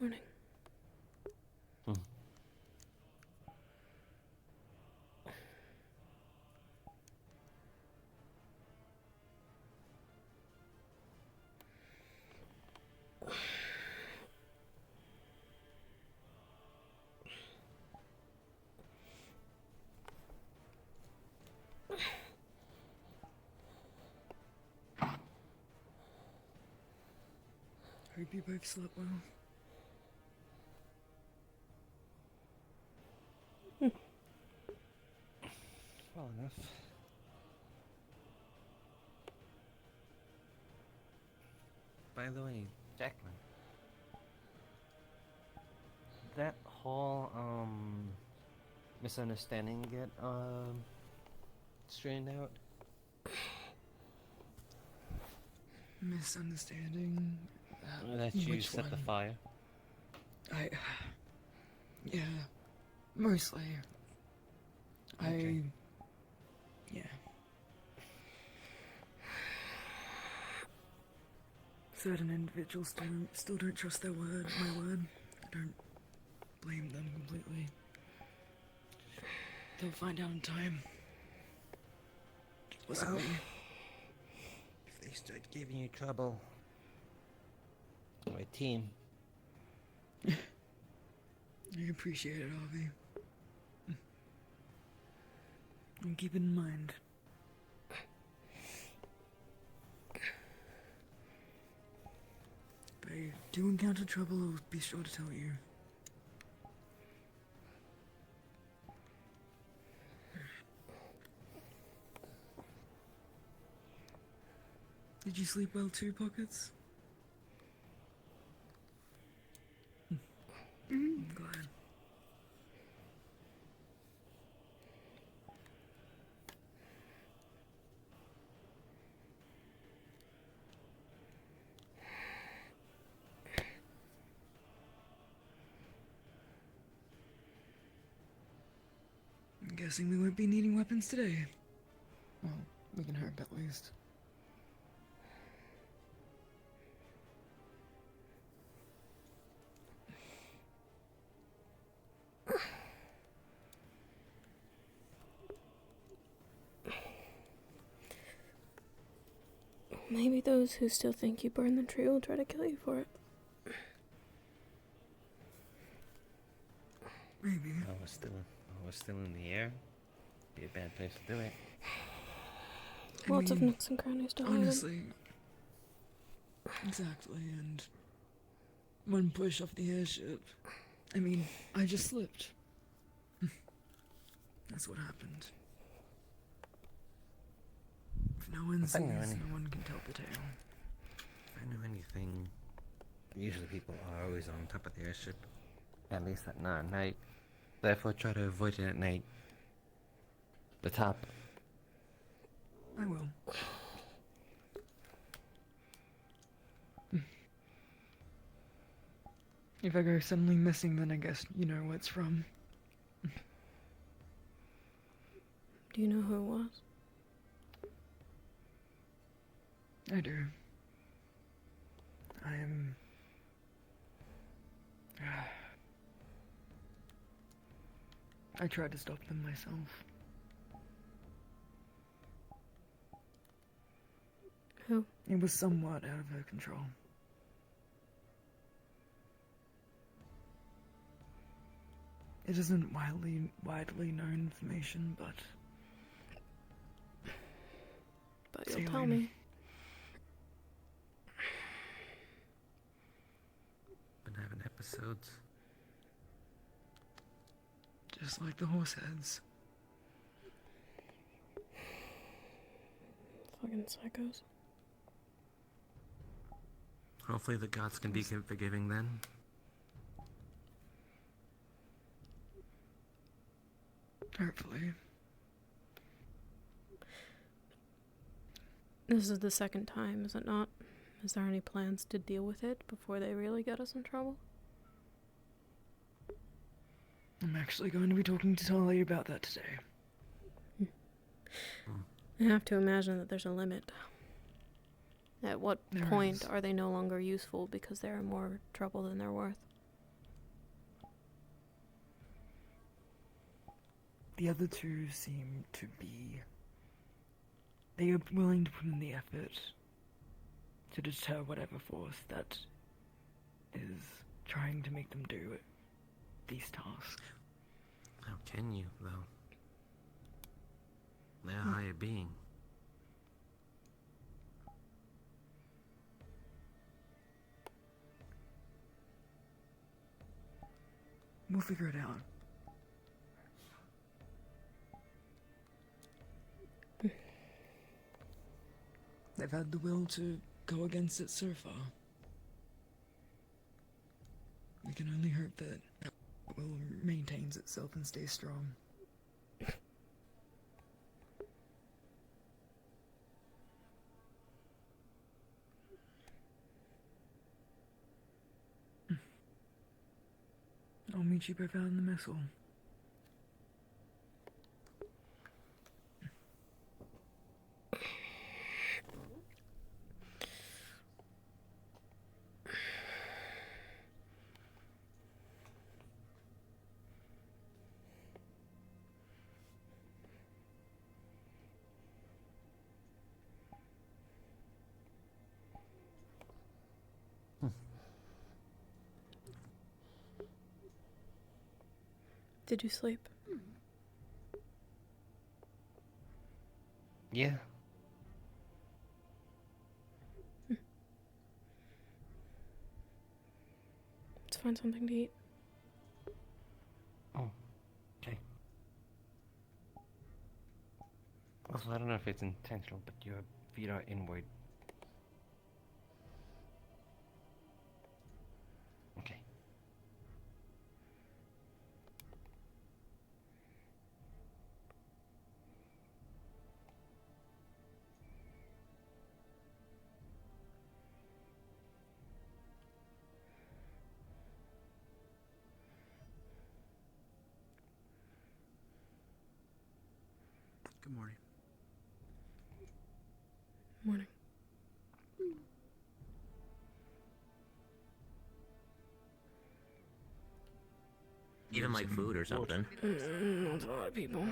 morning. Hmm. Hope you both slept well. Well enough. By the way, Jacqueline, that whole misunderstanding get straightened out? Misunderstanding. That you Which set the one? fire? Yeah, mostly. Okay. Yeah. Certain individuals still don't trust my word. I don't blame them completely. They'll find out in time. It wasn't me. If they start giving you trouble, we're a team. I appreciate it, Harvey. And keep it in mind. If I do encounter trouble, I'll be sure to tell you. Did you sleep well too, Pockets? I'm glad. I'm guessing we won't be needing weapons today. Well, we can hope at least. Maybe those who still think you burned the tree will try to kill you for it. Maybe. I was still in the air. Be a bad place to do it. Lots of nooks and crannies to hide in. Honestly. Exactly, and one push off the airship. I just slipped. That's what happened. If no one If I sees, knew no one can tell the tale. If I knew anything, usually people are always on top of the airship. At least not at night. Therefore, try to avoid it at night. The top. I will. If I go suddenly missing, then I guess you know where it's from. Do you know who it was? I do. I am... I tried to stop them myself. Who? It was somewhat out of her control. It isn't widely known information, but You'll tell me. Been having episodes. just like the horse heads. Fucking psychos. Hopefully the gods can be forgiving then. Hopefully. This is the second time, is it not? Is there any plans to deal with it before they really get us in trouble? I'm actually going to be talking to Tali about that today. I have to imagine that there's a limit. At what There point is. are they no longer useful because they're more trouble than they're worth? The other two seem to be... They are willing to put in the effort to deter whatever force that is trying to make them do these tasks. How can you, though? They're a higher being. We'll figure it out. They've had the will to go against it so far. We can only hope that it will maintains itself and stays strong. I'll meet you both out in the mess hall. Did you sleep? Yeah. Let's find something to eat. Oh, okay. Also, I don't know if it's intentional, but your feet are inward. Okay. Good morning. Morning. Even like food or something. That's a lot of people.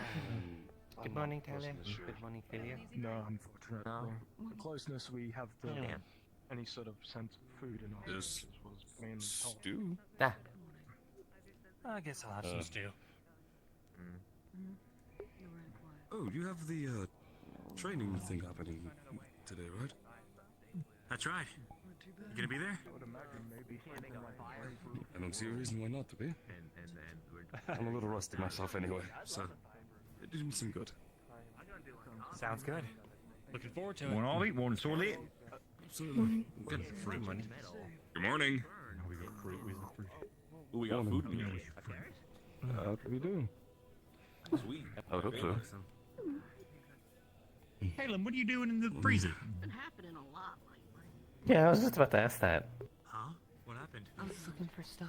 Good morning, Tyler. Good morning, Philia. No, unfortunately. No. The closeness we have to Yeah. any sort of sense of food in our There's houses was being told. stew. Ah, I guess I'll have some stew. Oh, you have the training thing happening today, right? That's right. You gonna be there? I would imagine maybe something like fire food. I don't see a reason why not to be. I'm a little rusty myself anyway, so it did me some good. Sounds good. Looking forward to it. Morning, Ollie. Morning, Sorley. Absolutely. good fruit money. Good morning. We got fruit. We got fruit. Ooh, we got food in here. How can we do? Sweet. I would hope so. Awesome. Helen, what are you doing in the freezer? Been happening a lot lately. Yeah, I was just about to ask that. Huh? What happened? I was looking for stuff.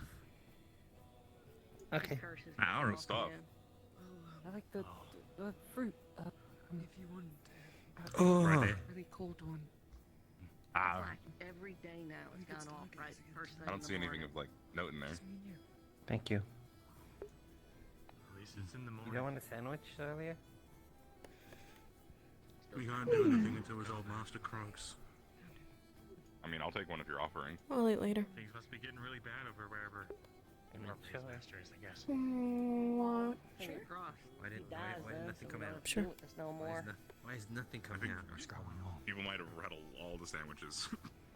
Okay. Curses I don't know, off stop. again. I like the fruit. If you want Oh, Right there. Really cold one. Ah, Like every day now it's gone off right first thing I don't in see the anything morning. of like note in there. Thank you. At least it's in the You morning. don't want a sandwich earlier? We can't do anything until it's all Master Crunks. I mean, I'll take one if you're offering. I'll eat later. Things must be getting really bad over wherever. I'm Well, not his sure. master is, I guess. Fingers crossed. Why did- He why- dies, why did though, nothing so come we out? don't Sure. do this no more. Why is nothing coming out? what's going on? People might have rattled all the sandwiches.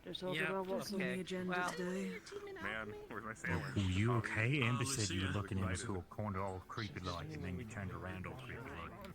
There's all Yeah, about what's on okay. the agenda Well- today. Man, where's my Are sandwich? you okay? Amber let's said see you were it. looking in the school corner all creepy like, and then you turned around all creepy like.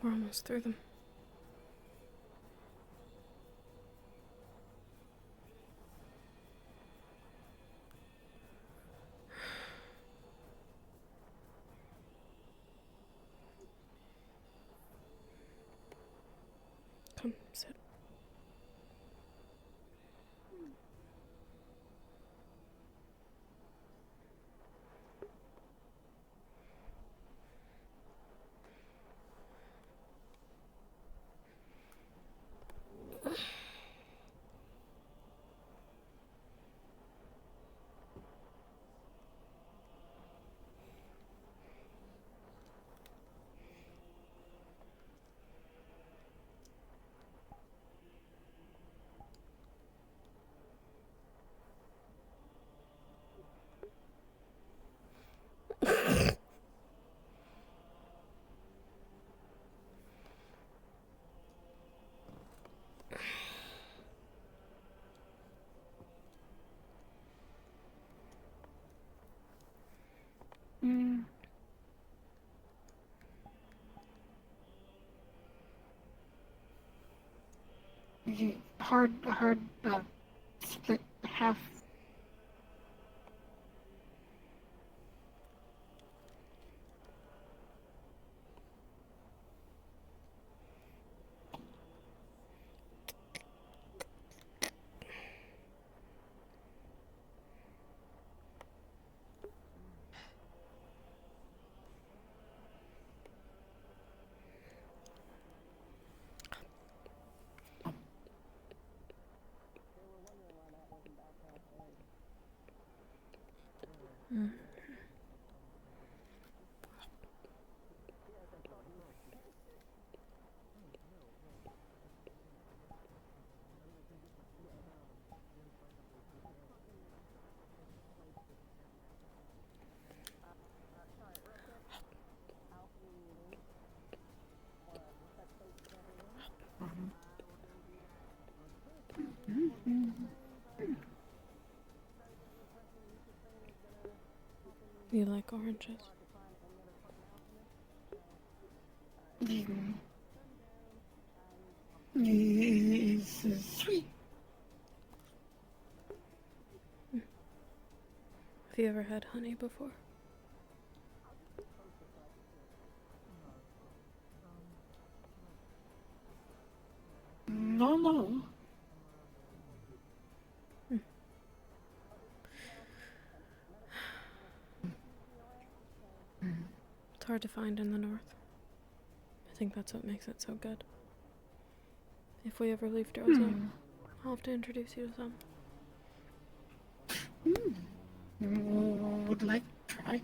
We're almost through them. Come, sit. Hard, split half. You like oranges? It's sweet. Have you ever had honey before? No. It's hard to find in the north. I think that's what makes it so good. If we ever leave Rosewood, I'll have to introduce you to some. Would like to try.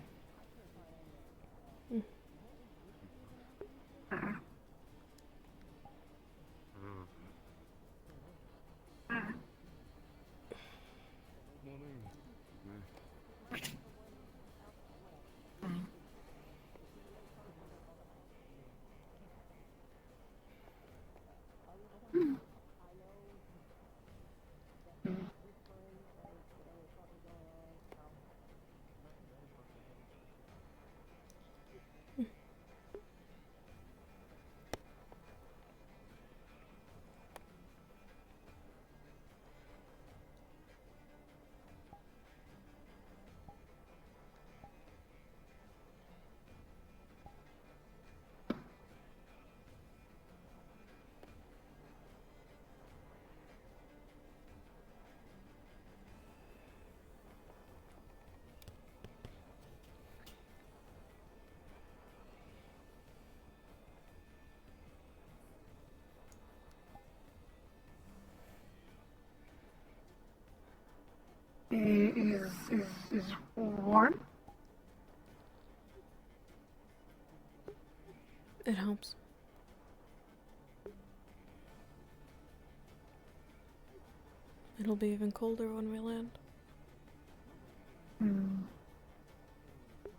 Is warm? It helps. It'll be even colder when we land.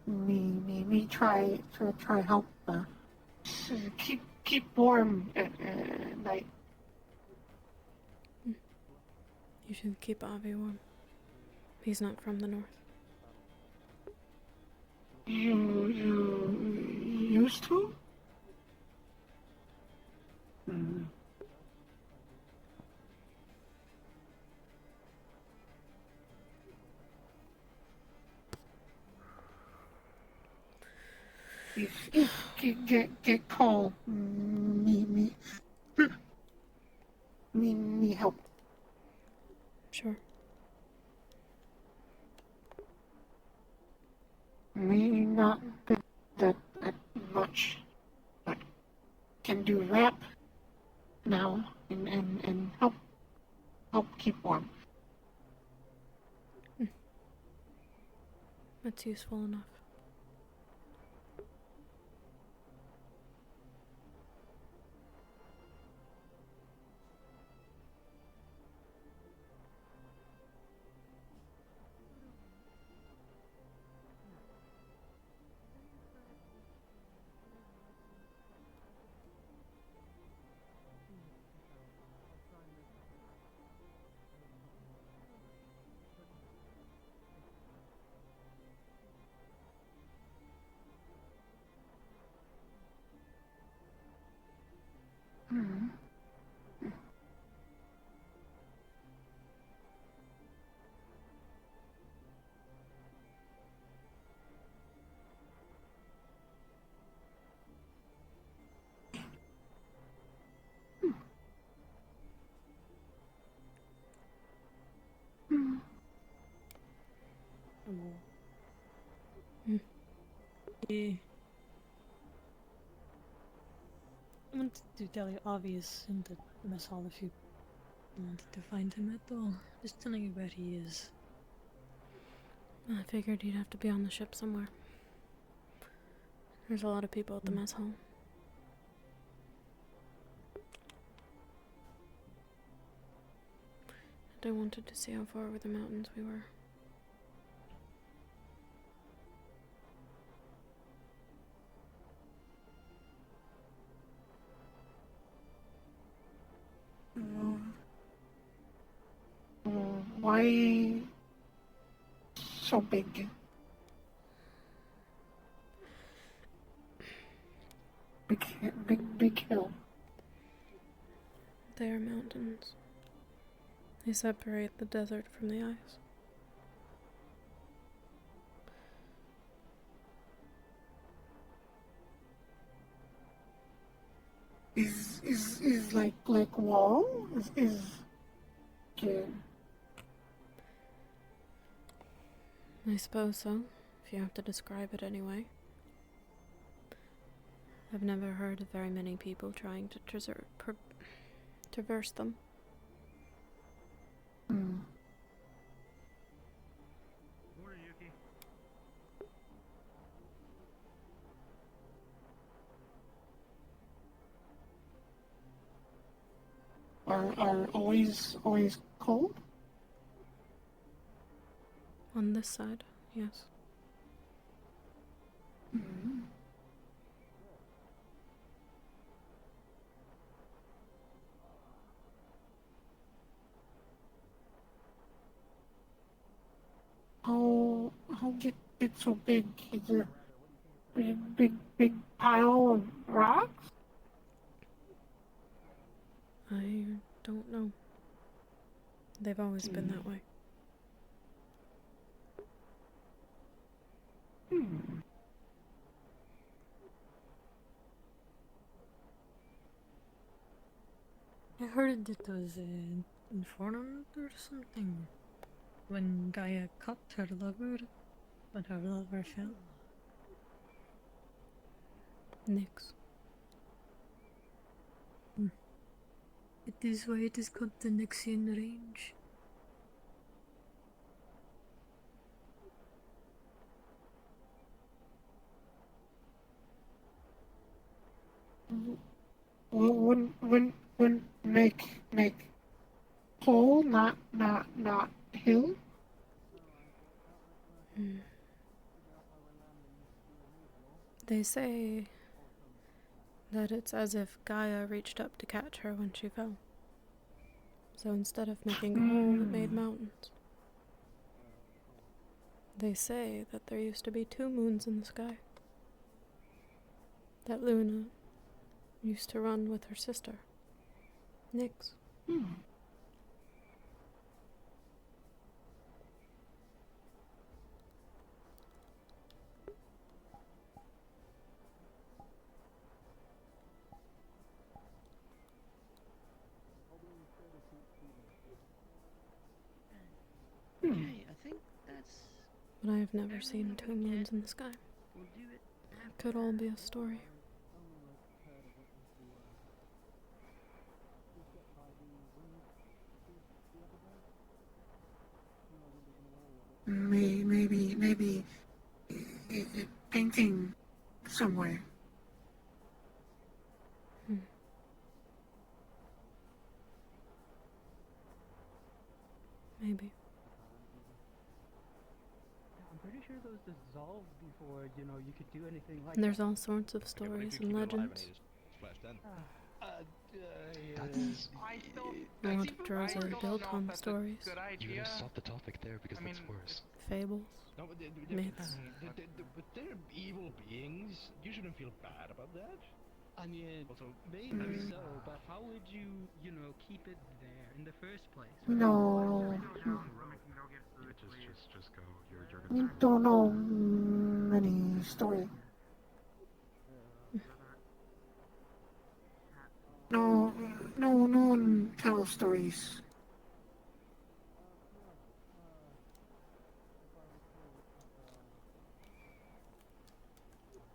Maybe try help keep warm at night. You should keep Avi warm. He's not from the north. You used to? If get cold, me. help. Sure. Me not good at much, but can do rap now and help keep warm. That's useful enough. Hmm. Hmm. Hmm. Yeah. I wanted to tell you obvious in the mess hall if you wanted to find him at all. Just telling you where he is. I figured he'd have to be on the ship somewhere. There's a lot of people at the mess hall. And I wanted to see how far over the mountains we were. Why so big? Big hill. They are mountains. They separate the desert from the ice. Is like wall? Is yeah. I suppose so, if you have to describe it anyway. I've never heard of very many people trying to traverse them. Hmm. Are always cold? On this side, yes. Hmm. How get it so big? Is there a big pile of rocks? I don't know. They've always been that way. Hmm. I heard it was an informant or something. When Gaia caught her lover, when her lover fell. Nix. It is why it is called the Nixian range. Wouldn't make pole, not hill. They say that it's as if Gaia reached up to catch her when she fell. So instead of making a hole, it made mountains. They say that there used to be 2 moons in the sky. That Luna used to run with her sister, Nyx. think that's. But I have never everything seen that two we moons can. in the sky. We'll do it. It could all be a story. Maybe painting somewhere. Maybe. I'm pretty sure those dissolved before, you could do anything like There's that. all sorts of stories and legends. A lot of Drows are built on stories, You gotta stop the topic there because that's worse. fables, No, myths. but they're evil beings. You shouldn't feel bad about that. I mean, Also, maybe so, but how would you, keep it there in the first place? No, Just go. You're you gonna. don't know many story. No one tells stories.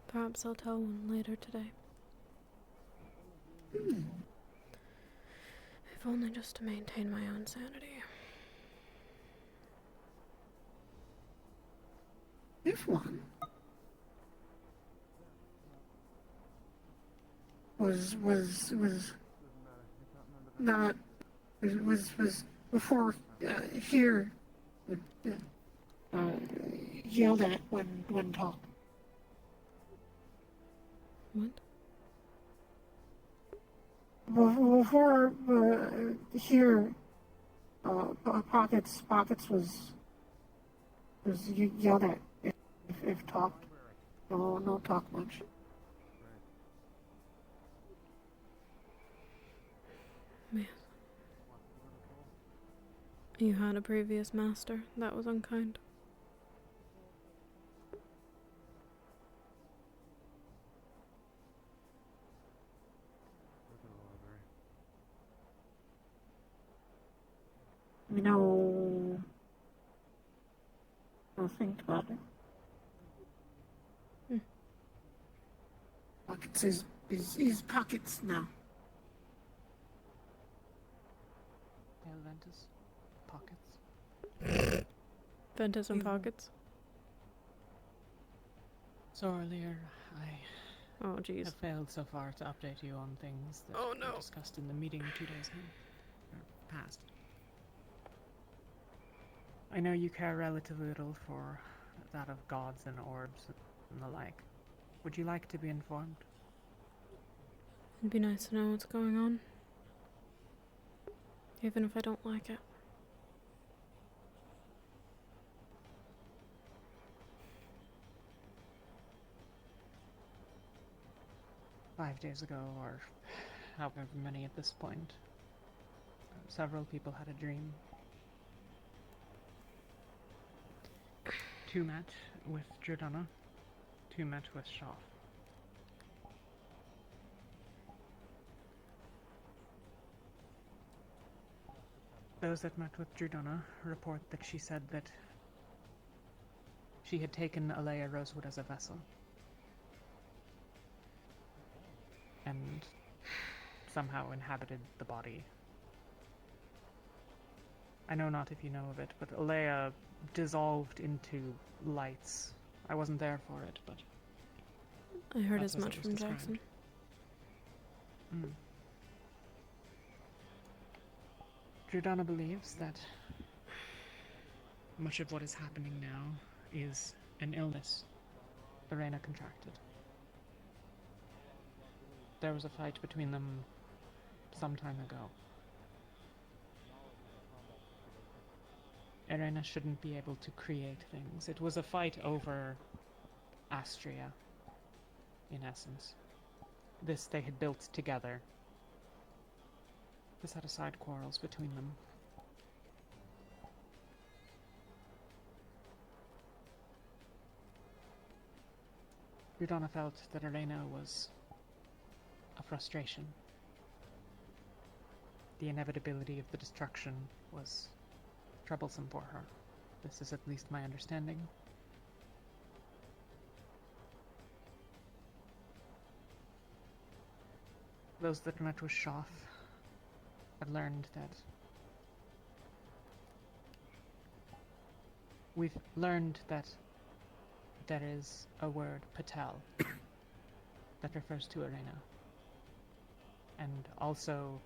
Perhaps I'll tell one later today. If only just to maintain my own sanity. This one was not was before here yelled at when talked. What? Before here, pockets was yelled at if talked. No talk much. Man. You had a previous master that was unkind. I'll think about it. Pockets is pockets now. Ventus, pockets. Ventus and pockets. So earlier, Oh, jeez. have failed so far to update you on things that were discussed in the meeting 2 days ago. Or past. I know you care relatively little for that of gods and orbs and the like. Would you like to be informed? It'd be nice to know what's going on. Even if I don't like it. Five days ago, or however many at this point, several people had a dream. 2 met with Giordana, 2 met with Shaw. Those that met with Giordana report that she said that she had taken Alea Rosewood as a vessel. And somehow inhabited the body. I know not if you know of it, but Alea dissolved into lights. I wasn't there for it, but I heard that's as it much was from described. Jackson. Giordana believes that much of what is happening now is an illness Verena contracted. There was a fight between them some time ago. Irena shouldn't be able to create things. It was a fight over Astria, in essence. This they had built together. This had aside quarrels between them. Giordana felt that Irena was a frustration. The inevitability of the destruction was troublesome for her. This is at least my understanding. Those that met with Shoth had learned that we've learned that there is a word, Patel, that refers to Arena. And also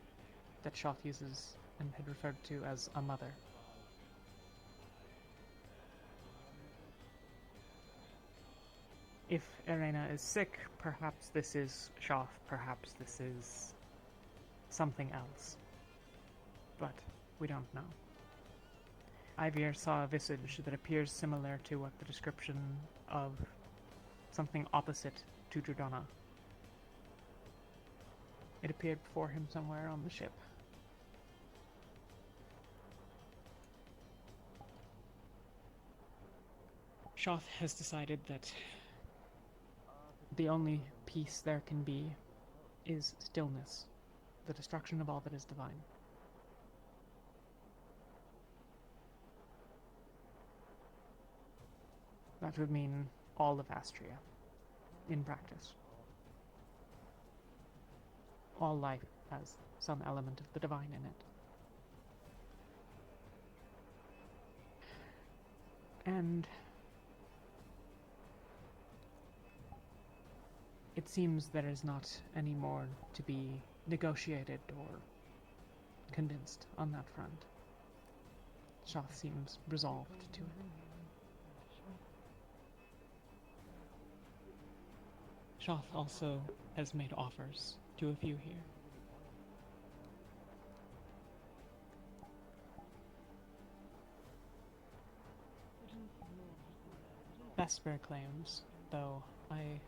that Shoth uses and had referred to as a mother. If Arena is sick, perhaps this is Shoth, perhaps this is something else. But we don't know. Ivir saw a visage that appears similar to what the description of something opposite to Dredona. It appeared before him somewhere on the ship. Shoth has decided that the only peace there can be is stillness, the destruction of all that is divine. That would mean all of Astria, in practice. All life has some element of the divine in it. And it seems there is not any more to be negotiated or convinced on that front. Shoth seems resolved to it. Shoth also has made offers to a few here. Vesper claims, though I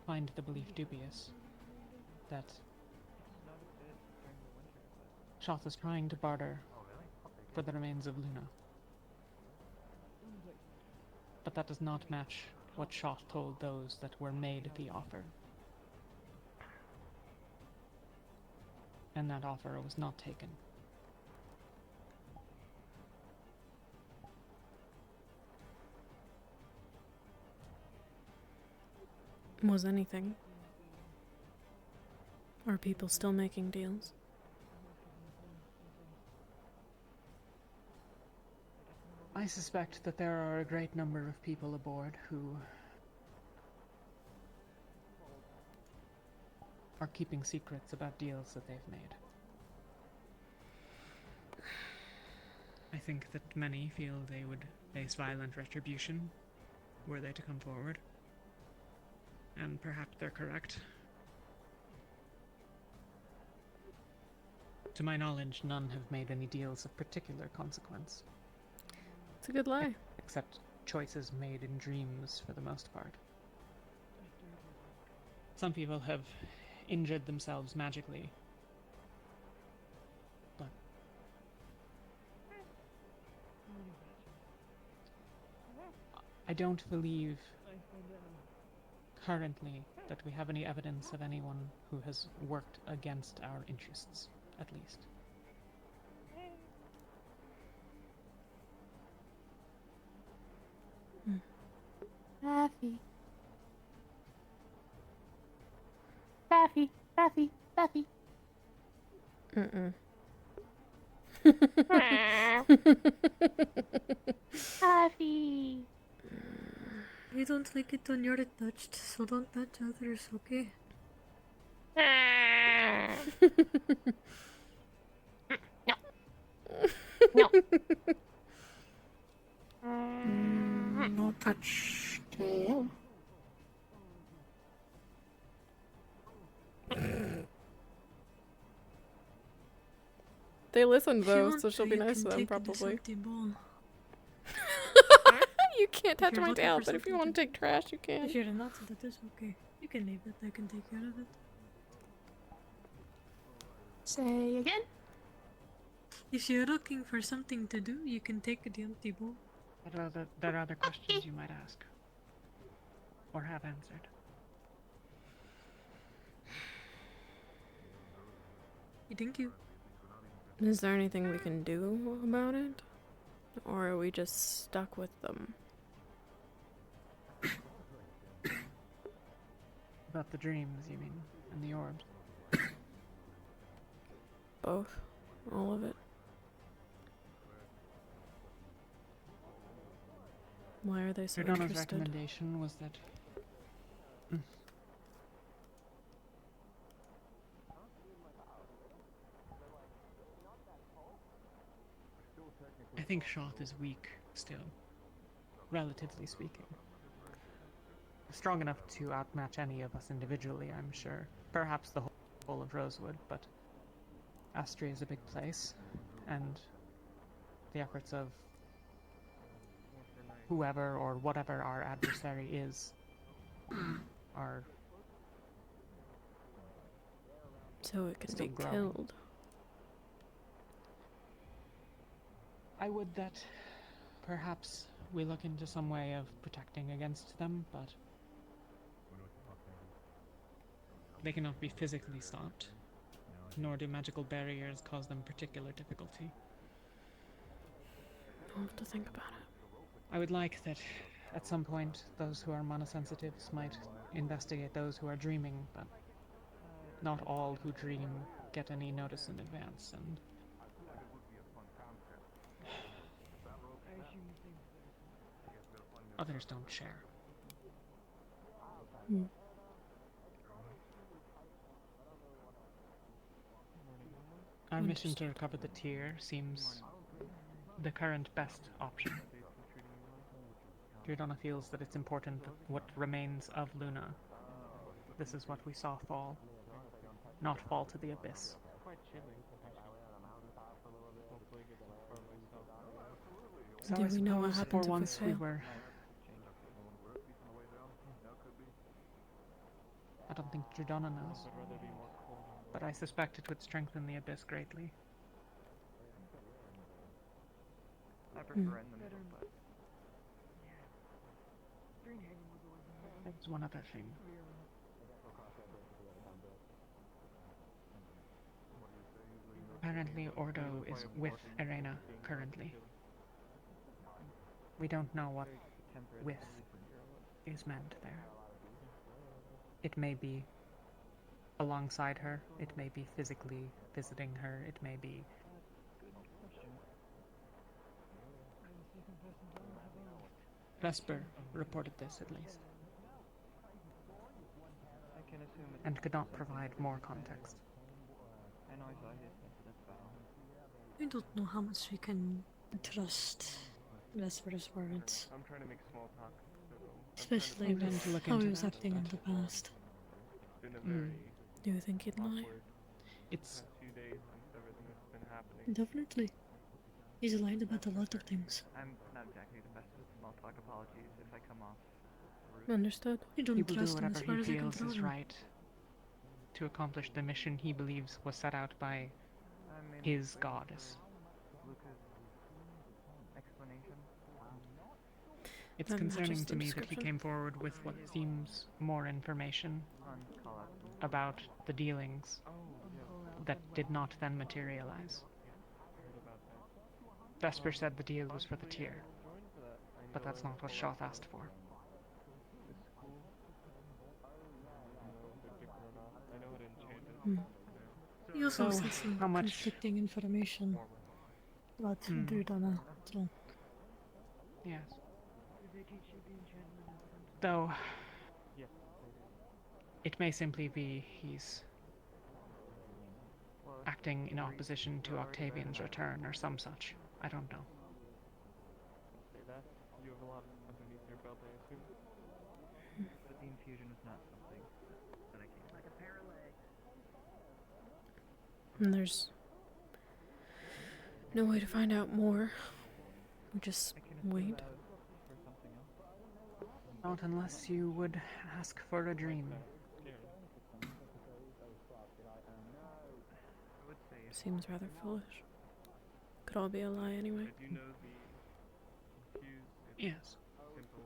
find the belief dubious, that Shoth is trying to barter for the remains of Luna. But that does not match what Shoth told those that were made the offer. And that offer was not taken. Was anything? Are people still making deals? I suspect that there are a great number of people aboard who are keeping secrets about deals that they've made. I think that many feel they would face violent retribution were they to come forward. And perhaps they're correct. To my knowledge, none have made any deals of particular consequence. It's a good lie. Except choices made in dreams for the most part. Some people have injured themselves magically. But I don't believe currently that we have any evidence of anyone who has worked against our interests, at least. Buffy. Buffy, Buffy, Buffy. Buffy. I don't like it when you're touched, so don't touch others, okay? No. No touch tail. They listened If you though, want so she'll to, be you nice can to them take this probably. empty bowl. You can't touch you're my looking tail, for but if you something want to take trash, you can. If you're not, that is okay. You can leave it, I can take care of it. Say again? If you're looking for something to do, you can take the empty bowl. There are other questions you might ask. Or have answered. Thank you. Is there anything we can do about it? Or are we just stuck with them? About the dreams, you mean? And the orbs? Both? All of it? Why are they so Giordano's interested? recommendation was that I think Shoth is weak still, relatively speaking. Strong enough to outmatch any of us individually, I'm sure. Perhaps the whole of Rosewood, but Astria is a big place, and the efforts of whoever or whatever our adversary is are So it can still be growing. killed. I would that perhaps we look into some way of protecting against them, but they cannot be physically stopped, nor do magical barriers cause them particular difficulty. I'll have to think about it. I would like that at some point those who are monosensitives might investigate those who are dreaming, but not all who dream get any notice in advance, and others don't share. Our mission to recover the tier seems the current best option. Giordano feels that it's important that what remains of Luna, this is what we saw fall, not fall to the abyss. So Do I we know what suppose happens for if we once we fail? were... I don't think Giordano knows, but I suspect it would strengthen the abyss greatly. I prefer in the middle, but There's one other thing. Apparently Ordo is with Irena currently. We don't know what with is meant there. It may be alongside her, it may be physically visiting her, it may be... Vesper reported this at least, I can assume it's and could not provide more context. I know I saw his sensitive bow. I don't know how much we can trust Vesper's words, I'm trying to make small talk. especially I'm trying with to look how into he was that, acting in but- the past. It's been a very Do you think he'd lie? awkward It's... past few days since everything that's been happening. Definitely. He's lied about a lot of things. I'm not exactly the best with small talk. Apologies if I come off rude. Understood. You don't He will do trust him as whatever far he as you can feels throw is him. right to accomplish the mission he believes was set out by I mean, his goddess. Lucas' explanation. It's That concerning matches to the me that he description. came forward with what seems more information On call out. about the dealings that did not then materialize. Vesper said the deal was for the tier, but that's not what Shoth asked for. He also So, said some how much- conflicting information about Giordano, so... Yes. Though, it may simply be he's acting in opposition to Octavian's return or some such. I don't know. Say that. You have a lot underneath your belt, I assume. But the infusion is not something that I can't. Like a pair of legs. And there's no way to find out more. We just wait. For something else. Not unless you would ask for a dream. I would say if Seems rather foolish. Could all be a lie anyway. I do know the infused Yes. simple.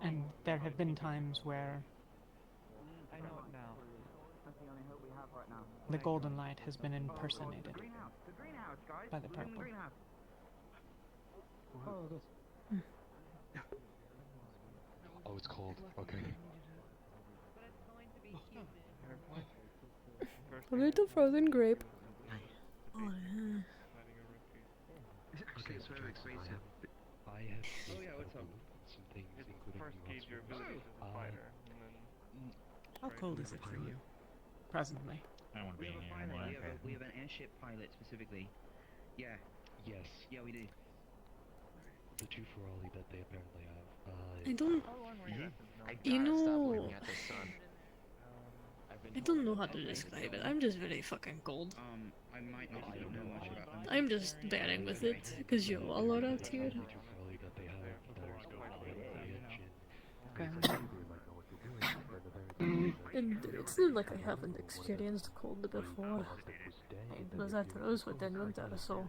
And there have been times where I know it now. That's the only hope we have right now. the golden light has been impersonated The greenhouse, guys. by the We're in purple. greenhouse. Oh, good. Oh, it's cold. Okay. A little frozen grape. Oh, yeah. Okay, so expensive. I have Oh yeah, what's up? some things, including First gauge your abilities as a fighter, and then How cold is it for you? Presently. I don't want to be in here anymore. We have an airship pilot specifically. Yeah. Yes. Yeah, we do. The two Ferrari that they apparently have. I don't. You know. I don't know how to describe it. I'm just very fucking cold. I might not know much about them. I'm just bearing with it because you're all around here. And it's not like I haven't experienced cold before. I was at Rosewood in winter, so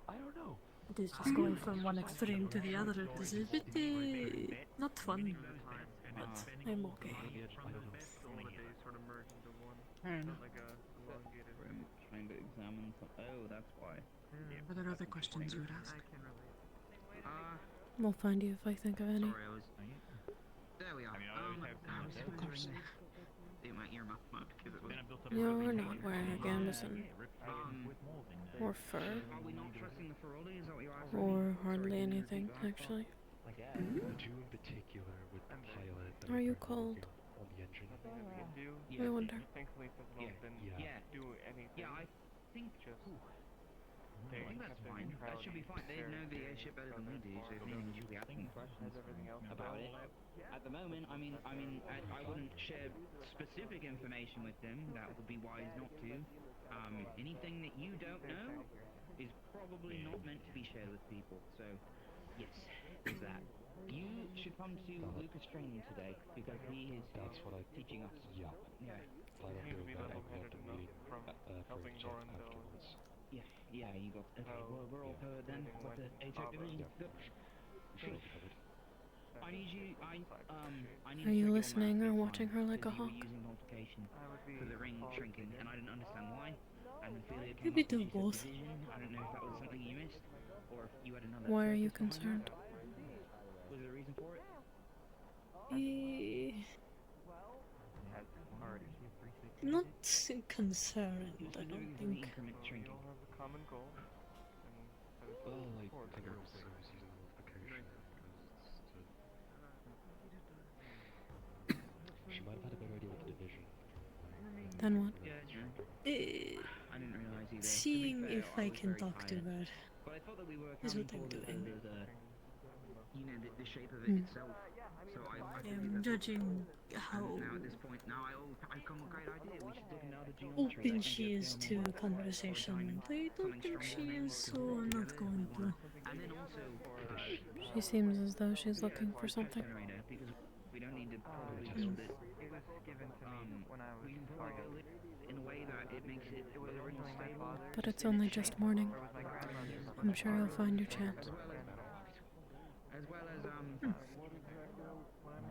I don't know. it is just going from one extreme to the other. It is a bit not fun, but I'm okay. Fair enough. Trying to examine some. Oh, that's why. Are there other questions you would ask? We'll find you if I think of any. There we are. Of course. My ear muffed because it was. You're not wearing a gambeson. Or fur. Are we not trusting the Ferrari? Is that what you're asking? Or hardly anything, actually. The two in particular with the pilot. Are you cold? On the engine. I wonder. thankfully it doesn't do anything. Yeah, I think Just I think that's fine. That should be fine. They know the airship better than we do, so they should be asking questions about it. At the moment, I wouldn't share specific information with them. That would be wise not to. Anything that you don't know is probably not meant to be shared with people. So, yes, there's that. You should come to Lucas training today because he is teaching us. Yeah. Yeah. If I don't do that, I have to meet for a chat afterwards. Yeah, you got. Okay, well, we're all covered then. Got the A-Tech division. Good. Sure, covered. I need you. I need. Are you listening or watching her like a you were hawk? using multiplication for the ring shrinking, and I didn't understand why. And Ophelia came Maybe up and do she said both. division. I don't know if that was something you missed, or if you had another. Why are you purpose behind concerned? that. Was there a reason for it? Not concerned, I don't think. Increment shrinking. have a common goal. Well, I think I was using multiplication because she might have had a better idea with the division. Then what? Yeah, true. I didn't realize either. Seeing To be fair, if I was can very talk to tired. her But I thought that we were is what accounting I'm for doing. the shape of it itself. So I I'm judging how now at this point, I've come with a great idea. We should look into other geometry. open she is to conversation. I don't think she is, so I'm not going to. And then also, She seems as though she's looking for something. generator, because we don't need to probably build it. It was given to me when I was We can probably build it in a way that it makes it a little more stable. But it's only just morning. I'm sure you'll find your chance. As well as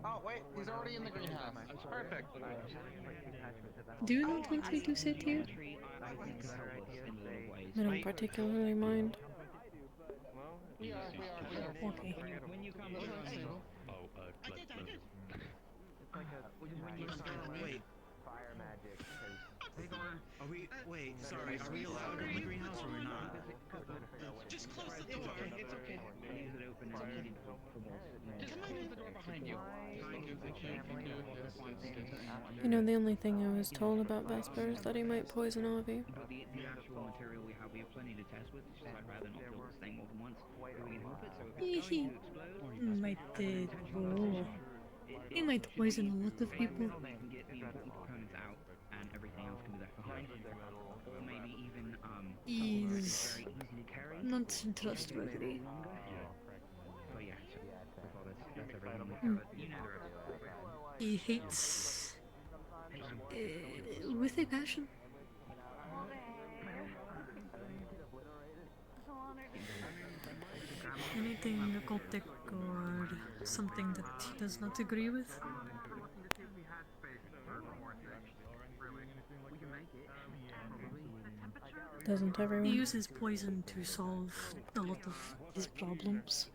Oh wait, he's already in the greenhouse. Perfect. Do you not want me to sit here? I don't particularly mind. Okay. When you come Oh, wait. Fire magic. Are we? Wait, sorry. Are we allowed in the greenhouse or we're not? Just close the door. It's okay. Leaves it open and needed for Just close the door behind you. You know, the only thing I was told about Vesper is that he might poison Avi. But the actual material we have plenty to test with. It's just I'd rather not build this thing more than once. We can help it, so if it's going to explode, Might he might poison a lot of people. we can get the important components out, and everything else can be left behind. Or maybe even He's very easy to carry. not trustworthy. But yeah, so that's everything we covered. You know the rest. He hates with a passion. Anything occultic or something that he does not agree with. We can make it. Probably. Doesn't He everyone? uses poison to solve a lot of his problems.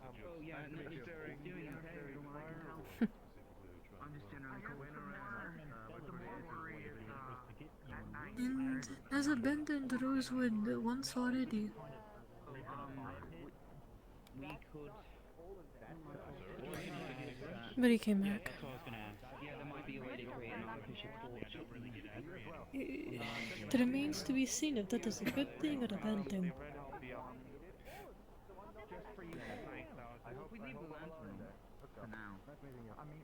And has abandoned Rosewood once already. We could. But he came back. Yeah, there might be a way to create an artificial torch. It remains to be seen if that is a good thing or a bad thing. We leave the lantern for now.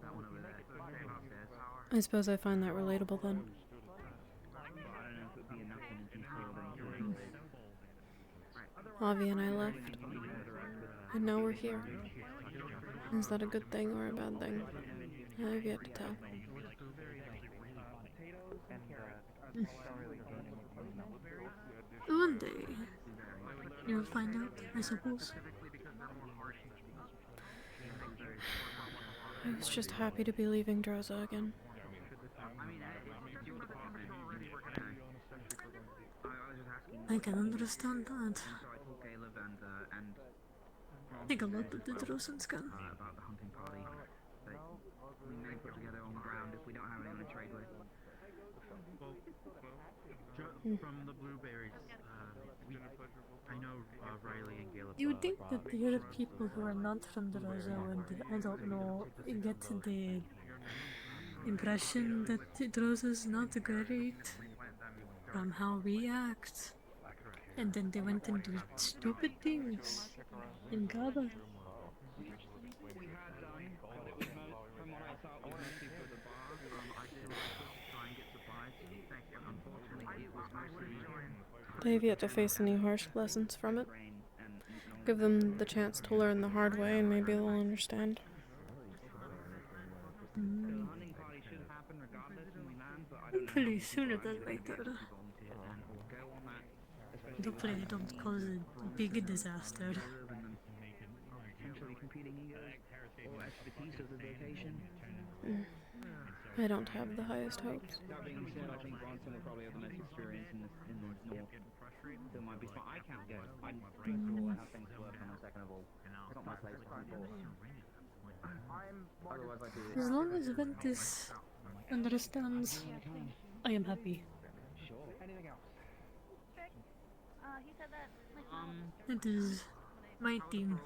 That one over there. Upstairs. I suppose I find that relatable then. I don't know if it would be enough energy for them to. Avi and I left. And now we're here. Is that a good thing or a bad thing? I've yet to tell. One day, you'll find out, I suppose. I was just happy to be leaving Droza again. I can understand that. I think a lot of the Drozens can. About the hunting party that we may put together on the ground if we don't have anyone to trade with. From the blueberries, I know Riley and Caleb. You would think that the other people who are not from Droza would, I don't know, get the impression that Droza's not great from how we act. And then they went and do stupid things in Gaba. They've yet to face any harsh lessons from it. Give them the chance to learn the hard way and maybe they'll understand. Pretty sooner than later. Hopefully they don't cause a big disaster. I don't have the highest hopes. That being said, I think Bronson will probably have the most experience in the north. There might be I can't go. I have things to work on, and second of all, it's not my place to hunt for. Otherwise I'd be... As long as Ventus understands, I am happy. Anything else? It is my team.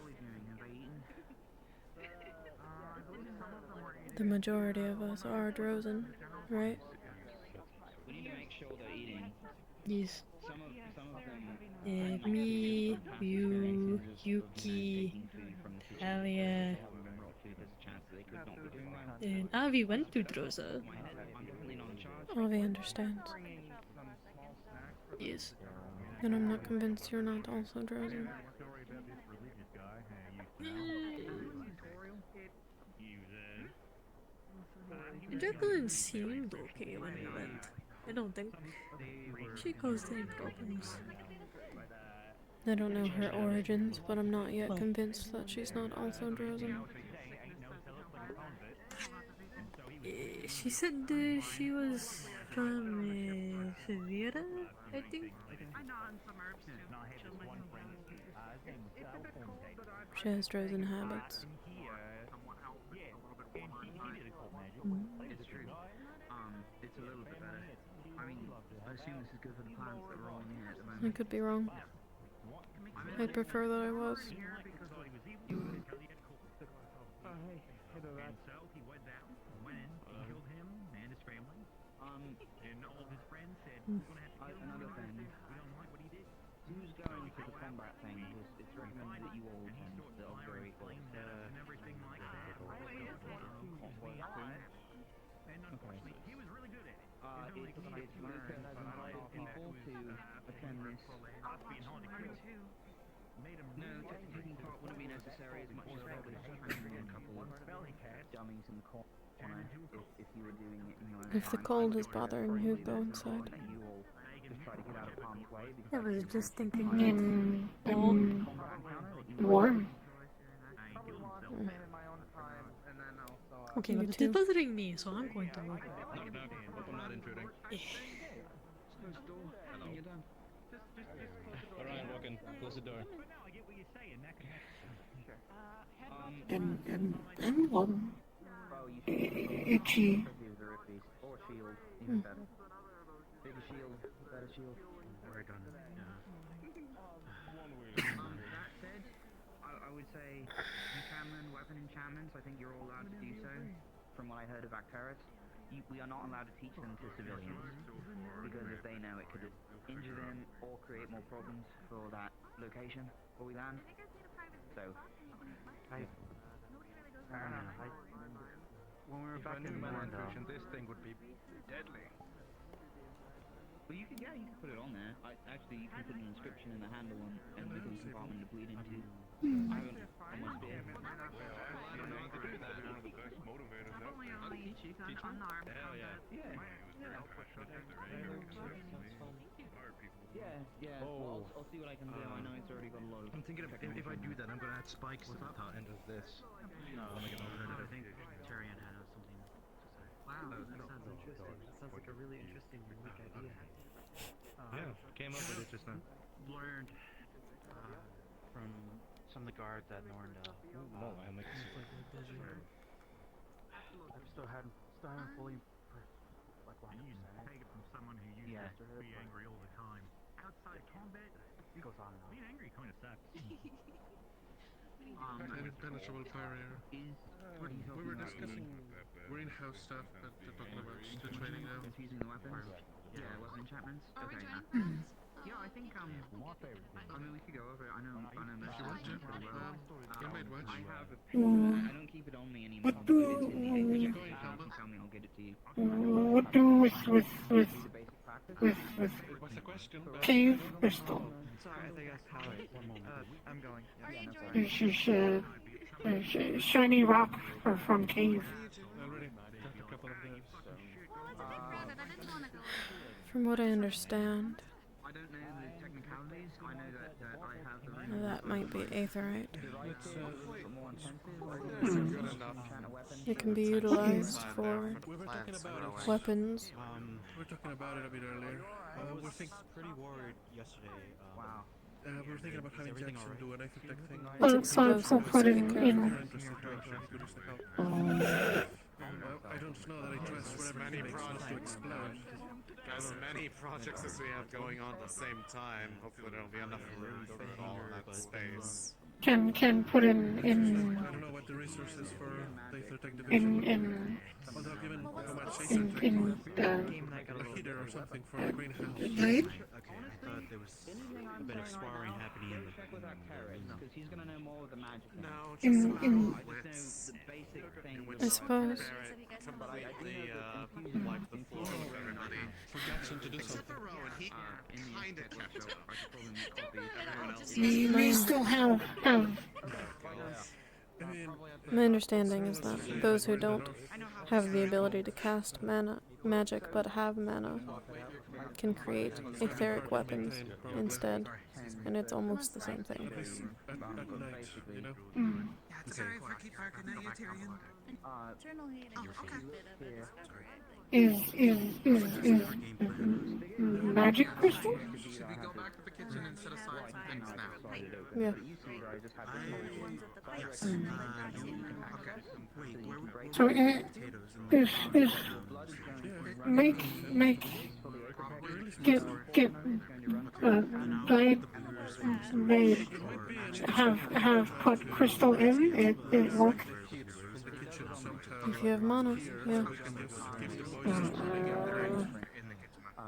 The majority of us are Drozen, right? We need to make sure they're eating. Yes. Some of them... Me, you, Yuki, Talia, and Avi went to Droza. Avi understands. Yes. And I'm not convinced you're not also Drozen. Jacqueline seemed okay when we went. I don't think she caused any problems. I don't know her origins, but I'm not yet convinced that she's not also Drozen. She said she was from Sevilla, I think. She has Drozen habits. It's true. It's a little bit better. I mean, I assume this is good for the plants that are all in here at the moment. I could be wrong. I'd prefer that I was. Another thing. Who's going to the combat thing? Because it's recommended that you all attend the auxiliary course. It's Lucas has invited people to attend this. No, taking part wouldn't be necessary as much as probably just training a couple of dummies in the corner if you were doing it in your own If the cold is bothering you, go inside. You all just try to get out of harm's way. I was just thinking Warm. Okay, but it's bothering me, so I'm going to work. Hope I'm not intruding. close the door. And one itchy. Or shield, even better. Bigger shield, better shield. Very done. That said, I would say weapon enchantments, I think you're all allowed to do so. From what I heard of Acteris, we are not allowed to teach them to civilians, because if they know, it could injure them or create more problems for that location where we land. So, When we were back in malnutrition, this thing would be deadly. well, you can put it on there. Actually, you can put an inscription in the handle and become a compartment to bleed into. I haven't on my store. Yeah. Well, I'll see what I can do. I know it's already got a lot of. I'm thinking if I do that, I'm gonna add spikes to the top end of this. I'll make an alternative. I think Tyrion had something to say. Wow, that sounds interesting. That sounds like a really interesting, unique idea. Yeah, came up with it just now. Learned from some of the guards at Norndale. I'll make it. I still haven't fully like what you take it from someone who used to be angry all the time. Outside combat, it goes on and on. Being angry kind of sucks. Impenetrable barrier. We were discussing greenhouse stuff that they're talking about the training now. Using the weapons? Yeah, weapon enchantments? Okay. Yeah, I think, I mean, we could go over it. I know If you want to, pretty well. you might watch. I have a pen. I don't keep it on me anymore. What do It's in the if you tell me, I'll get it to you. what do with What's the question? cave crystal? Sorry, I guess how I'm going. This shiny rock from cave. Already got a couple of those. From what I understand, I don't know the technicalities. I know that I have the room. that might be aetherite. More intensive. It can be utilized for We were talking about it. weapons. We were talking about it a bit earlier. We're pretty worried yesterday. Wow. we were thinking about having Jackson do an Aethertech thing. So put it in. I don't know that I trust whatever he makes us to explode. As many projects as we have going on at the same time, hopefully there'll be enough room for it all in that space. Can put in I don't know what the resources for the Aethertech division. Although given how much Aethertech, a heater or something for the greenhouse. Blade? Okay, I thought there was a bit of sparring happening in the Because he's gonna know more of the magic. No, In- just in- about I wits. just know the basic thing. I suppose. Completely wipe the floor with everybody. For Jackson to do Except something. for Rowan, he kinda kept it. Everyone else We still have My understanding is that those who don't have the ability to cast magic but have mana can create etheric weapons instead, and it's almost the same thing. At night, you know? Sorry for keep barking at you, Tyrion. Journal heating. is magic crystal? Should we go back to the kitchen and set aside some things now? Yeah. So get blade made have put crystal in it work. If you have mana, yeah.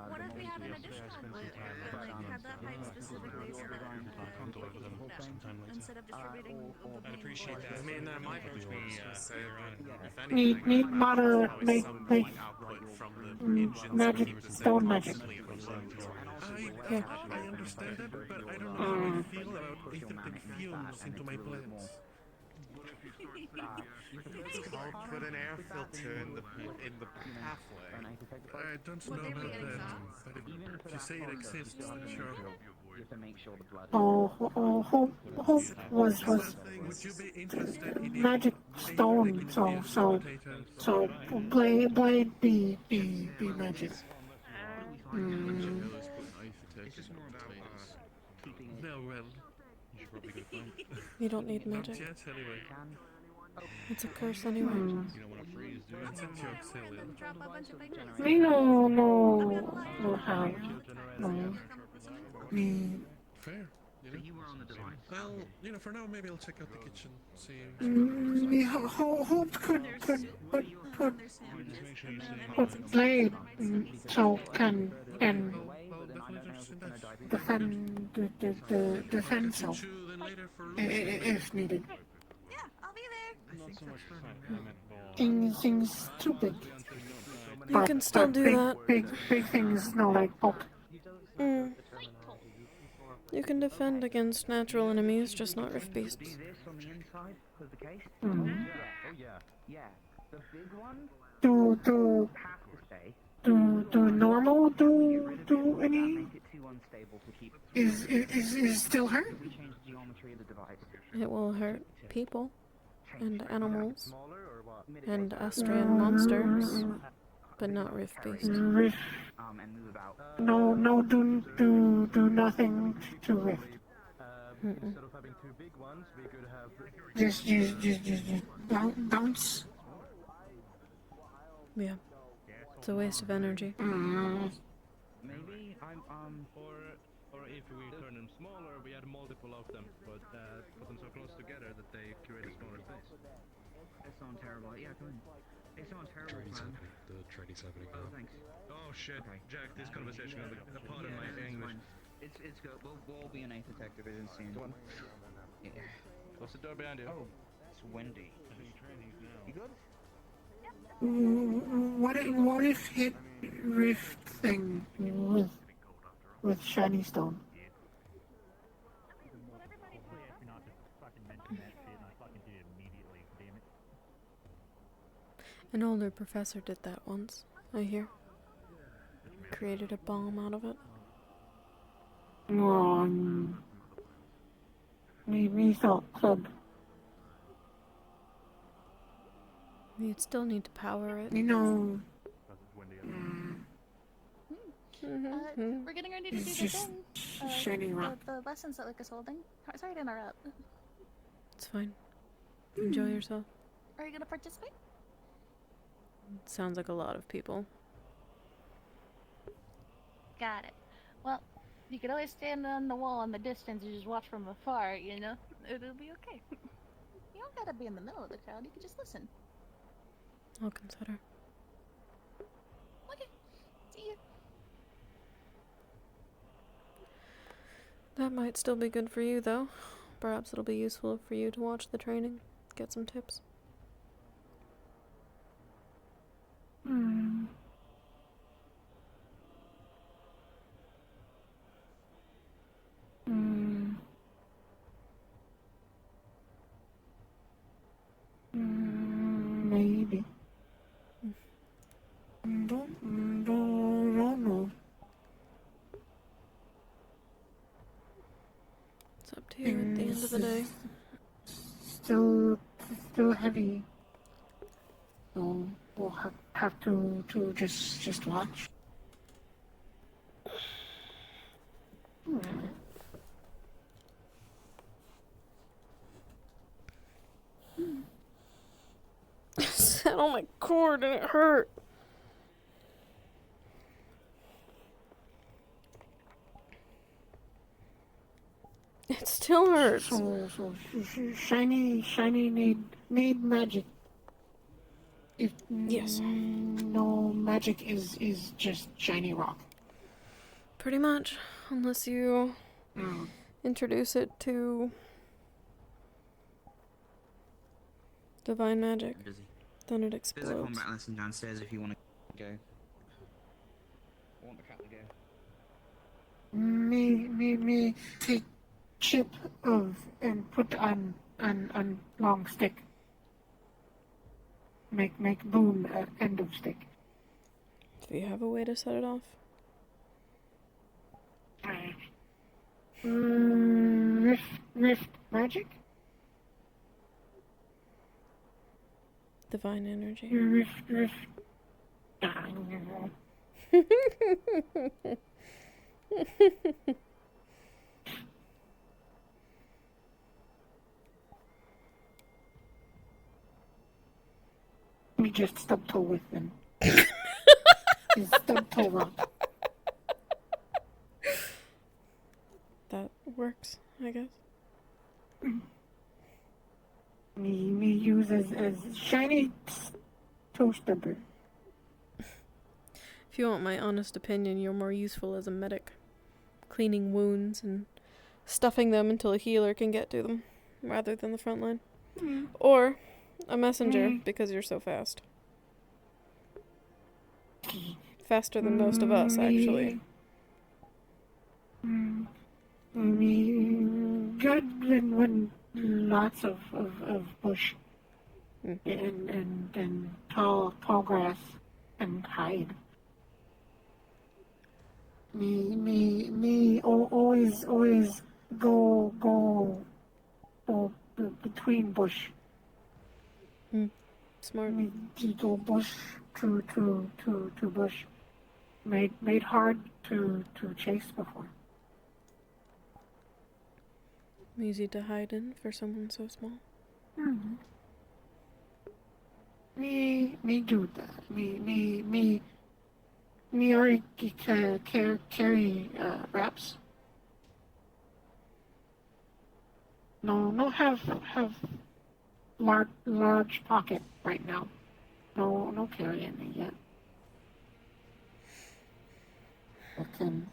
What if we had an additional blue? Like, had that pipe specifically so that instead of distributing the I'd appreciate that. I mean, there might be say if Need mana make output from the engines magic stone magic. I understand that, but I don't know how I feel about Aethertech fumes into my plants. It's called put an air filter in the pathway. I don't know about that, but if you say it exists, sure. Hope was Would you be interested in magic stone, so blade be magic. No, well, should probably go find. You don't need magic. Not yet, anyway. It's a curse anyway. You don't want to freeze, do you? It's into auxiliary. No how. No. Me. Fair. You know? Well, you know, for now, maybe I'll check out the kitchen. See. Me hope could play so can and defend the defend self if needed. Things stupid. You can still do that. Big things, no, like bulk. You can defend against natural enemies, just not rift beasts. Do normal do any? Is still hurt? It will hurt people and animals and Astrian monsters, but not rift beasts. No, do nothing to rift. Instead of having 2 big ones, we could have... Just bounce. Yeah. It's a waste of energy. Maybe or if we turn them smaller, we add multiple of them, but put them so close together that they create a smaller space. That sounds terrible. Yeah, go ahead. It sounds terrible, man. The training's happening Oh, now. thanks. Oh shit, Jack, this conversation is a part of my English. It's good. We'll all be in a detective agency soon. Go on. Yeah. What's the door behind you? Oh, it's Wendy. You good? What if hit rift thing with shiny stone? An older professor did that once, I hear. Created a bomb out of it. Me thought club. You'd still need to power it. You know. We're getting ready to do It's the just thing. shiny rock. The lessons that Luke is holding. Sorry to interrupt. It's fine. Enjoy yourself. Are you gonna participate? Sounds like a lot of people. Got it. Well, you could always stand on the wall in the distance and just watch from afar, you know? It'll be okay. You don't gotta be in the middle of the crowd, you can just listen. I'll consider. Okay. See you. That might still be good for you, though. Perhaps it'll be useful for you to watch the training, get some tips. Maybe. Don't know. It's up to you at the end of the day. Still heavy. So we'll have to just watch. I sat on my cord and it hurt. It still hurts. So shiny need magic. If yes, no magic is just shiny rock. Pretty much, unless you introduce it to divine magic, then it explodes. There's a combat lesson downstairs if you want to go. I want the cat to go. Me take chip of and put on long stick. Make boom end of stick. Do you have a way to set it off? Rift magic? Divine energy. Rift. just stub toe with them. His stub toe rock. That works, I guess. Me use as shiny toe stubber. If you want my honest opinion, you're more useful as a medic. Cleaning wounds and stuffing them until a healer can get to them, rather than the front line. Or a messenger, because you're so fast. Faster than most of us, actually. Good when lots of bush and tall grass and hide. Always go between bush. Smart. Me go bush to bush. Made hard to chase before. Easy to hide in for someone so small. Me do that. Me already carry wraps. No have large pocket right now. No carry any yet. I can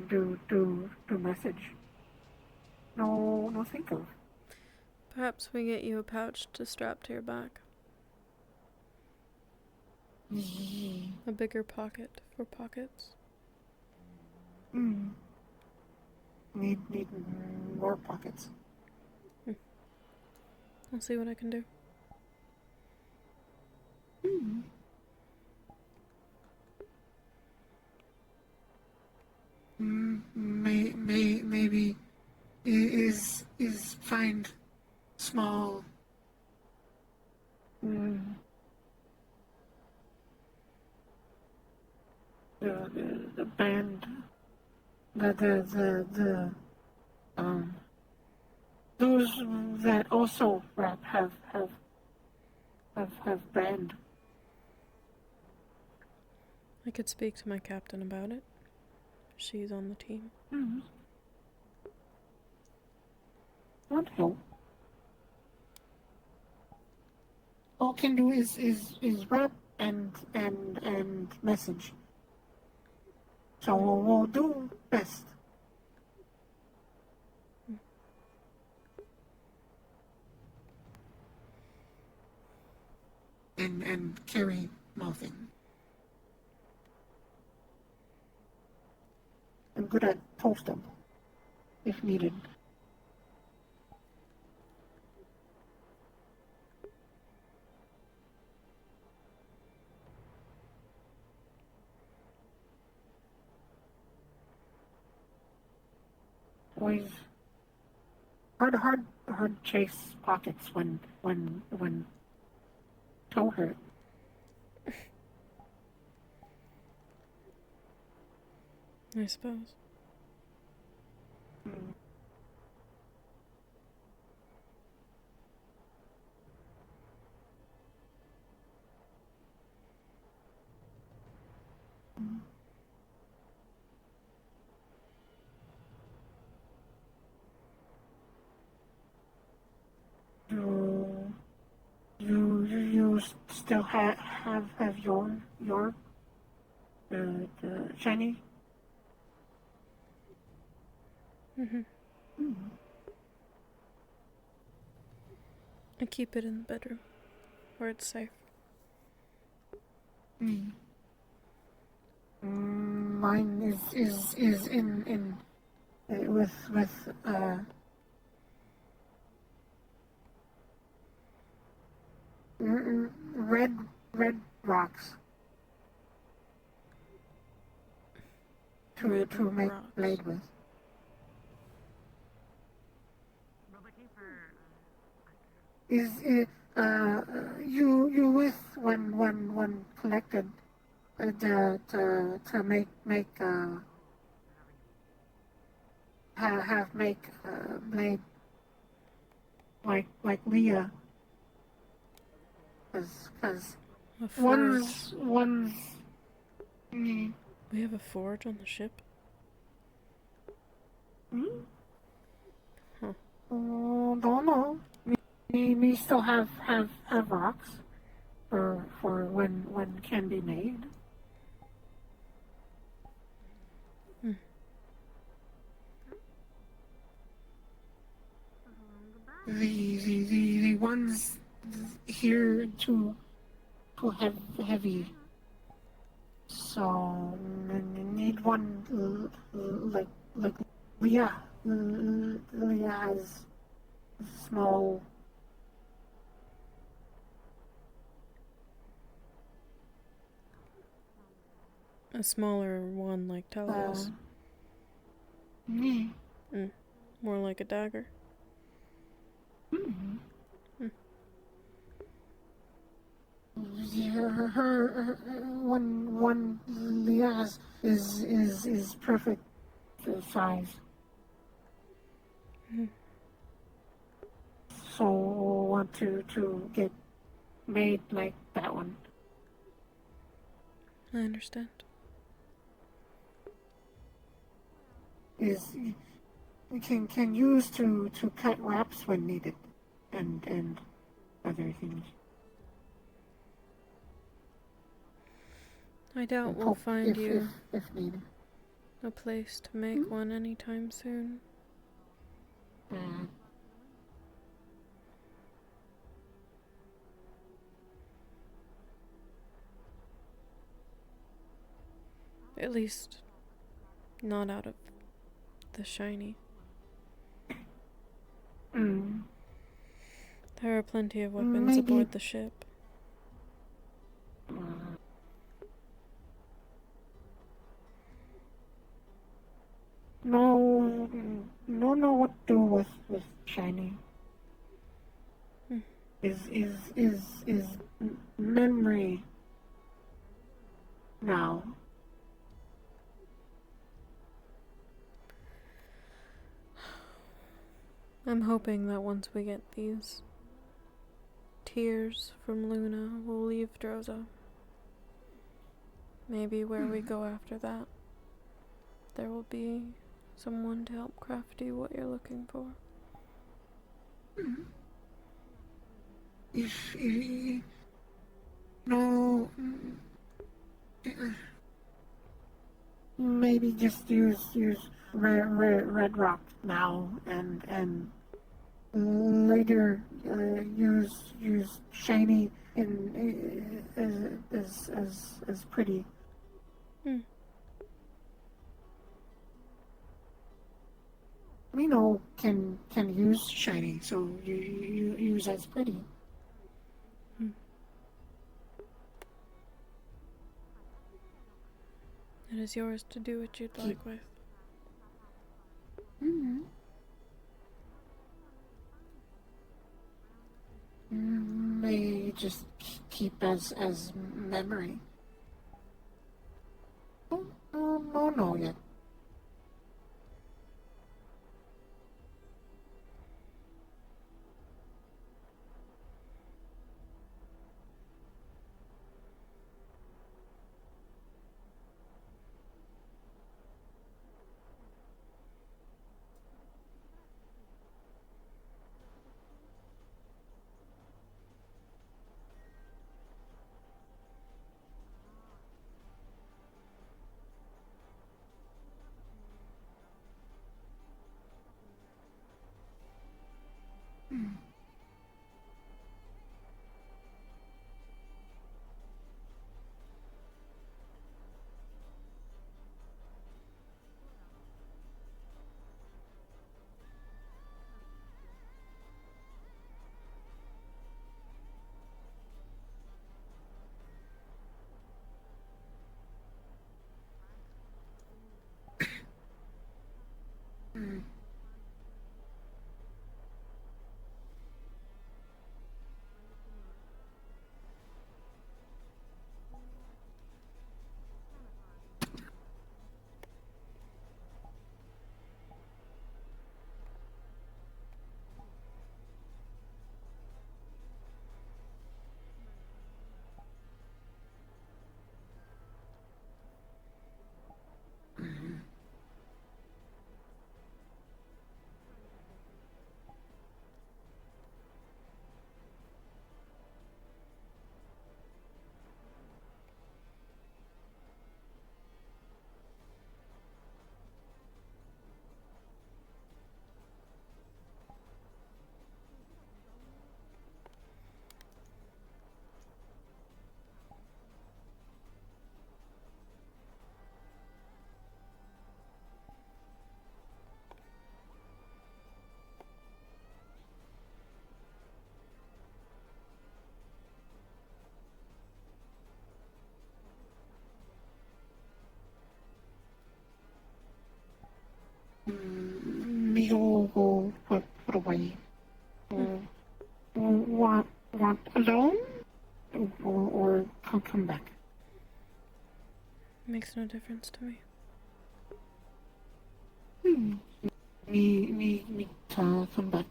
do message. No think of. Perhaps we get you a pouch to strap to your back. A bigger pocket for pockets. Need more pockets. I'll see what I can do. Maybe is find small the band the those that also rap have band. I could speak to my captain about it. She's on the team. Would help. All can do is rap and message. So we'll do best. And carry mouthing. I'm good at post them if needed. Always hard chase pockets when toe hurt. I suppose. You still have your the shiny? I keep it in the bedroom, where it's safe. Mine is in with red rocks to make blade with. Is it you with when collected to make have make blade like Leah Because A forge. one's. We have a forge on the ship? Hmm? Huh. Don't know. We still have rocks for when can be made. The ones here too heavy. So need one like Leah. Leah has small. A smaller one like Talos. More like a dagger. Her one Leah is perfect size. So want to get made like that one. I understand. Is can use to cut wraps when needed, and other things. I doubt And we'll poke find you if needed. a place to make one anytime soon. At least, not out of the shiny. There are plenty of weapons aboard the ship. No, know what to do with shiny. Is memory now. I'm hoping that once we get these tears from Luna, we'll leave Droza. Maybe where we go after that, there will be someone to help craft you what you're looking for. If no, maybe just use red rock now and later use shiny and as pretty. We know can use shiny, so you use as pretty. It is yours to do what you'd like with. May just keep as memory. No yet. Neil will put away. Want alone? Or come back? Makes no difference to me. We come back.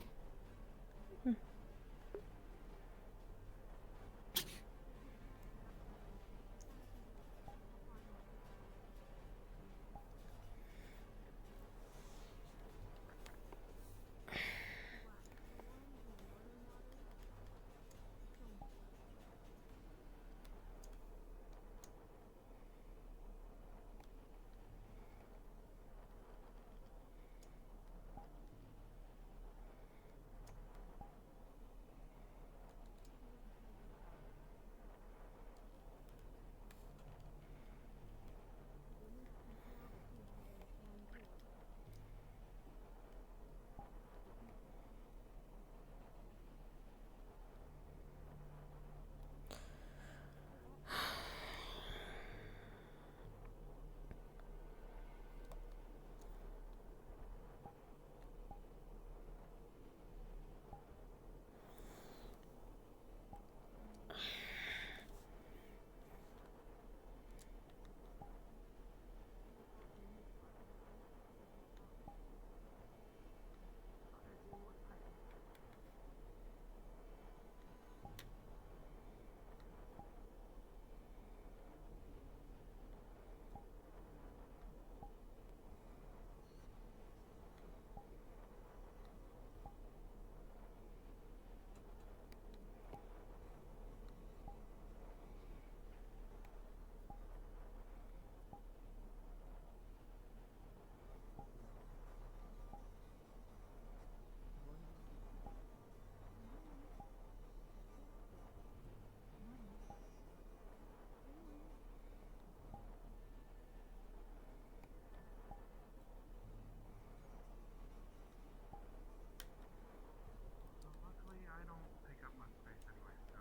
Luckily, I don't take up much space anyway, so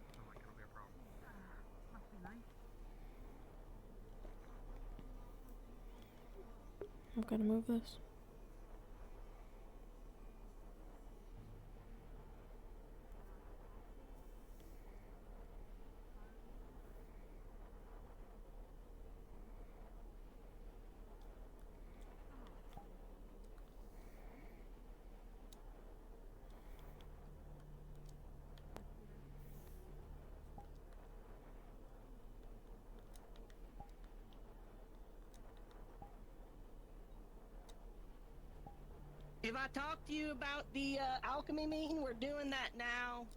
it's not like it'll be a problem. Must be nice. I've got to move this. If I talk to you about the alchemy meeting, we're doing that now.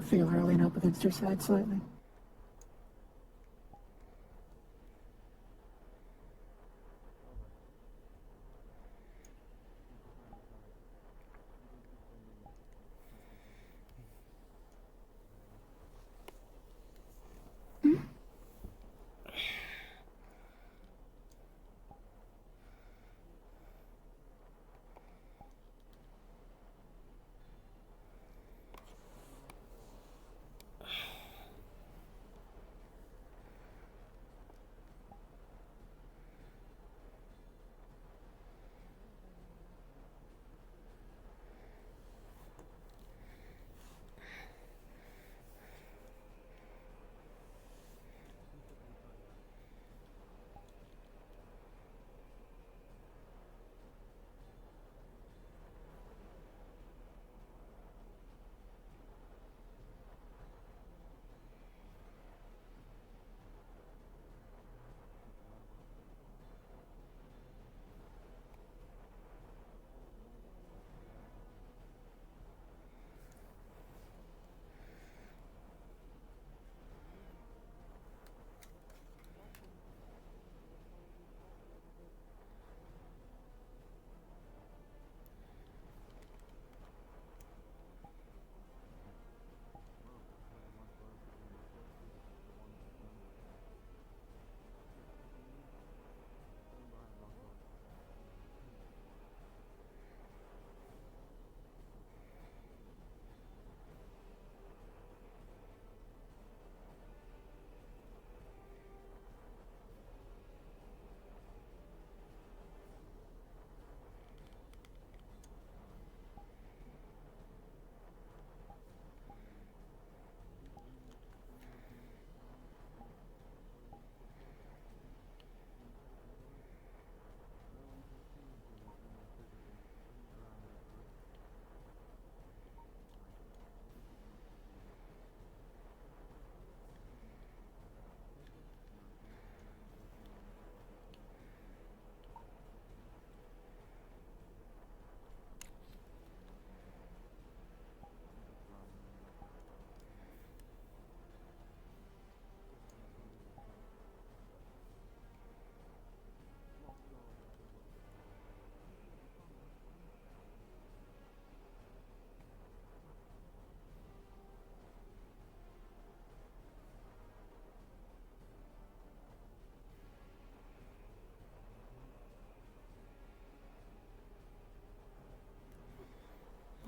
feel her lean up against her side slightly.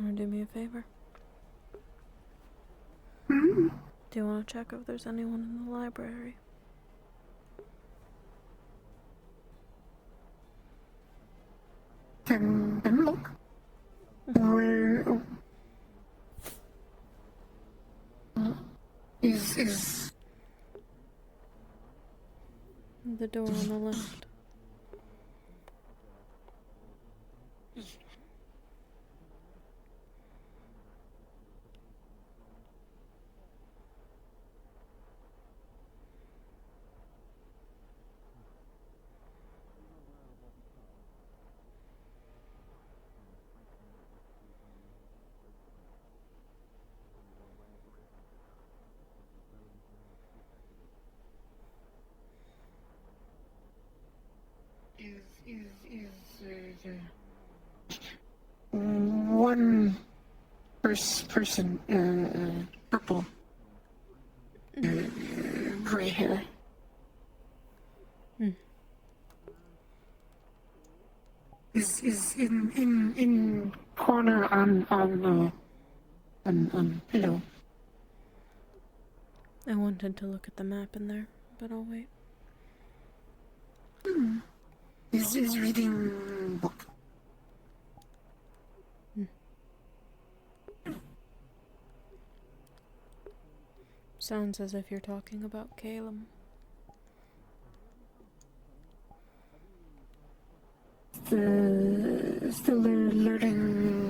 Wanna do me a favor? Hmm? Do you want to check if there's anyone in the library? Can look. Where is The door on the left. one person, purple, gray hair. Is in corner on pillow. I wanted to look at the map in there, but I'll wait. Is reading book. Sounds as if you're talking about Caleb. Still learning.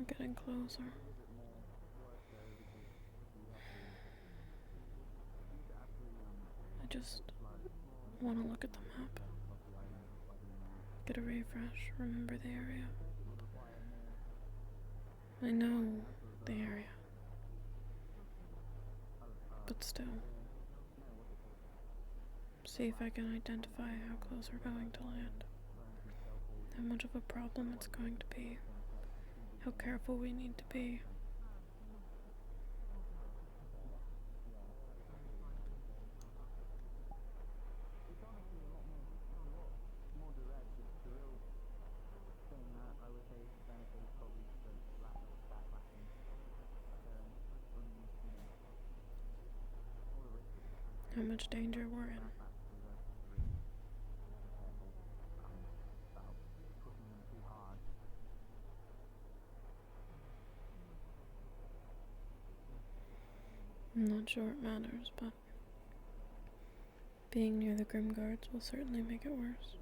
We're getting closer. I just want to look at the map. Get a refresh, remember the area. I know the area. But still. See if I can identify how close we're going to land. How much of a problem it's going to be. How careful we need to be. How much danger we're in. I'm not sure it matters, but being near the Grim Guards will certainly make it worse.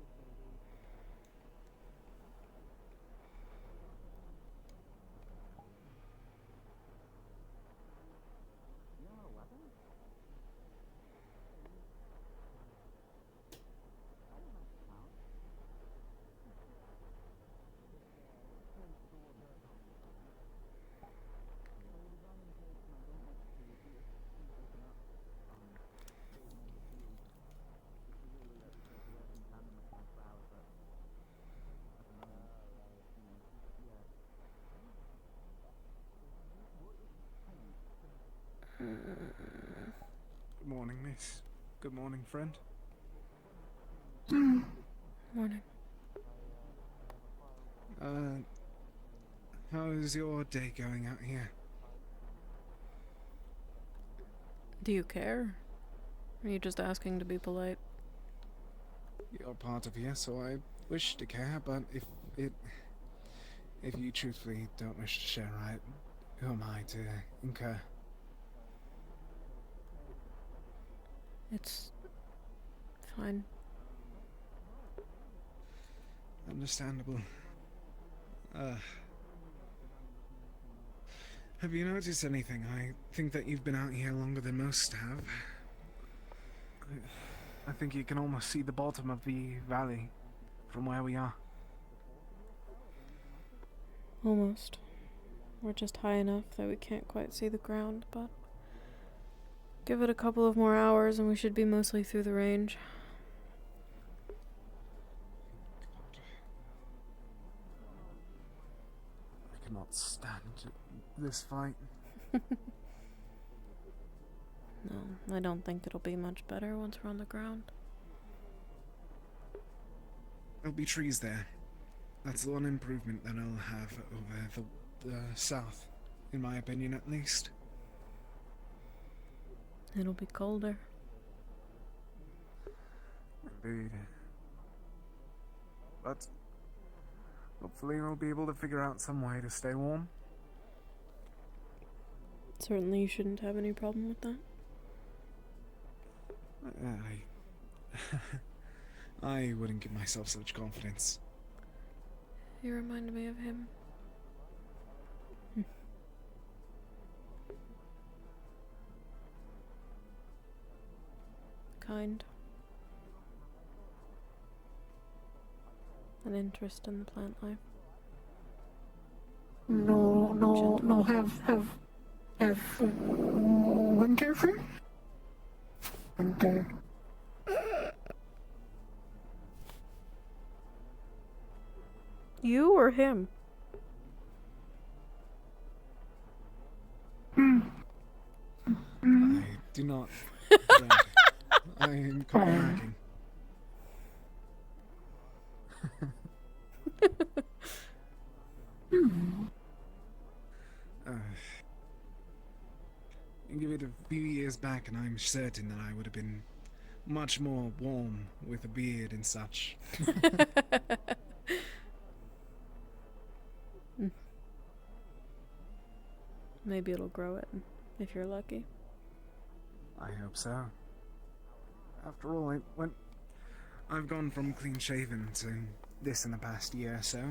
Good morning, miss. Good morning, friend. Morning. How's your day going out here? Do you care? Or are you just asking to be polite? You're part of here, so I wish to care, but if you truthfully don't wish to share, who am I to incur? It's fine. Understandable. Have you noticed anything? I think that you've been out here longer than most have. I think you can almost see the bottom of the valley from where we are. Almost. We're just high enough that we can't quite see the ground, but give it a couple of more hours and we should be mostly through the range. I cannot stand this fight. No, I don't think it'll be much better once we're on the ground. There'll be trees there. That's the one improvement that I'll have over the south, in my opinion at least. It'll be colder. Indeed. But hopefully we'll be able to figure out some way to stay warm. Certainly you shouldn't have any problem with that. I wouldn't give myself such confidence. You remind me of him. Kind. An interest in the plant life. No, have winter fruit? Okay. You or him? I do not. I am copywriting. Give it a few years back and I'm certain that I would have been much more warm with a beard and such. Maybe it'll grow it, if you're lucky. I hope so. After all, I've gone from clean shaven to this in the past year, so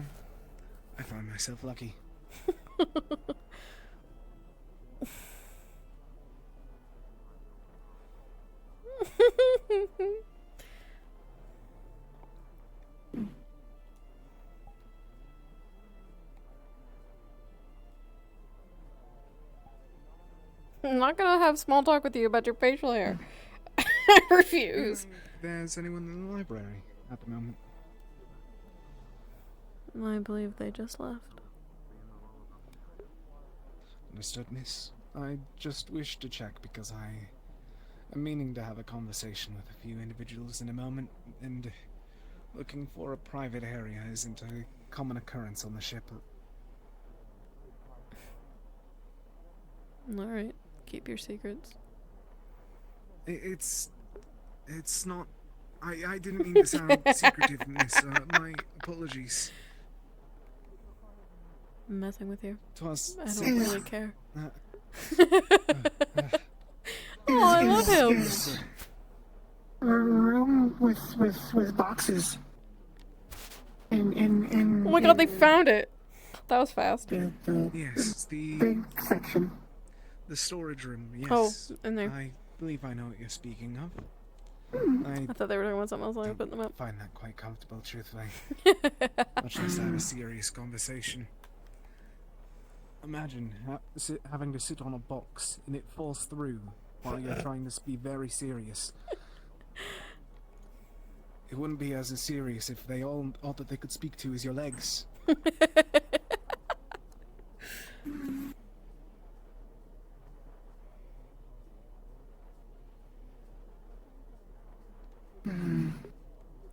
I find myself lucky. I'm not gonna have small talk with you about your facial hair. I refuse. There's anyone in the library at the moment? I believe they just left. Understood, miss. I just wish to check because I am meaning to have a conversation with a few individuals in a moment, and looking for a private area isn't a common occurrence on the ship. Alright, keep your secrets. It's not... I didn't mean to sound secretive, miss. My apologies. I'm messing with you. I Twas... don't really care. Oh, I love him. A room with boxes. In Oh my god, they found it! That was fast. Yes, the... big section. The storage room, yes. Oh, in there. I believe I know what you're speaking of. I thought they were talking about something else when I put them up. Find that quite comfortable, truthfully. Much less have a serious conversation. Imagine having to sit on a box and it falls through while you're trying to be very serious. It wouldn't be as serious if they all that they could speak to is your legs.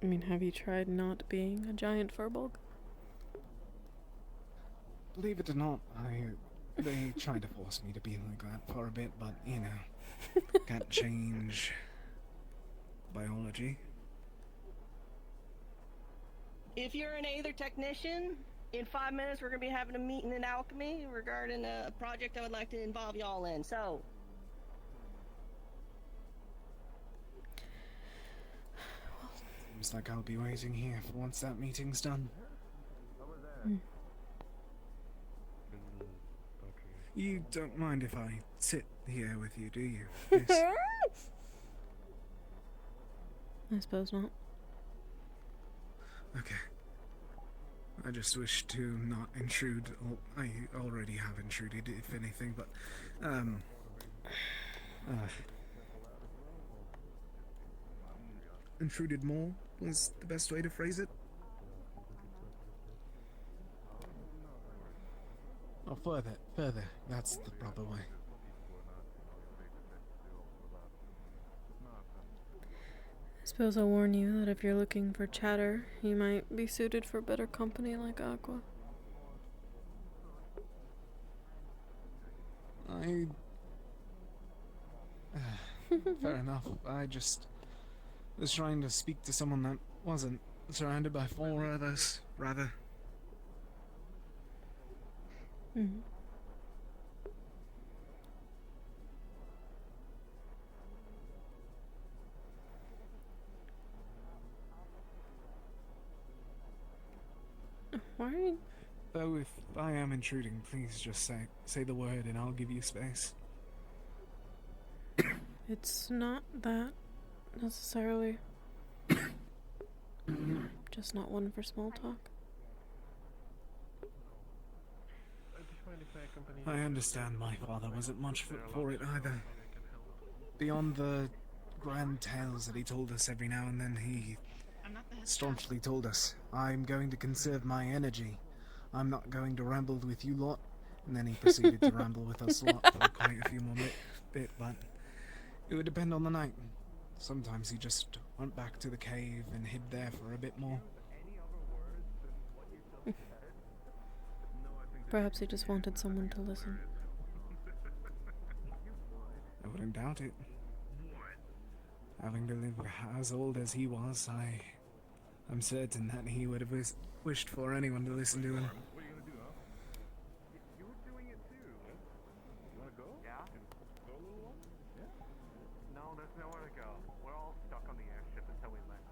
I mean, have you tried not being a giant furball? Believe it or not, they tried to force me to be like that for a bit, but, you know, can't change biology. If you're an Aether technician, in 5 minutes we're going to be having a meeting in Alchemy regarding a project I would like to involve y'all in, so... Seems like I'll be waiting here for once that meeting's done. You don't mind if I sit here with you, do you? Yes. I suppose not. Okay. I just wish to not intrude. I already have intruded, if anything, but, intruded more was the best way to phrase it. Oh, further, that's the proper way. I suppose I'll warn you that if you're looking for chatter, you might be suited for better company like Aqua. Fair enough. I just was trying to speak to someone that wasn't surrounded by 4 others, rather. Mm-hmm. Why are you... Though if I am intruding, please just say the word and I'll give you space. It's not that, necessarily. Just not one for small talk. I understand my father wasn't much fit for it either. Beyond the grand tales that he told us every now and then, he staunchly told us, I'm going to conserve my energy. I'm not going to ramble with you lot. And then he proceeded to ramble with us lot for quite a few more bit, but it would depend on the night. Sometimes he just went back to the cave and hid there for a bit more. Perhaps he just wanted someone to listen. I wouldn't doubt it. Having to live as old as he was, I'm certain that he would have wished for anyone to listen to him. No, there's nowhere to go. We're all stuck on the airship until we land.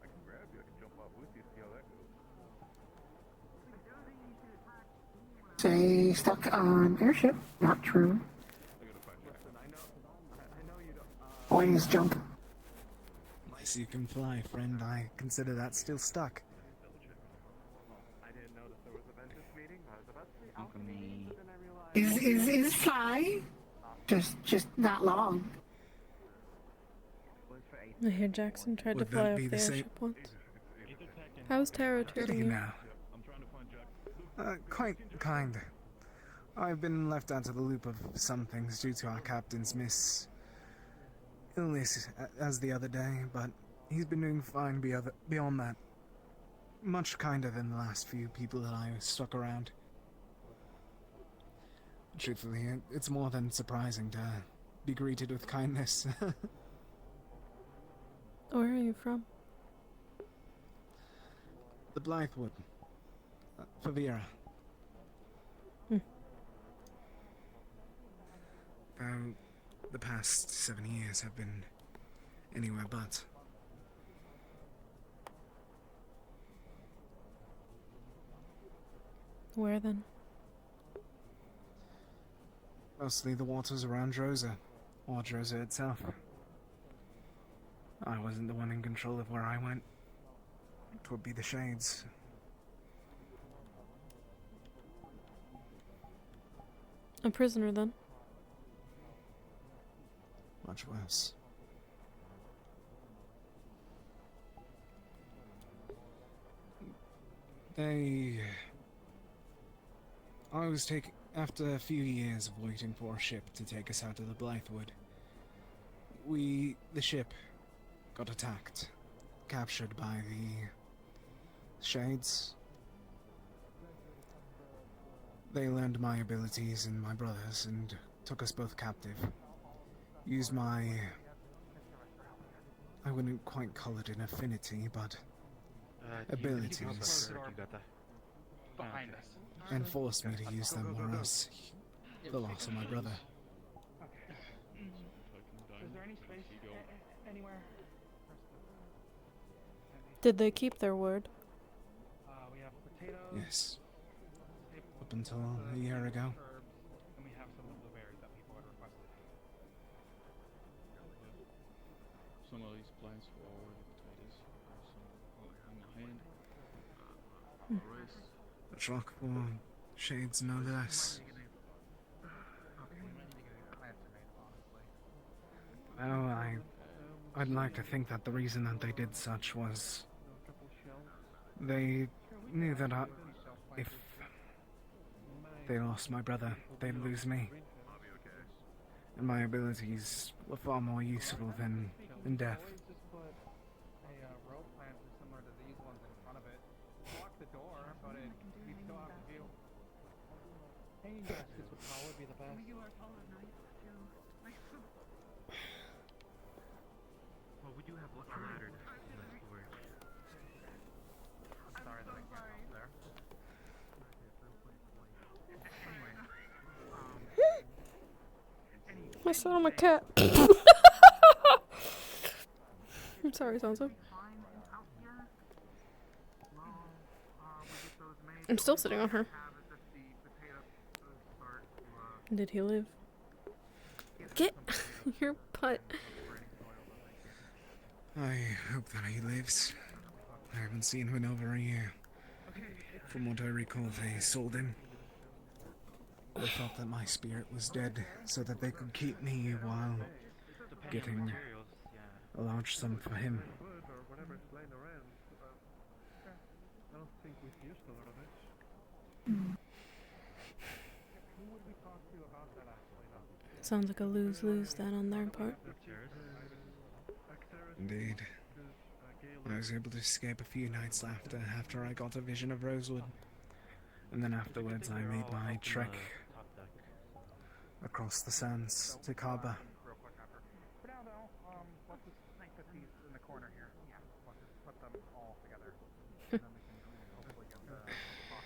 I can grab you. I can jump off with you, see how that goes. Say stuck on airship. Not true. Wings jump. Unless you can fly, friend, I consider that still stuck. I didn't notice there was a Ventus meeting. I was about to say alchemy, but then I realized... Is fly. Just not long. I hear Jackson tried to Would fly that off be the the same- airship once. How's Tara treating you? now. Quite kind. I've been left out of the loop of some things due to our captain's illness as the other day, but he's been doing fine beyond that. Much kinder than the last few people that I stuck around. Truthfully, it's more than surprising to be greeted with kindness. Where are you from? The Blythewood. Favira. The past 7 years have been anywhere but. Where then? Mostly the waters around Drosa, or Drosa itself. I wasn't the one in control of where I went. It would be the Shades. A prisoner then? Much worse. I was taken after a few years of waiting for a ship to take us out of the Blythewood. The ship, got attacked, captured by the Shades. They learned my abilities and my brother's and took us both captive. Used my... I wouldn't quite call it an affinity, but abilities. Behind us. And forced me to use them, or else the loss of my brother. Is there any space anywhere? Did they keep their word? We have potatoes. Yes. Up until a year ago. And we have some of the berries that people had requested. Some of these plants for the potatoes. Some in my hand. Rice. A shock for Shades no less. Well, I'd like to think that the reason that they did such was they knew that if they lost my brother, they'd lose me. And my abilities were far more useful than death. Hanging baskets would probably be the best. Well, we do have a ladder to the storage. Sorry that I can't help there. Anyway, I saw my cat. I'm sorry, Sansa. I'm still sitting on her. Did he live? Get your butt. I hope that he lives. I haven't seen him in over a year. From what I recall, they sold him. They thought that my spirit was dead, so that they could keep me while getting a large sum for him. Sounds like a lose-lose then on their part. Indeed. I was able to escape a few nights after I got a vision of Rosewood. And then afterwards I made my trek across the sands to Kaba. For now, though, let's just put these in the corner here. Yeah. Let's just put them all together. And then we can hopefully get the box.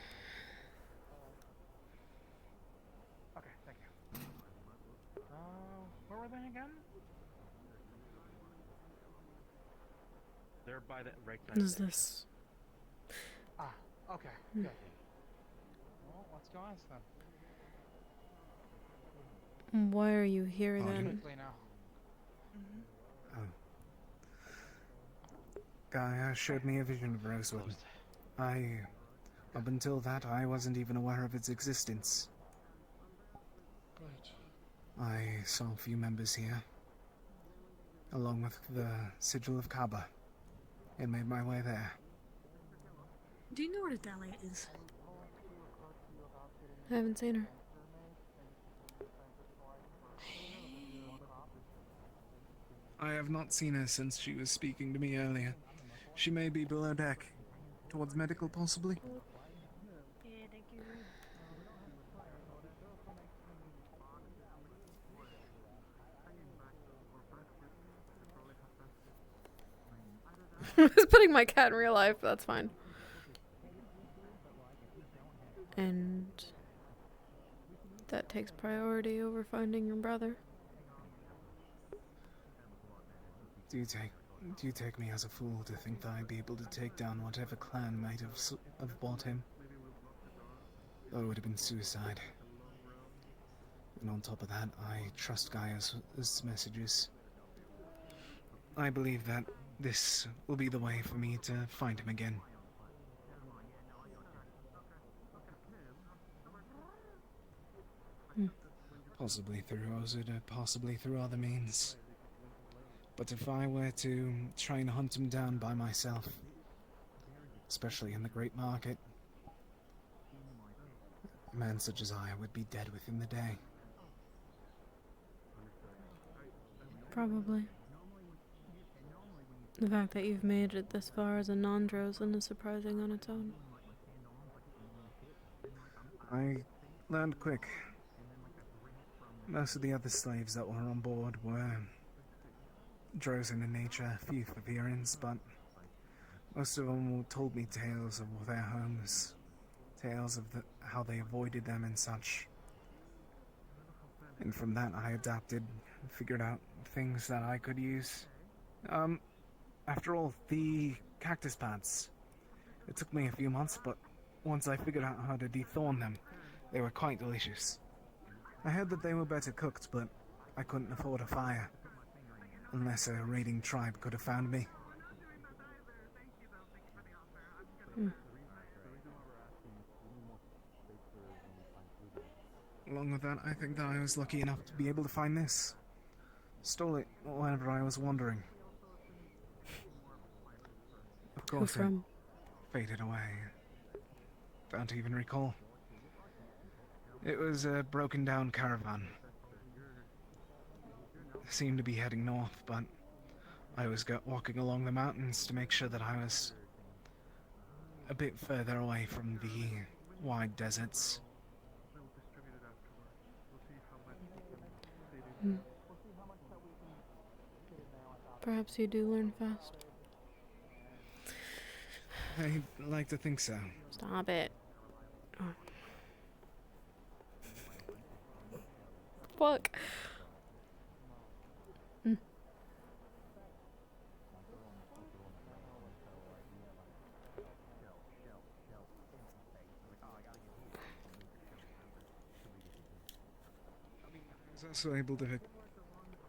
Okay, thank you. Where were they again? they're by the right side. What is this? Ah, okay. Good. Well, let's let's go ask them. Why are you here Pardon? then? Quickly now. Oh. Gaia showed me a vision of Rosewood. Up until that, I wasn't even aware of its existence. Right. I saw a few members here, along with the sigil of Kaaba, and made my way there. Do you know where Dahlia is? I haven't seen her. I have not seen her since she was speaking to me earlier. She may be below deck, towards medical possibly. Yeah, thank you. I was putting my cat in real life, that's fine. And that takes priority over finding your brother. Do you take me as a fool to think that I'd be able to take down whatever clan might have bought him? Though it would have been suicide. And on top of that, I trust Gaia's messages. I believe that this will be the way for me to find him again. Possibly through Rosewood, or possibly through other means. But if I were to try and hunt him down by myself, especially in the Great Market, a man such as I would be dead within the day. Probably. The fact that you've made it this far as a non-Drozen is surprising on its own. I learned quick. Most of the other slaves that were on board were Drozen in nature, few Thaverans, but most of them told me tales of their homes, tales of how they avoided them and such. And from that I adapted, figured out things that I could use. After all, the cactus pads. It took me a few months, but once I figured out how to dethorn them, they were quite delicious. I heard that they were better cooked, but I couldn't afford a fire. Unless a raiding tribe could have found me. Along with that, I think that I was lucky enough to be able to find this. Stole it whenever I was wandering. Of course, it faded away. Don't even recall. It was a broken down caravan. Seemed to be heading north, but I was walking along the mountains to make sure that I was a bit further away from the wide deserts. Perhaps you do learn fast. I'd like to think so. Stop it. Oh. Fuck. I was also able to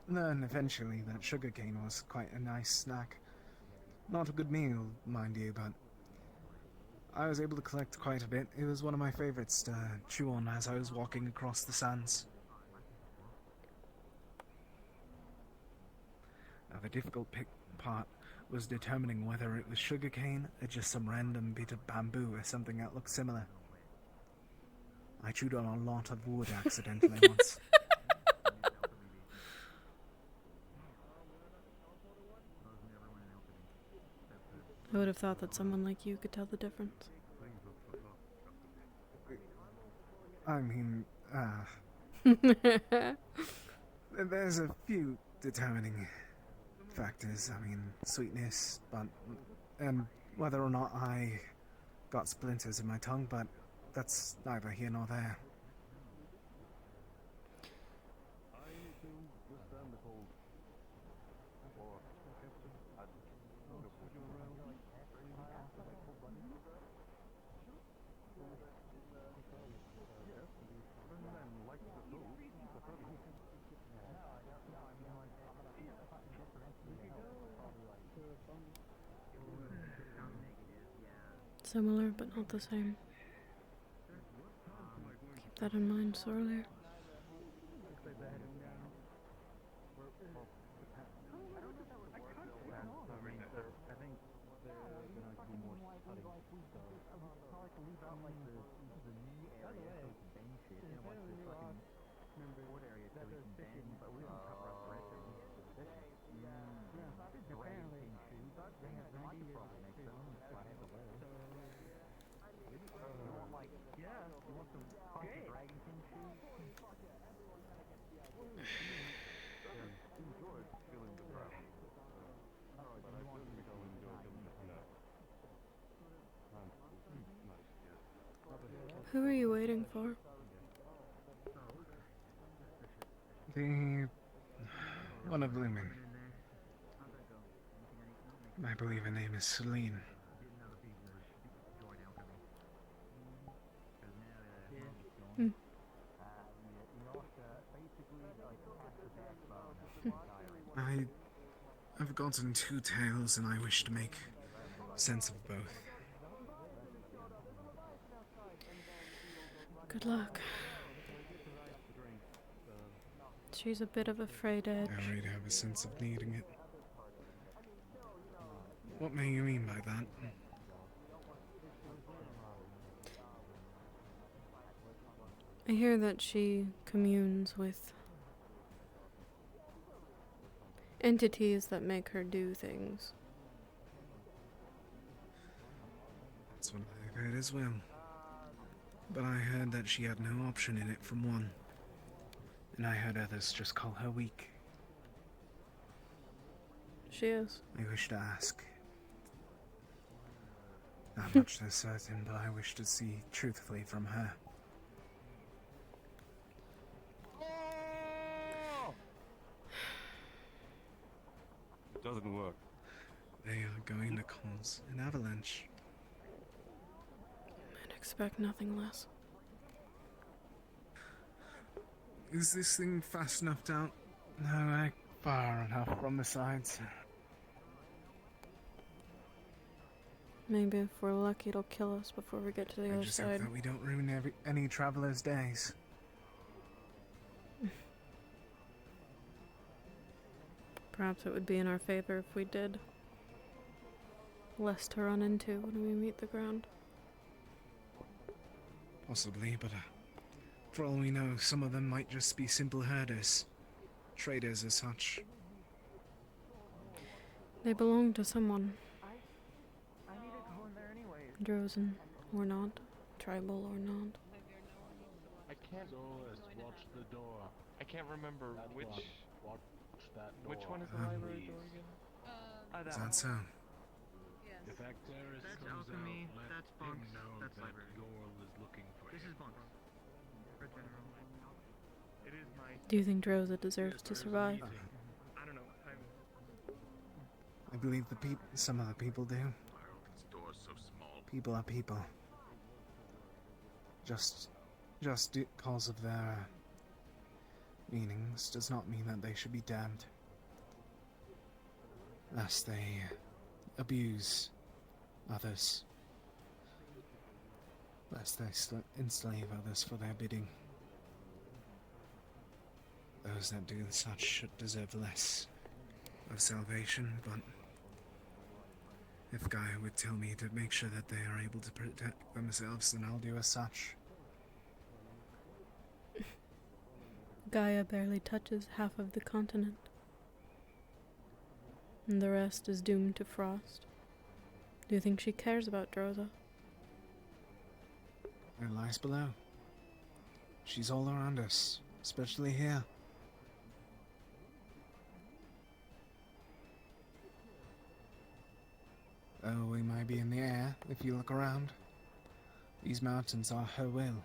learn eventually that sugarcane was quite a nice snack. Not a good meal, mind you, but I was able to collect quite a bit. It was one of my favorites to chew on as I was walking across the sands. Now, the difficult part was determining whether it was sugarcane or just some random bit of bamboo or something that looked similar. I chewed on a lot of wood accidentally once. I would have thought that someone like you could tell the difference. I mean, there's a few determining factors. I mean, sweetness, and whether or not I got splinters in my tongue, but that's neither here nor there. Similar, but not the same. Keep that in mind sorely. Who are you waiting for? One of the women. I believe her name is Celine. Hmm. I've gotten two tales and I wish to make sense of both. Good luck. She's a bit of a frayed edge. I already have a sense of needing it. What may you mean by that? I hear that she communes with entities that make her do things. That's what I've heard as well. But I heard that she had no option in it from one. And I heard others just call her weak. She is. I wish to ask. Not much less certain, but I wish to see truthfully from her. It doesn't work. They are going to cause an avalanche. I'd expect nothing less. Is this thing fast enough down? No, far enough from the sides. Maybe if we're lucky it'll kill us before we get to the I other just side. hope that we don't ruin any travelers' days. Perhaps it would be in our favor if we did. Less to run into when we meet the ground. Possibly, but for all we know, some of them might just be simple herders. Traders as such. They belong to someone. Drozen or not, tribal or not. I can't. Watch the door. I can't remember which. Watch that door. Which one is the library door again? Is that so? If Actaris That's comes alchemy, out, let that's him bunks, know that's that library. Yorl is looking for This him. is bunks. For general. It is my. Do you think Droza deserves to survive? I don't know. I believe some of the people do. This door's so small. People are people. Just because of their meanings does not mean that they should be damned. Lest they abuse others. Lest they enslave others for their bidding. Those that do such should deserve less of salvation, but if Gaia would tell me to make sure that they are able to protect themselves, then I'll do as such. Gaia barely touches half of the continent. And the rest is doomed to frost. Do you think she cares about Droza? It lies below. She's all around us, especially here. Oh, we might be in the air if you look around. These mountains are her will.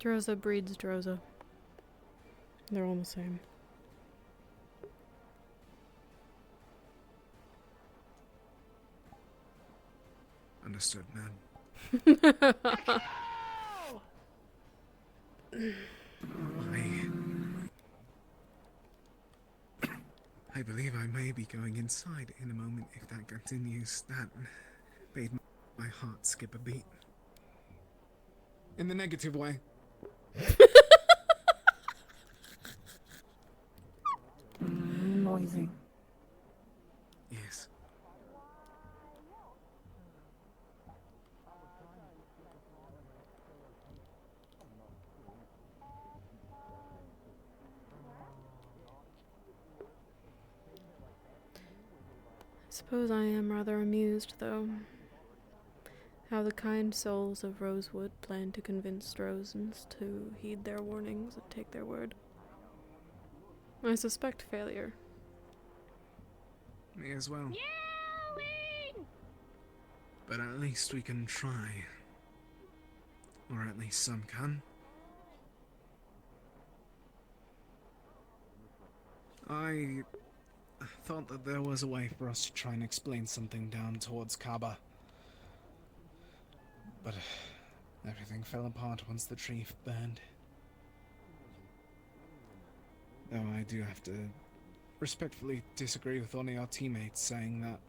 Droza breeds Droza. They're all the same. Understood, man. I may be going inside in a moment if that continues. That made my heart skip a beat. In the negative way. Noisy. Yes. I suppose I am rather amused, though, how the kind souls of Rosewood plan to convince Drozens to heed their warnings and take their word. I suspect failure. Me as well. But at least we can try. Or at least some can. I thought that there was a way for us to try and explain something down towards Kaba. But everything fell apart once the tree burned. Though I do have to respectfully disagree with one of our teammates saying that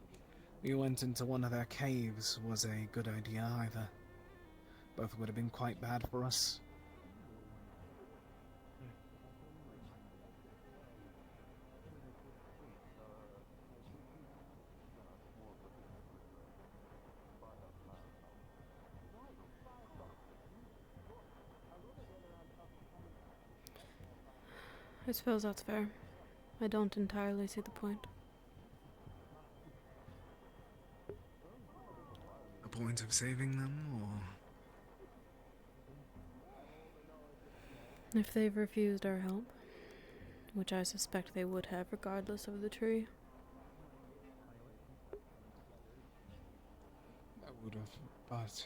we went into one of their caves was a good idea either. Both would have been quite bad for us. I suppose that's fair. I don't entirely see the point. A point of saving them, or... If they've refused our help, which I suspect they would have regardless of the tree. I would have, but...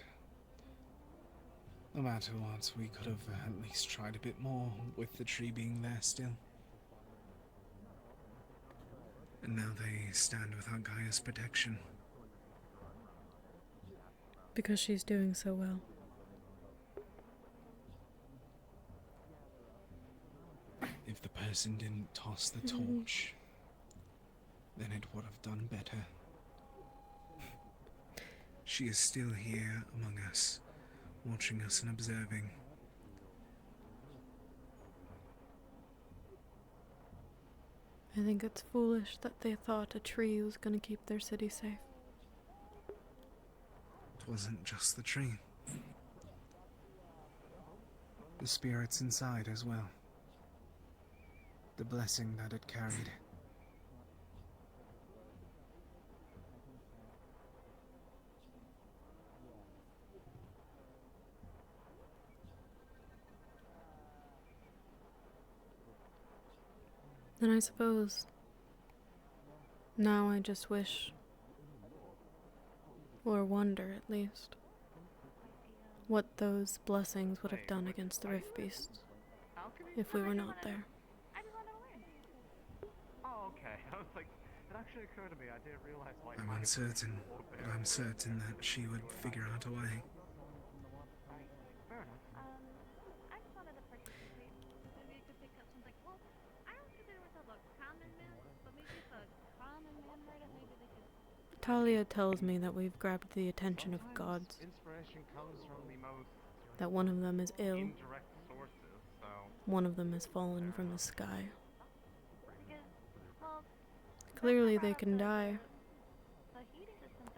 no matter what, we could have at least tried a bit more with the tree being there still. And now they stand without Gaia's protection. Because she's doing so well. If the person didn't toss the torch, then it would have done better. She is still here among us, watching us and observing. I think it's foolish that they thought a tree was going to keep their city safe. It wasn't just the tree. The spirits inside as well. The blessing that it carried. Then I suppose now I just wish, or wonder at least, what those blessings would have done against the Rift Beasts if we were not there. Oh, okay. I was like, it actually occurred to me. I didn't realize why. I'm uncertain, but I'm certain that she would figure out a way. Fair enough. I just wanted to participate. Maybe you could pick up something. Well, I don't think there was a common man, but maybe if a common man heard it, maybe they could. Talia tells me that we've grabbed the attention of gods. Inspiration comes from the most That one of them is ill. indirect sources, so. One of them has fallen from the sky. Clearly they can die.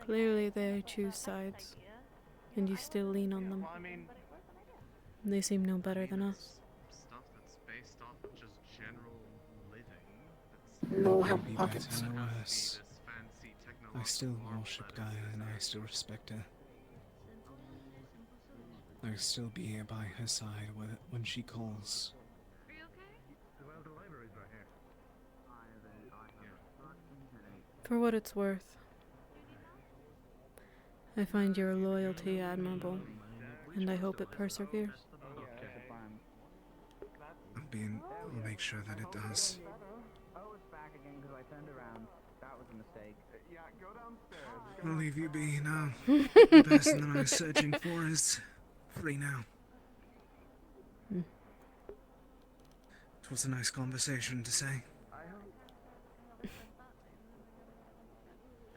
Clearly they choose sides. And you still lean on them. Well, I mean, They seem no better than us. Stuff that's based off of just general living. No help Maybe pockets. better or worse. I still worship Gaia and I still respect her. I'll still be here by her side when she calls. Well, the library's right here. For what it's worth, I find your loyalty admirable, and I hope it perseveres. I'll make sure that it does. Oh, it's back again because I turned around. That was a mistake. Yeah, go downstairs. I'll leave you be now. The person that I was searching for is free now. It was a nice conversation to say.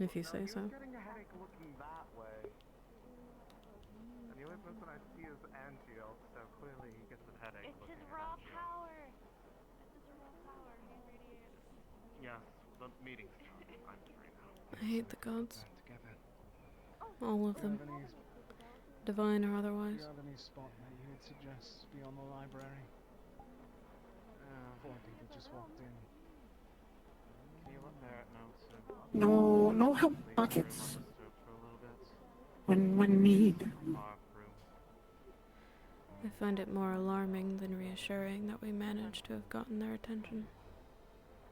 If you say so. Getting a headache looking that way. And the only person I see is Antiel, so clearly he gets a headache. It's looking his at raw Antiel. power. It's his raw power. He radiates. Yes, the meeting's done. I'm free now. I hate the gods. Together. All of them. Divine or Do otherwise. you have any spot that you would suggest beyond the library? Four people just walked in. Can you let Barrett know to No help leave pockets. the room undisturbed for a little bit? When need. Our room. I find it more alarming than reassuring that we managed to have gotten their attention.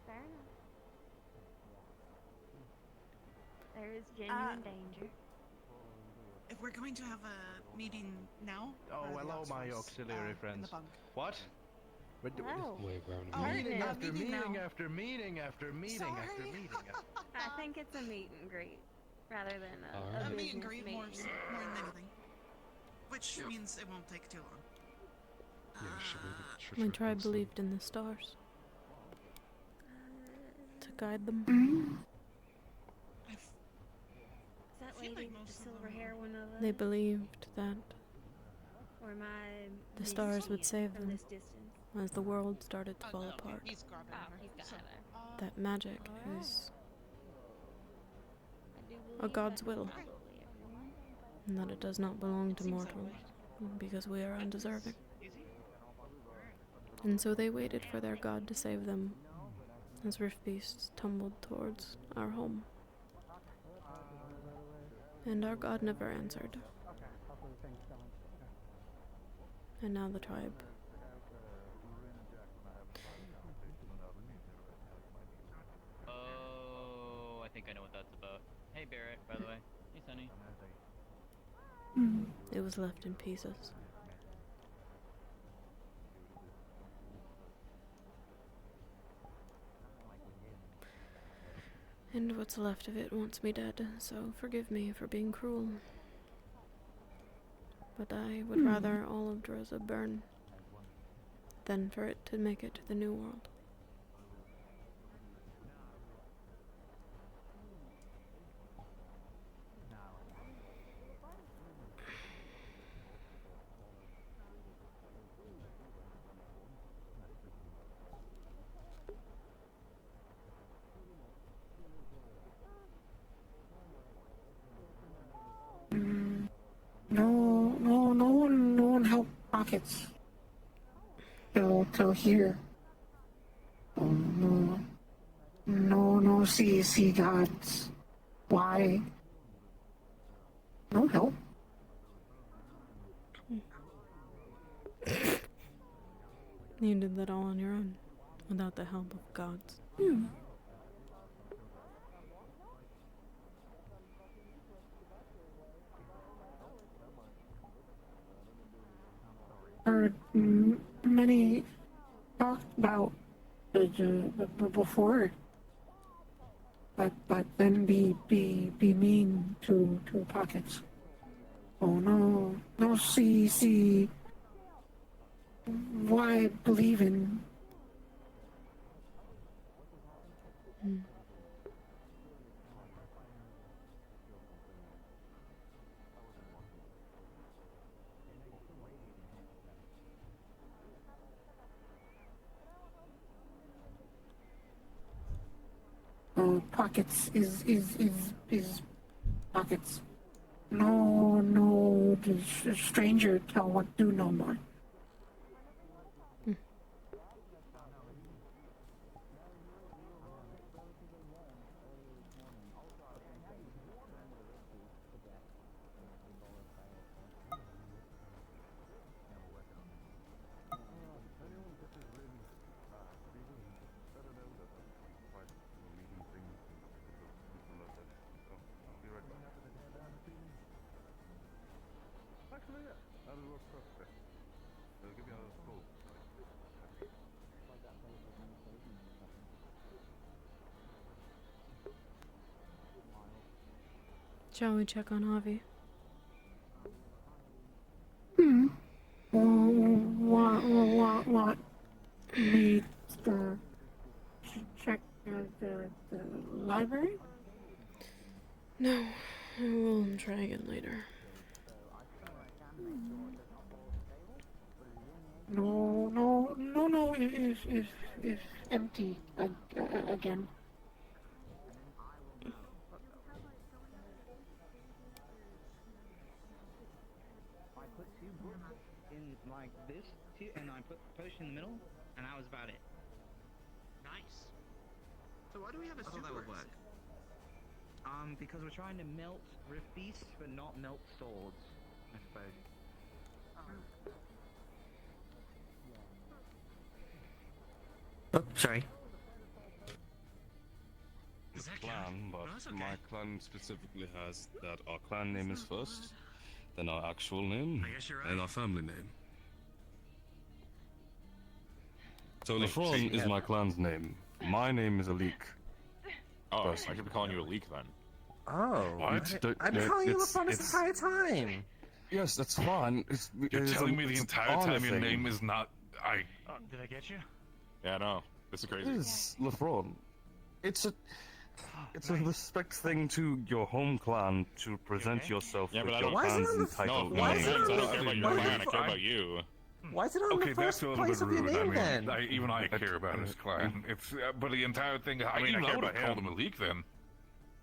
Fair enough. There is genuine danger. If we're going to have a meeting now. Oh, or the hello, my Oxfords, auxiliary in friends. the bunk. What? We're doing Oh. meeting after meeting meeting now. after meeting after meeting after Sorry. meeting. I think it's a meet and greet rather than a A business meet and greet meeting. more than anything. Which means it won't take too long. My tribe believed in the stars. To guide them. Is that lady with the silver hair one of us? They believed that Or am I the stars would save from them this distance? as the world started to fall No, apart. he's grabbing her. He's got So, her. That magic is I do a believe god's that will, probably everyone. and that it does not belong to Seems that mortals, way. because we are undeserving. Easy? And so they waited for their god to save them, as rift beasts tumbled towards our home. And our god never answered. And now the tribe. Oh, I think I know what that's about. Hey Barrett, by the way. Hey Sunny. It was left in pieces. And what's left of it wants me dead, so forgive me for being cruel. But I would rather all of Droza burn than for it to make it to the New World. No one help pockets. Till here. Oh, no sea gods. Why? No help. You did that all on your own, without the help of gods. Heard many talked about before, but then be mean to pockets. Oh no see. Why believe in? Pockets is pockets. No, the stranger tell what do no more. Actually, yeah, that would work perfect. They'll give you a full. Shall we check on Avi? What? Me check the library? No, we'll try again later. No, it's empty again. I put 2 books in like this, and I put potion in the middle, and that was about it. Nice. So why do we have a I thought that would super? work. Because we're trying to melt rift beasts, but not melt swords, I suppose. Oh, sorry. The clan, but my clan specifically has that our clan name is first, then our actual name, and our family name. So Lefron is my clan's name. My name is Alik. Oh, I could be calling you a leak then. Oh, I've been calling you Lefron this entire time. Yes, that's fine. You're telling me the entire time your name is not... Did I get you? Yeah, no. This is crazy. It is Lefron. It's a respect thing to your home clan to present yourself with your clan's entitled name. I don't care about your clan, I care about you. Why is it on Okay, the first that's a little place bit of your rude. name I then? mean, even I care about his clan. It's but the entire thing. I mean, I even care would have about called him. him a leak then.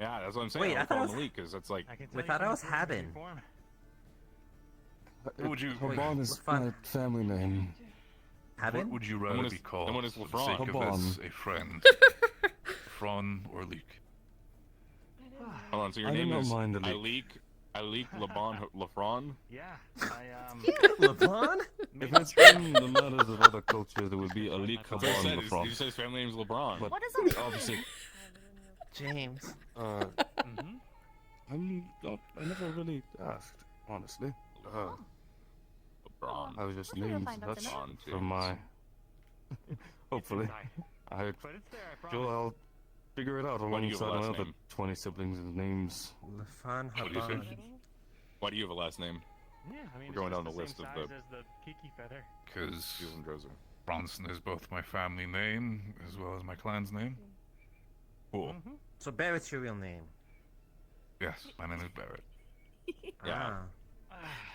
Yeah, that's what I'm saying. Wait, I would thought call it him was- a leak because that's like. We thought it was Haben. What would you? Haban is my family name. What would you rather Someone is- be called? someone is for the Lefron. sake of Haban. as a friend. Fron or leak? Hold on, so your I do name not is mind a Alik Laban Lefron? Yeah, LeBron? If it's in the matters of other cultures, it would be Alik That's what I Haban said. Lefron. You said his family name is LeBron. But What is a leak? obviously, James. I never really asked, honestly. LeBron. I was just We're gonna named find out such tonight. from my. Hopefully, I'm sure I'll figure it out Why do you have a alongside my last other name? 20 siblings' names. Lefron What do you Haban. say? Why do you have a last name? Yeah, I mean, We're going it's down the just list same of size the. as the Kiki feather. Because Susan Drozer. Bronson is both my family name as well as my clan's name. Cool. So Barrett's your real name. Yes, my name is Barrett. Yeah.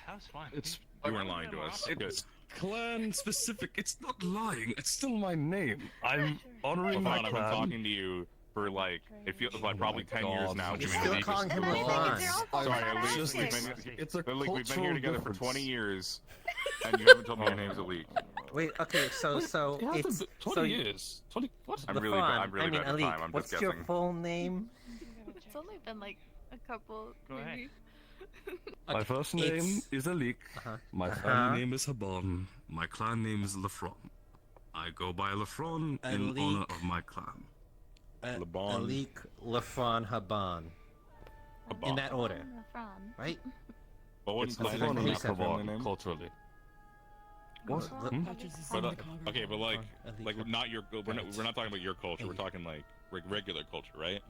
That was fun. It's You weren't lying to us. Good. It's clan specific. It's not lying. It's still my name. I'm honoring my Lefron, I've been clan. talking to you for like it feels like probably 10 years God. now. You're Jimmy still Lee. calling him And then LeBron. it's your own fault Sorry, for not Alik. Just asking. it's a Alik, we've been here cultural together for difference. 20 years, and you haven't told me your name's Alik. Wait, okay, so It hasn't it's been 20 so years. 20 what? I'm LeBron, really bad I mean, at the Alik, time. I'm what's just your guessing. full name? It's only been like a couple, Go ahead. maybe. My first name It's- is Alik. My family name is Haban. My clan name is Lefron. I go by Lefron in Alik. honor of my clan. Laban. Alik Lefron Haban. In that order, Lefron. right? But what's It's the Lefron family Alik name? Haban, culturally. What? Hmm? But, okay, but like not your. We're not talking about your culture. We're talking like regular culture, right?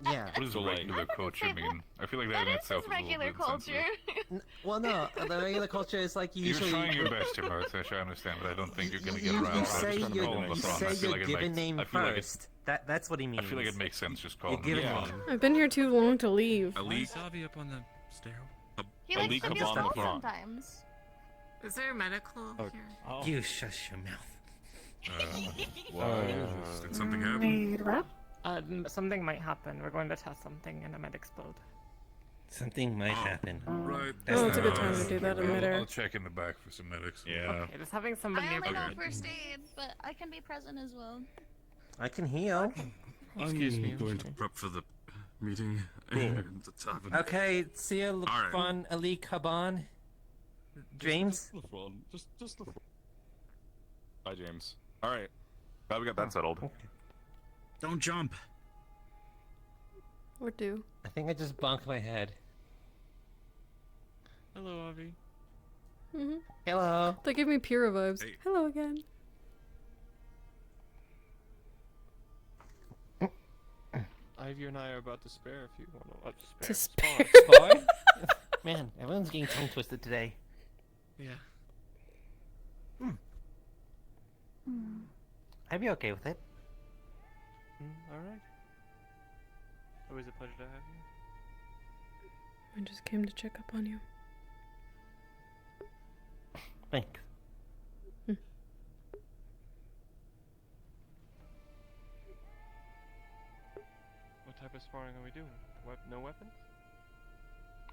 Yeah. What does So, like- regular culture mean? I feel like that, That in is itself his is a little regular bit culture. insensitive. Well, no, the regular culture is like You're usually. trying your best, Timothy. I understand, but I don't think you're gonna get You around. say just your, call him you Lefron. I say feel your like it given makes- name I feel like it- first. That's what he means. I feel like it makes sense just call Your him given Lefron. name. I've been here too long to leave. Alik. Savi up on the stair. He likes Alik to be Haban stalled Lefron. sometimes. Is there medical here? You shush your mouth. Why? Did something happen? Something might happen. We're going to test something and it might explode. Something might happen. Right. Oh, it's a good time to do that in I'll midair. check in the back for some medics. Yeah. Okay, just having somebody I only nearby. know first aid, but I can be present as well. I can heal. Excuse me. I'm going to prep for the meeting in the tavern. Okay, see you, right. Lefron Alik Haban. James? Lefron. Just Lefron. Bye, James. All right. Glad we got that settled. Don't jump. Or do. I think I just bonked my head. Hello, Avi. Mm-hmm. Hello. They give me Pyrrha vibes. Hey. Hello again. Ivy and I are about to spare if you want to. To spare. Spar? Man, everyone's getting tongue twisted today. Yeah. I'd be okay with it. Alright. Always a pleasure to have you. I just came to check up on you. Thanks. What type of sparring are we doing? No weapons?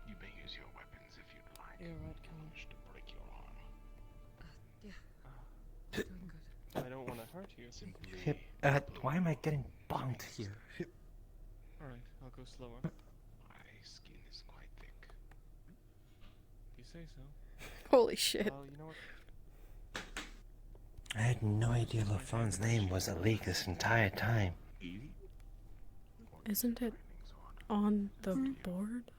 You may use your weapons if you'd like. You're right, Just to break your arm. I don't want to hurt you. Ship, why am I getting bonked here? Alright, I'll go slower. My skin is quite thick. You say so. Holy shit. Well, you know what? I had no idea LaFawn's name was a leak this entire time. Isn't it on the board?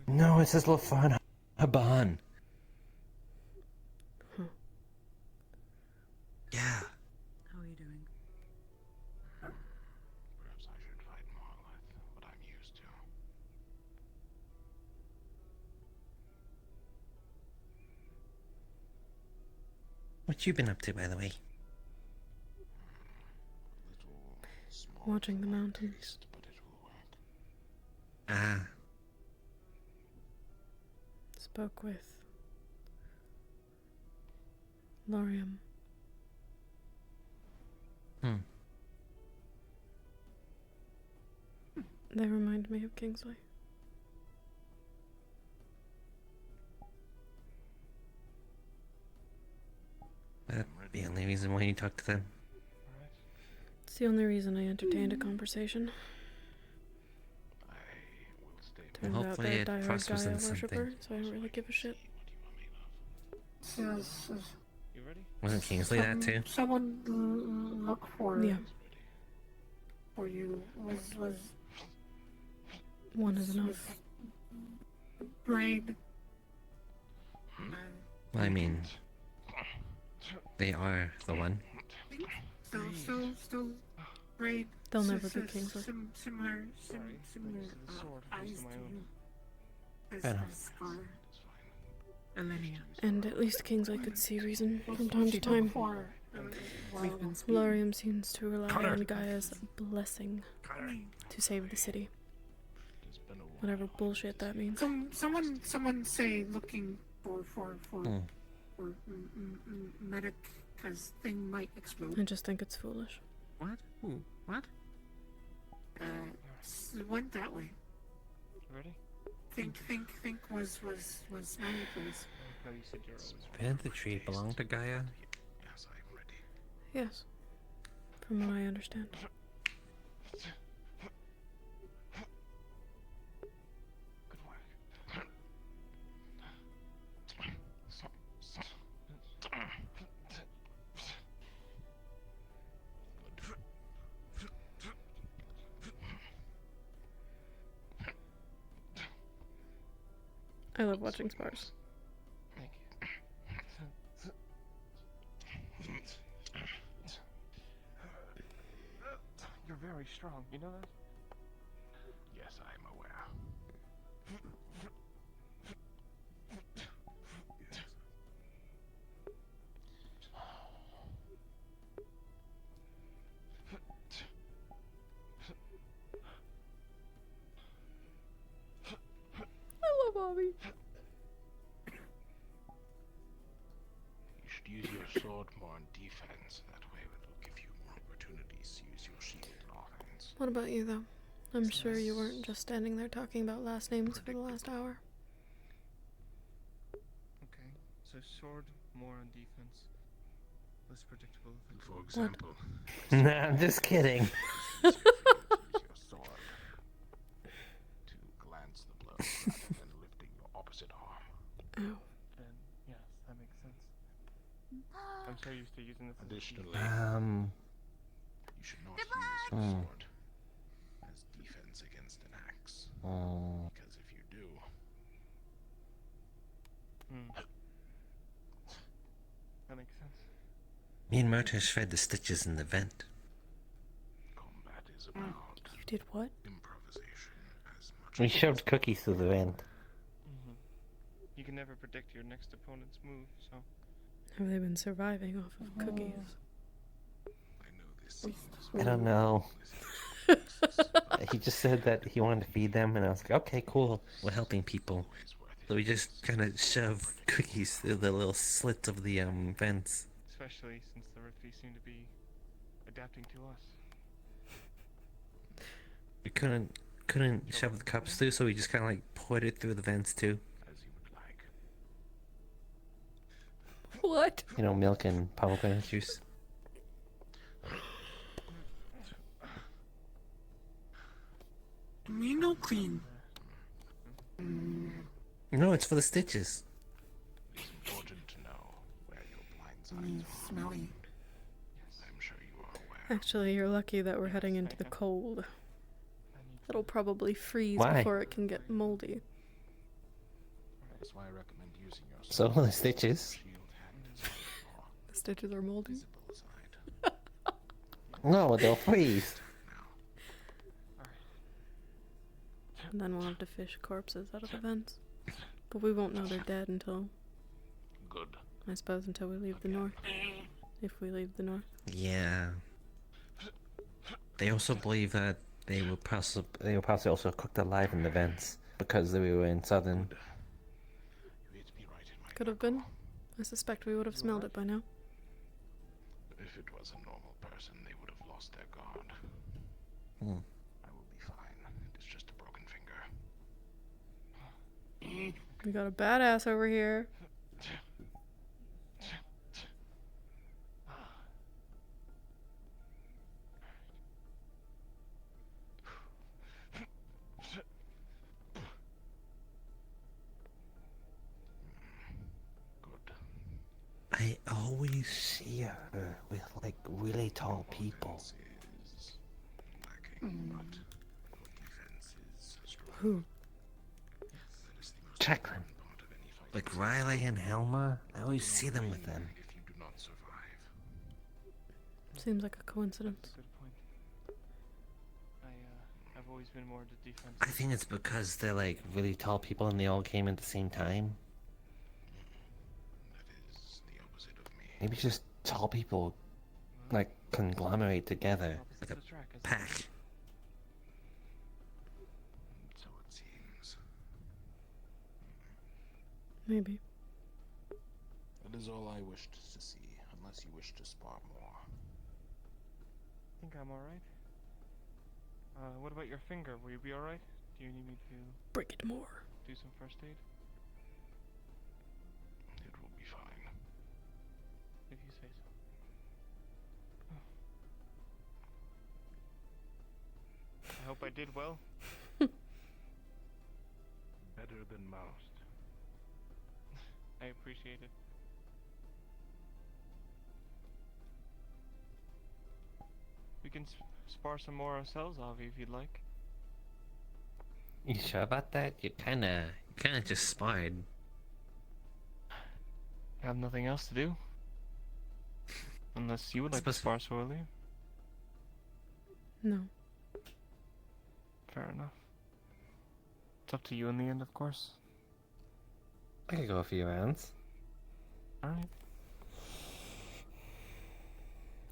No, it says LaFawn Haban. Huh. Yeah. How are you doing? Perhaps I should fight more with what I'm used to. What you been up to, by the way? Watching the mountains. Ah. Spoke with Lorium. They remind me of Kingsley. That's the only reason why you talk to them. It's the only reason I entertained a conversation. Turns out Hopefully they're a it diehard prospers Gaia in something. worshipper, so I don't really give a shit. You ready? Wasn't Kingsley that too? Someone look for Yeah. For you was One is enough. brain. Well, I mean, they are the one. Still brain. They'll never be Kingsley. Similar eyes to you. Fair enough. As Scar. Elenia. And at least Kingsley could see reason from time to time. Lorium seems to rely on Gaia's blessing to save the city. Whatever bullshit that means. Someone say looking for medic, because thing might explode. I just think it's foolish. What? Who? What? Went that way. Ready? Think was my place. No, you said you're always Did the tree belong to Gaia? Yes, I'm ready. Yes. From what I understand. Good work. I love watching spars. Thank you. You're very strong, you know that? Yes, I'm aware. I love Bobby. You should use your sword more on defense. That way it will give you more opportunities to use your shield and offense. What about you, though? I'm sure you weren't just standing there talking about last names for the last hour. Okay, so sword, more on defense. Less predictable. For example, Nah, I'm just kidding. use your sword to glance the blow rather than lifting your opposite arm. Oh. Then, yes, that makes sense. I'm so used to using this. Additionally, you should not use your sword as defense against an axe. Because if you do, that makes sense. Me and Marta shred the stitches in the vent. combat is about You did what? improvisation as much We as shoved cookies through the vent. You can never predict your next opponent's move, so. Have they been surviving off of cookies? I know this seems I don't know. He just said that he wanted to feed them, and I was like, okay, cool. We're helping people. So we just kind of shove cookies through the little slits of the vents. Especially since the Riftys seem to be adapting to us. We couldn't shove the cups through, so we just kind of like poured it through the vents too. As you would like. What? You know, milk and pomegranate juice. Me no clean. No, it's for the stitches. It's important to know where your blind sides are. Smelly. I'm sure you are aware. Actually, you're lucky that we're heading into the cold. It'll probably freeze Why? before it can get moldy. That's why I recommend using your So the stitches. The stitches are moldy. No, they'll freeze. And then we'll have to fish corpses out of the vents. But we won't know they're dead until... Good. I suppose until we leave the north. If we leave the north. Yeah. They also believe that they were possibly also cooked alive in the vents because we were in southern. Could have been. I suspect we would have smelled it by now. If it was a normal person, they would have lost their guard. Hmm. I will be fine. It is just a broken finger. We got a badass over here. I always see her with like really tall people. Who? Jacqueline. Like Riley and Helma. I always see them with them. Seems like a coincidence. Good point. I've always been more into defense. I think it's because they're like really tall people and they all came at the same time. Maybe just tall people like conglomerate together like a pack. So it seems. Maybe. That is all I wished to see, unless you wish to spar more. I think I'm alright. What about your finger? Will you be alright? Do you need me to break it more? Do some first aid? It will be fine. If you say so. I hope I did well. Better than most. I appreciate it. We can spar some more ourselves, Avi, if you'd like. You sure about that? You kinda just sparred. Have nothing else to do? Unless you would like to spar sorely. No. Fair enough. It's up to you in the end, of course. I could go a few rounds. Alright.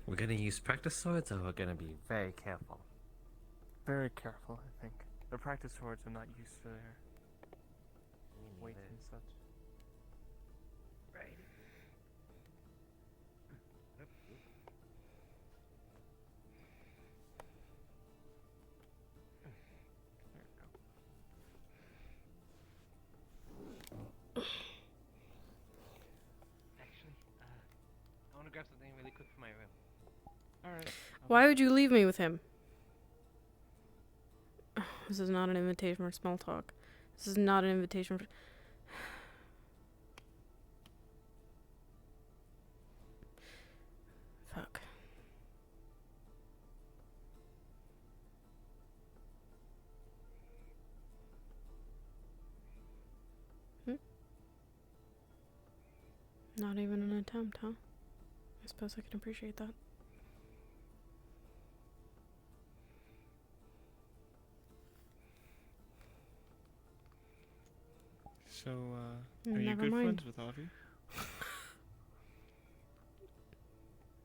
We're gonna use practice swords, or we're gonna be very careful. Very careful, I think. The practice swords are not used to their weight and such. Right. Actually, I want to grab something really quick for my room. Alright. Why would you leave me with him? This is not an invitation for small talk. This is not an invitation for... Fuck. Not even an attempt, huh? I suppose I can appreciate that. So, are you Never good mind. friends with Avi?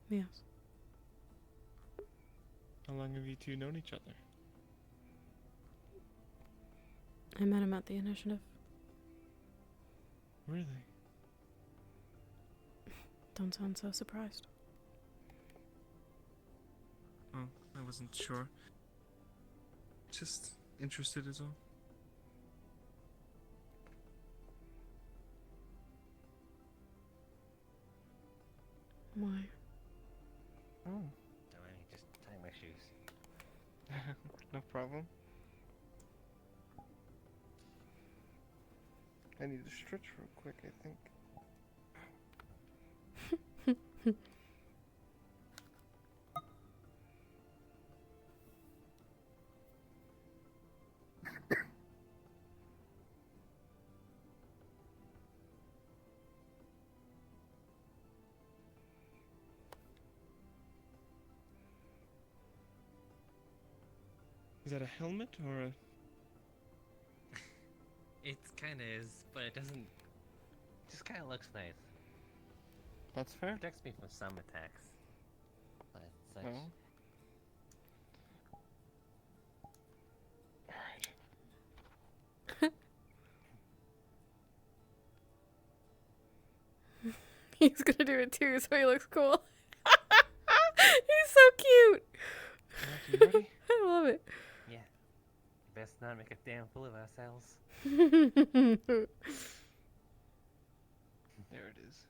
Yes. How long have you two known each other? I met him at the initiative. Really? Don't sound so surprised. Oh, I wasn't sure. Just interested is all. Why? Oh. No, I mean, just tying my shoes. No problem. I need to stretch real quick, I think. Is that a helmet or a... It kinda is, but it doesn't... just kinda looks nice. That's fair. Protects me from some attacks. But such... Oh. He's gonna do it too, so he looks cool. He's so cute. You ready? I love it. Yeah. Best not make a damn fool of ourselves. There it is.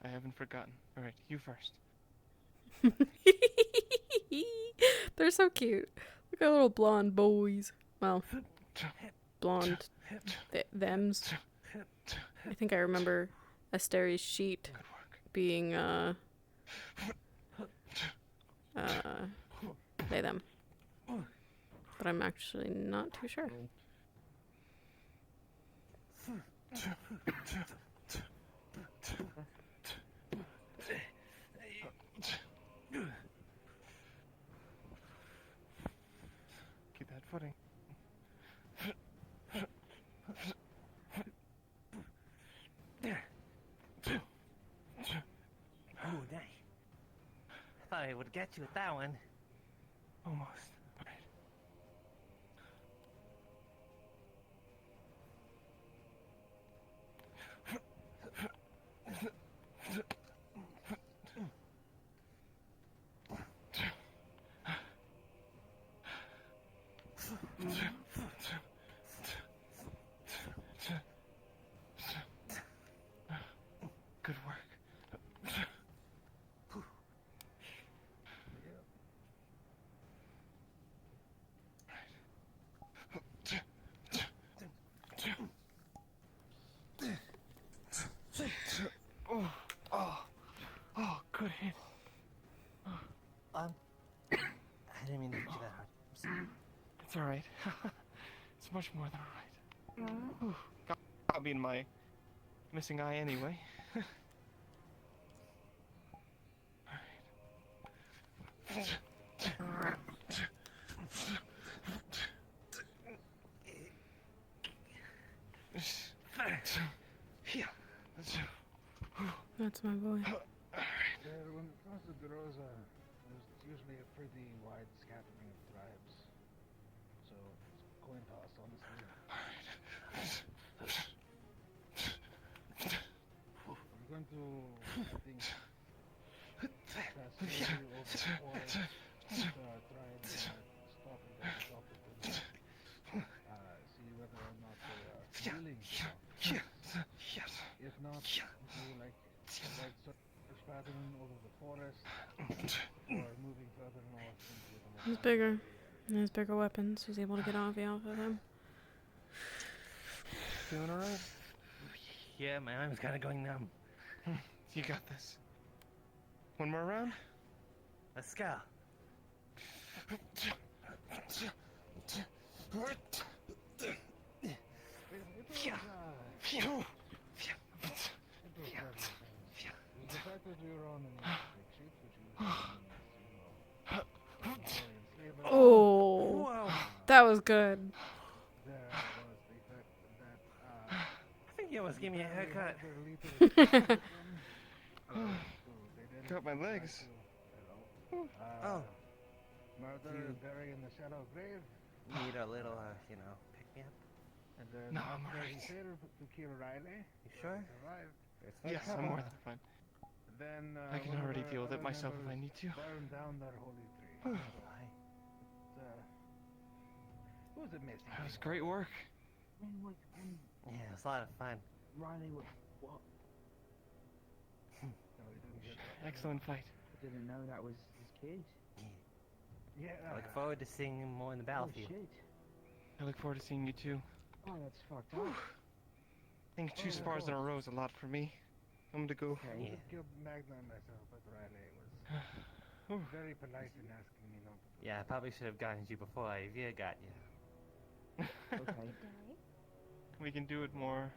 I haven't forgotten. Alright, you first. They're so cute. Look at little blonde boys. Well, blonde thems. I think I remember Asteri's sheet being they them. But I'm actually not too sure. Keep that footing. Ooh, nice. I thought I would get you with that one. Almost. Good work. Oh, good hit. I didn't mean to hit you that hard. I'm sorry. It's alright. It's much more than alright. Got me in my missing eye anyway. That's my boy. When it comes to Derosa, there's usually a pretty wide scattering of tribes. So, it's a coin toss, honestly. We're going to, I think, pass slowly over the forest. There are tribes that stop and get stop it and see whether or not they are willing to stop. If not, do like search pattern over the forest, or moving further north into the He's bigger. He has bigger weapons. He's able to get off of him. Feeling alright? Yeah, my arm's kinda going numb. You got this. One more round? Let's go. the fact that we were on an big ship, which is, Oh, that was good. there was the fact that I think you almost gave me a haircut. Got my legs. Oh. Murder buried in the shallow grave. Need a little, pick me up? And then No, I'm after alright. he failed to kill Riley, You sure? survived. Yes, I'm more than fine. Then I can one of already our deal with it other myself if I members need to. Burned down their holy tree. It was amazing. That was great work. Yeah, it was a lot of fun. Riley was what? No, he didn't get that. Excellent fight. I didn't know that was his kid. Yeah. I look forward to seeing him more in the battlefield. Oh shit. I look forward to seeing you too. Oh, that's fucked up. I think two spars in a row is a lot for me. I'm gonna go. I would have killed Magna and myself, but Riley was very polite in asking me not to. Yeah, I probably should have gotten you before I even got you. Okay. We can do it more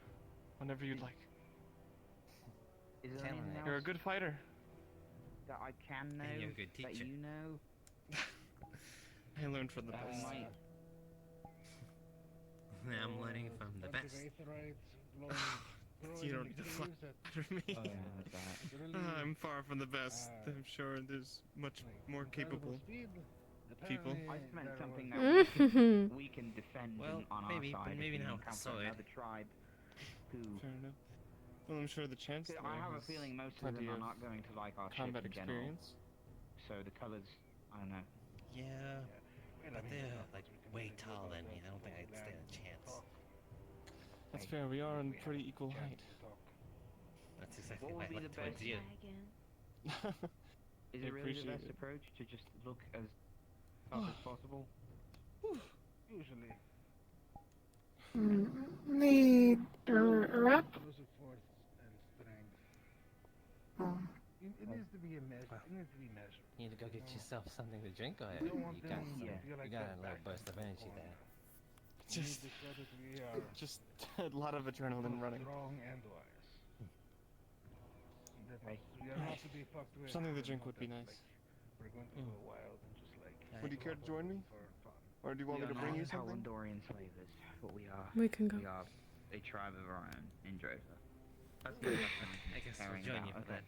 whenever you'd like. Is there anything else You're a good fighter. that I can know And you're a good that teacher. you know? I learned from the That best. might. I'm learning from the best. You don't need to flatter me. Oh, yeah, I heard that. I'm far from the best. I'm sure there's much more capable people. I just meant something that we can defend Well, on maybe, our but side. maybe if we not with the encounter sword. another tribe who. Fair enough. Well, I'm sure the chance. I have a feeling most of them are not going to like our combat ship in general. experience. So the colors, I don't know. Yeah, but they're like way taller than me. I don't think I'd stand a chance. That's fair. We are on pretty equal height. That's exactly What why would I be look the towards best? you. Is I it really the appreciate best it. approach to just look as tough as possible? Usually. Need a rep? Lose a force and strength. Oh. It needs to be a measure. It needs to be measured. You need to go get yourself something to drink, or You don't want you got them to some, feel like you got they're a little back burst of energy corner. there. You Just, need to show that we are just a lot of adrenaline running. strong and wise. That we are not to be fucked with. Something to We're drink not would be that, nice. Like, we're going to go wild and just like. Would you care to join me? For fun. Or do you want me to bring you something? Talendorian slavers, but we are. We can go. We are a tribe of our own in Drosa. That's I guess I'll caring join about. you for that.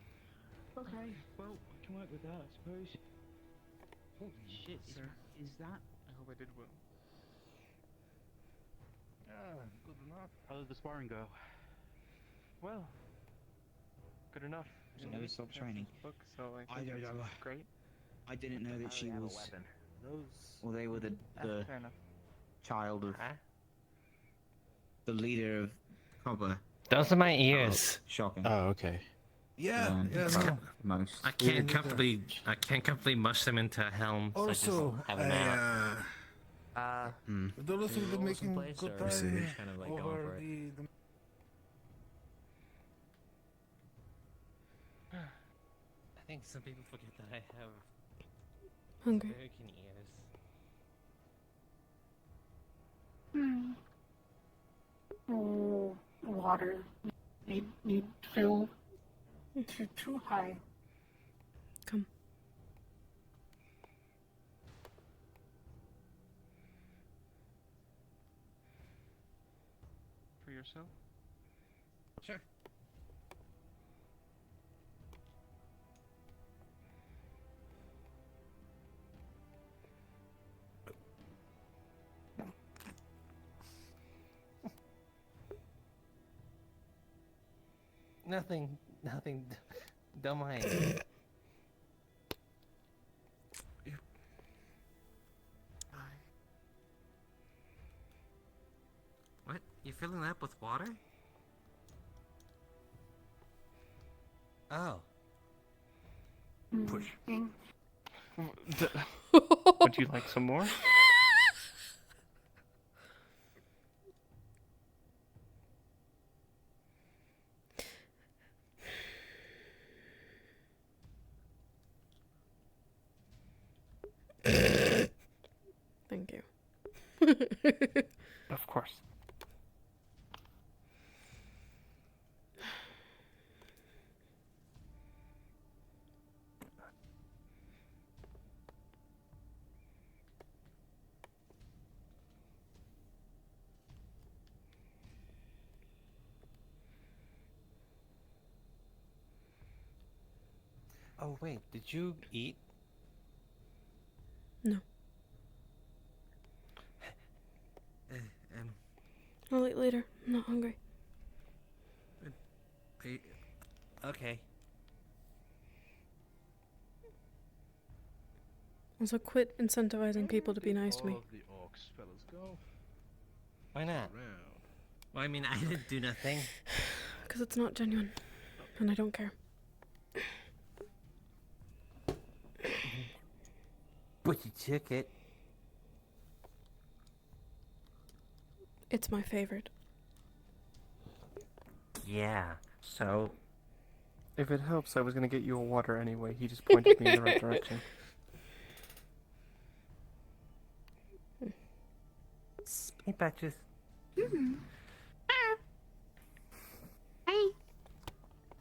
Okay, well, I can work with that, I suppose. Holy shit, is that? I hope I did well. Good enough. How did the sparring go? Well, good enough. There's no self-training. Book, so I think it's great. I didn't know that she was. Those. Well, they were the Fair enough. child of the leader of Cobber. Those are my ears. Shocking. Oh, okay. Yeah, yeah. It's No. Most. I can't comfortably mush them into a helm. So Also, I just have them out. don't think they're making good time kind of like over the I think some people forget that I have Hungry. American ears. Oh, water. Need fill. Too high. Come. For yourself? Sure. Nothing. Don't mind. What? You filling that up with water? Oh. Push. Would you like some more? Thank you. Of course. Oh wait, did you eat? No. Uh, um, I'll eat later. I'm not hungry. okay. Also, quit incentivizing people to be nice to me. All of the orcs, fellas, go. Why not? Well, I mean, I didn't do nothing. Because it's not genuine. And I don't care. But you took it. It's my favorite. Yeah, so... If it helps, I was gonna get you a water anyway. He just pointed me in the right direction. Hey, Patches. Mm-hmm. Hey.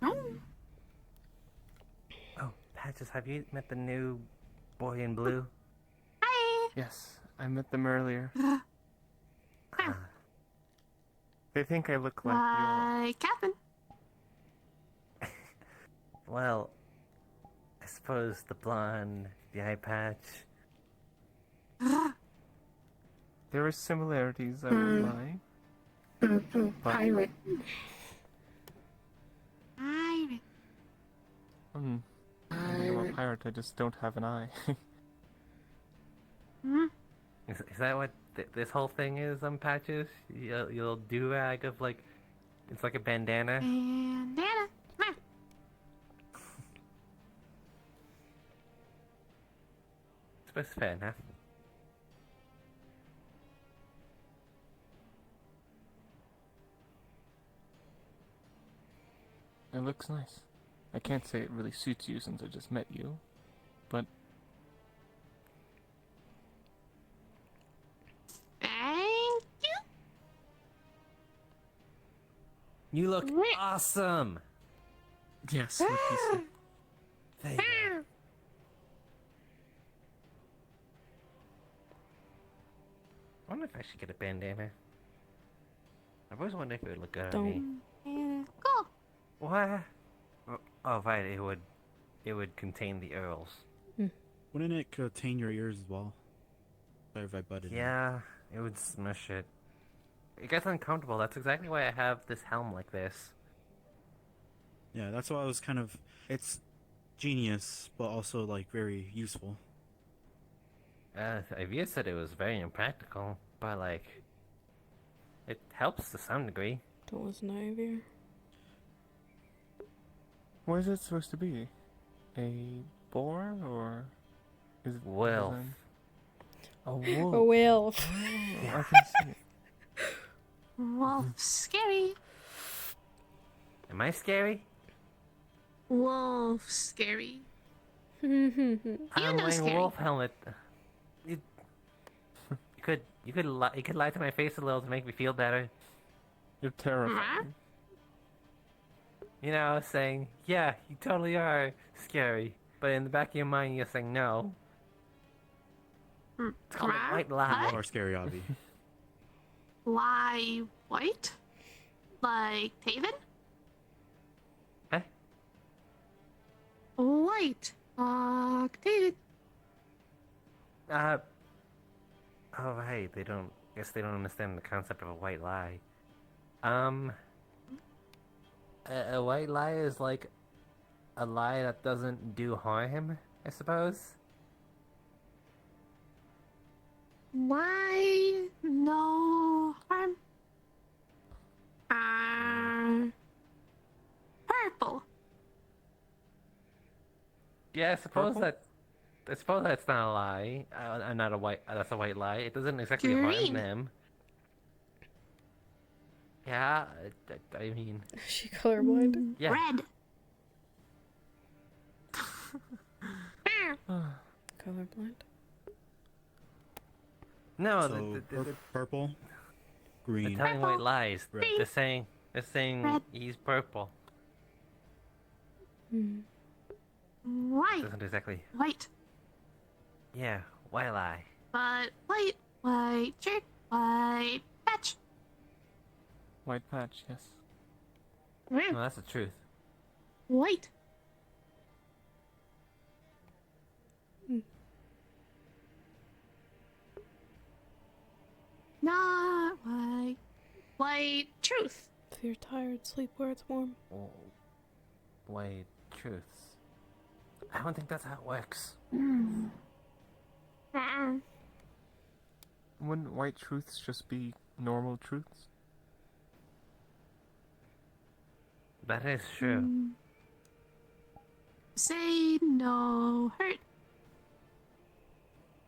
No. Oh, Patches, have you met the new boy in blue? Hi. Yes, I met them earlier. They think I look like Why, Captain? Well, I suppose the blonde, the eye patch. There are similarities, I won't lie. Pirate. Pirate. I'm a pirate, I just don't have an eye. Is that what this whole thing is, Patches? You'll do-rag of, like, it's like a bandana? Bandana. Come here. I suppose fair enough. It looks nice. I can't say it really suits you since I just met you, but... Thank you. You look awesome! Yes, like he said. There you go. I wonder if I should get a bandana. I've always wondered if it would look good on me. Cool. What? Oh, right, it would contain the earls. Wouldn't it contain your ears as well? Sorry if I butted in. Yeah, it would smush it. It gets uncomfortable. That's exactly why I have this helm like this. Yeah, that's why I was kind of... It's genius, but also, like, very useful. Ivia said it was very impractical, but, like, it helps to some degree. Don't listen to Ivy. What is it supposed to be? A boar, or... Is it Wolf. A wolf. A wolf. Oh, I can see it. Wolf scary. Am I scary? Wolf scary. I'm know wearing scary. a wolf helmet. You could lie to my face a little to make me feel better. You're terrifying. You know, saying, yeah, you totally are scary. But in the back of your mind, you're saying no. It's called a white lie. You are scary, Avi. Why white? Like Tavern? Huh? White. Tavern. Oh right, guess they don't understand the concept of a white lie. A white lie is like a lie that doesn't do harm, I suppose. Why no harm? Purple. Yeah, I suppose that's not a lie. Not a white. That's a white lie. It doesn't exactly harm Green. them. Yeah, I mean. Is she colorblind? Yeah. Red. Colorblind? No, So, purple, green, they're telling white lies. red. They're saying Red. he's purple. White. Doesn't exactly. White. Yeah, white lie. But white. White shirt. White patch. White patch, yes. No, that's the truth. Not white. White truth. If you're tired, sleep where it's warm. Oh, wait, truths. I don't think that's how it works. Wouldn't white truths just be normal truths? That is true. Say no hurt.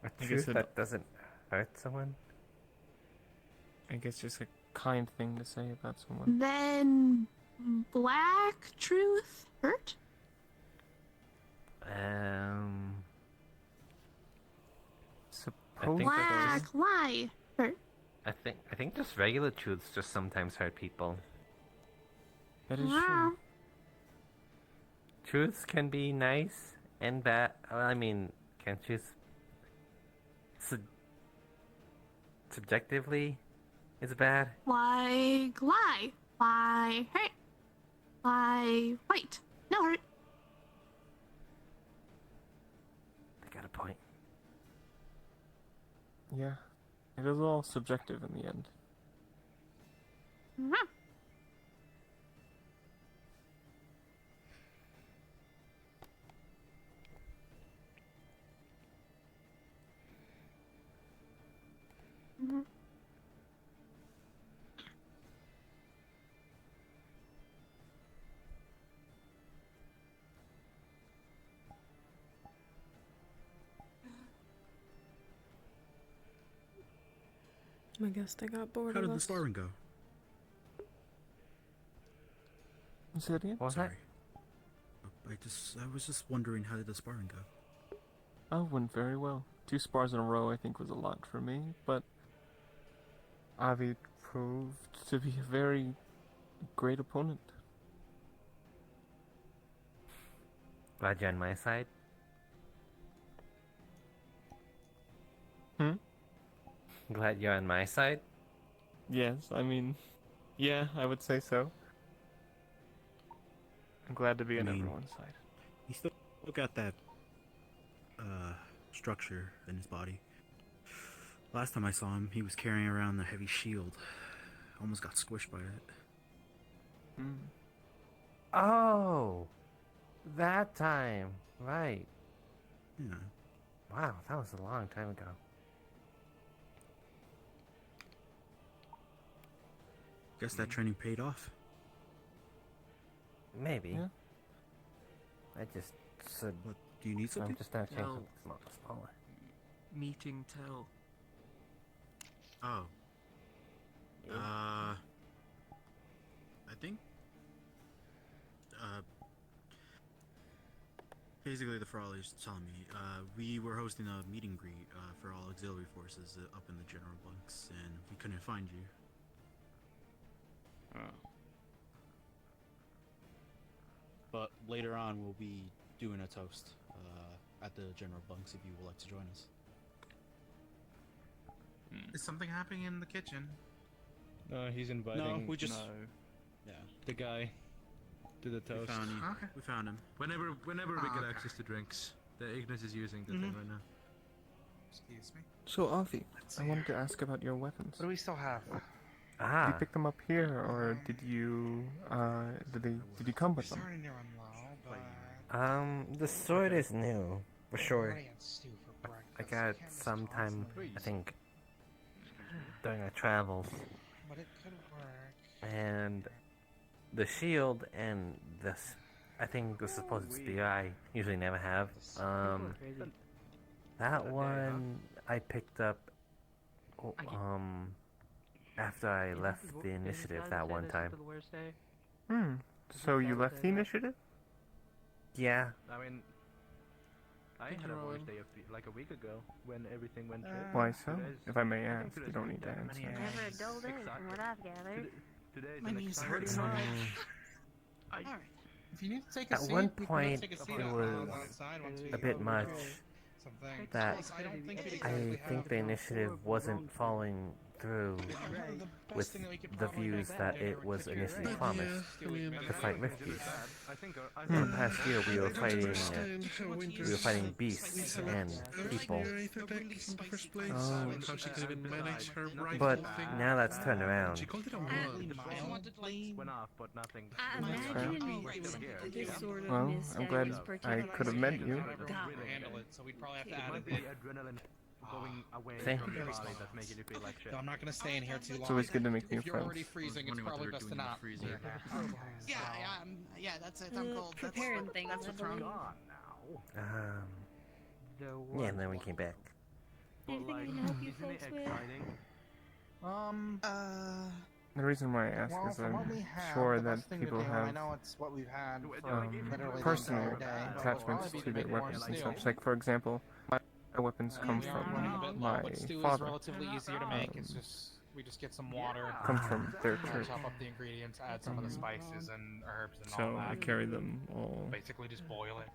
A I truth guess that doesn't hurt someone? I guess just a kind thing to say about someone. Then black truth hurt. I think Black lie hurt. I think just regular truths just sometimes hurt people. That is Wow. true. Truths can be nice and bad. Well, I mean, can truths subjectively is bad? Like lie. Lie hurt. Lie white. No hurt. I got a point. Yeah. It is all subjective in the end. Mhm. Mhm. I guess they got bored How of did the us. sparring go? Is that it? What was Sorry. I was just wondering, how did the sparring go? Oh, went very well. 2 spars in a row I think was a lot for me, but Avi proved to be a very great opponent. Glad you're on my side. Glad you're on my side. Yes, I mean, yeah, I would say so. I'm glad to be on everyone's side. He still got that structure in his body. Last time I saw him, he was carrying around the heavy shield. Almost got squished by it. Oh, that time, right? Yeah. Wow, that was a long time ago. Guess that training paid off. Maybe. Yeah. I just said. What, do you need something? I'm just now changing No. smaller. Meeting tell. Oh. I think. Basically, the Frawley's telling me, we were hosting a meet and greet for all auxiliary forces up in the general bunks, and we couldn't find you. But later on, we'll be doing a toast at the general bunks if you would like to join us. Is something happening in the kitchen? No, he's inviting. No, we just. Yeah. The guy to the toast. We found him. Okay. We found him. Whenever we get okay. access to drinks, the Ignis is using the thing right now. Excuse me. So, Avi, I wanted to ask about your weapons. What do we still have? Did you pick them up here, or did you, did you come with them? The sword is new, for sure. I got it sometime, I think, during our travels. But it could work. And the shield and this, I think the supposed spear I usually never have. That one I picked up, after I left the initiative that one time. So you left the initiative? Yeah. I mean, I had a worse day like a week ago when everything went trip. Why so? If I may ask, you don't need to answer. Never a dull day from what I've gathered. Today's My an knees exciting hurt so much. I- Alright. If you need to take a At seat, one we can point, take a seat it was outside once we a bit go much through something. that I don't think we I actually think have the initiative wasn't following through with the views that it was initially promised to fight Rift Beasts. For the past year, we were fighting beasts and people. But now that's turned around. She called it a one. Went off, but nothing. I imagine this sort of Well, I'm glad mistake I could have met you. Handle it, so we'd probably have to add a bit. Adrenaline going away See? from your body that's making you feel like shit. No, I'm not gonna stay in here too long. It's always good to make new If you're friends. already freezing, it's probably best to not. Yeah, that's it. I'm cold. Preparing things. That's what's wrong. Yeah, and then we came back. Anything I can help you folks with? The reason why I ask is I'm sure that people have personal attachments to their weapons and such. Like, for example, my weapons come from my father. Relatively easier to make. It's just we just get some water. Come from their church. Chop up the ingredients, add some of the spices and herbs and all So that. I carry them all Basically, just boil it.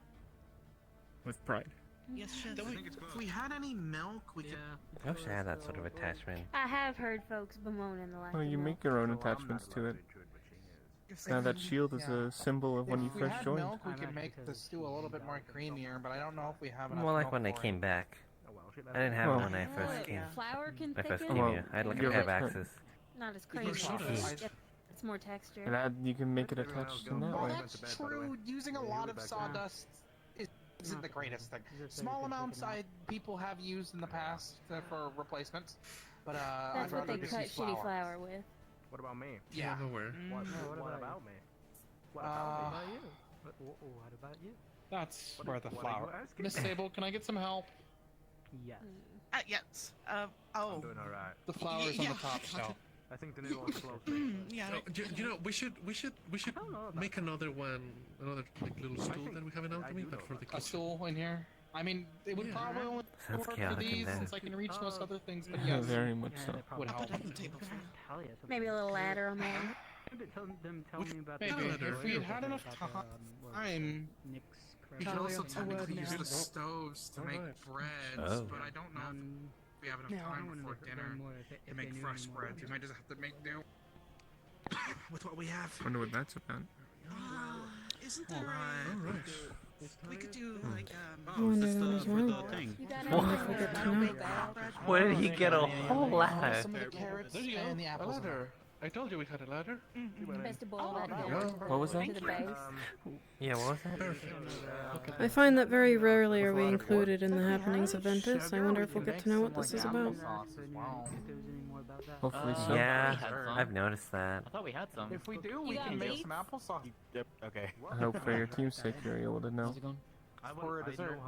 with pride. Yes, chef. If we had any milk, we could. I wish I had that sort of attachment. I have heard folks bemoaning the lack Well, of you milk. make your own attachments to it. Now that shield is a symbol of when you first joined. Milk, we could make the stew a little bit more creamier, but I don't know if we have enough. More like milk when I for it. came back. I didn't have it when I first came. Flour can When I first thicken came it. here. I had like a Well, pair of axes. Not as creamy. should. It's more texture. And that, you can make it attached in that Well, way. that's true. Using a lot of sawdust isn't the greatest thing. Small amounts people have used in the past for replacements, but That's I'd what they rather just cut use shitty flour with. What about me? Yeah. What about me? What about you? What about you? That's What where are- the what are you flour. asking? Miss Sable, can I get some help? Yes. Yes. I'm doing alright. The flour's on the top shelf. I think the noodle is close. Yeah. You know, we should make another one, another like little stool that we have in alchemy, but for the A kitchen. stool in here. I mean, it would probably only Sounds work for chaotic in these there. since I can reach most other things, but Yeah, yes, very much so. would help. Maybe a little ladder on there. Tell me about Maybe the if we had had enough time, Nick's we could also technically use the stoves to make breads, Oh. but I don't know if we have enough time before dinner to make fresh breads. We might just have to make do with what we have. Wonder what that's about. Isn't there we could do like I wonder what is wrong. Where did he get a whole ladder? Some of the carrots and the apples. Ladder. I told you we had a ladder. Best to boil that down. What was that? To the base. Yeah, what was that? I find that very rarely are we included in the happenings of Ventus. I wonder if we'll get to know what this is about. Hopefully so. Yeah, I've noticed that. I thought we had some. If we do, we You got can make meat? some applesauce. Yep. Okay. I hope for your team's sake you're able to know. For a dessert.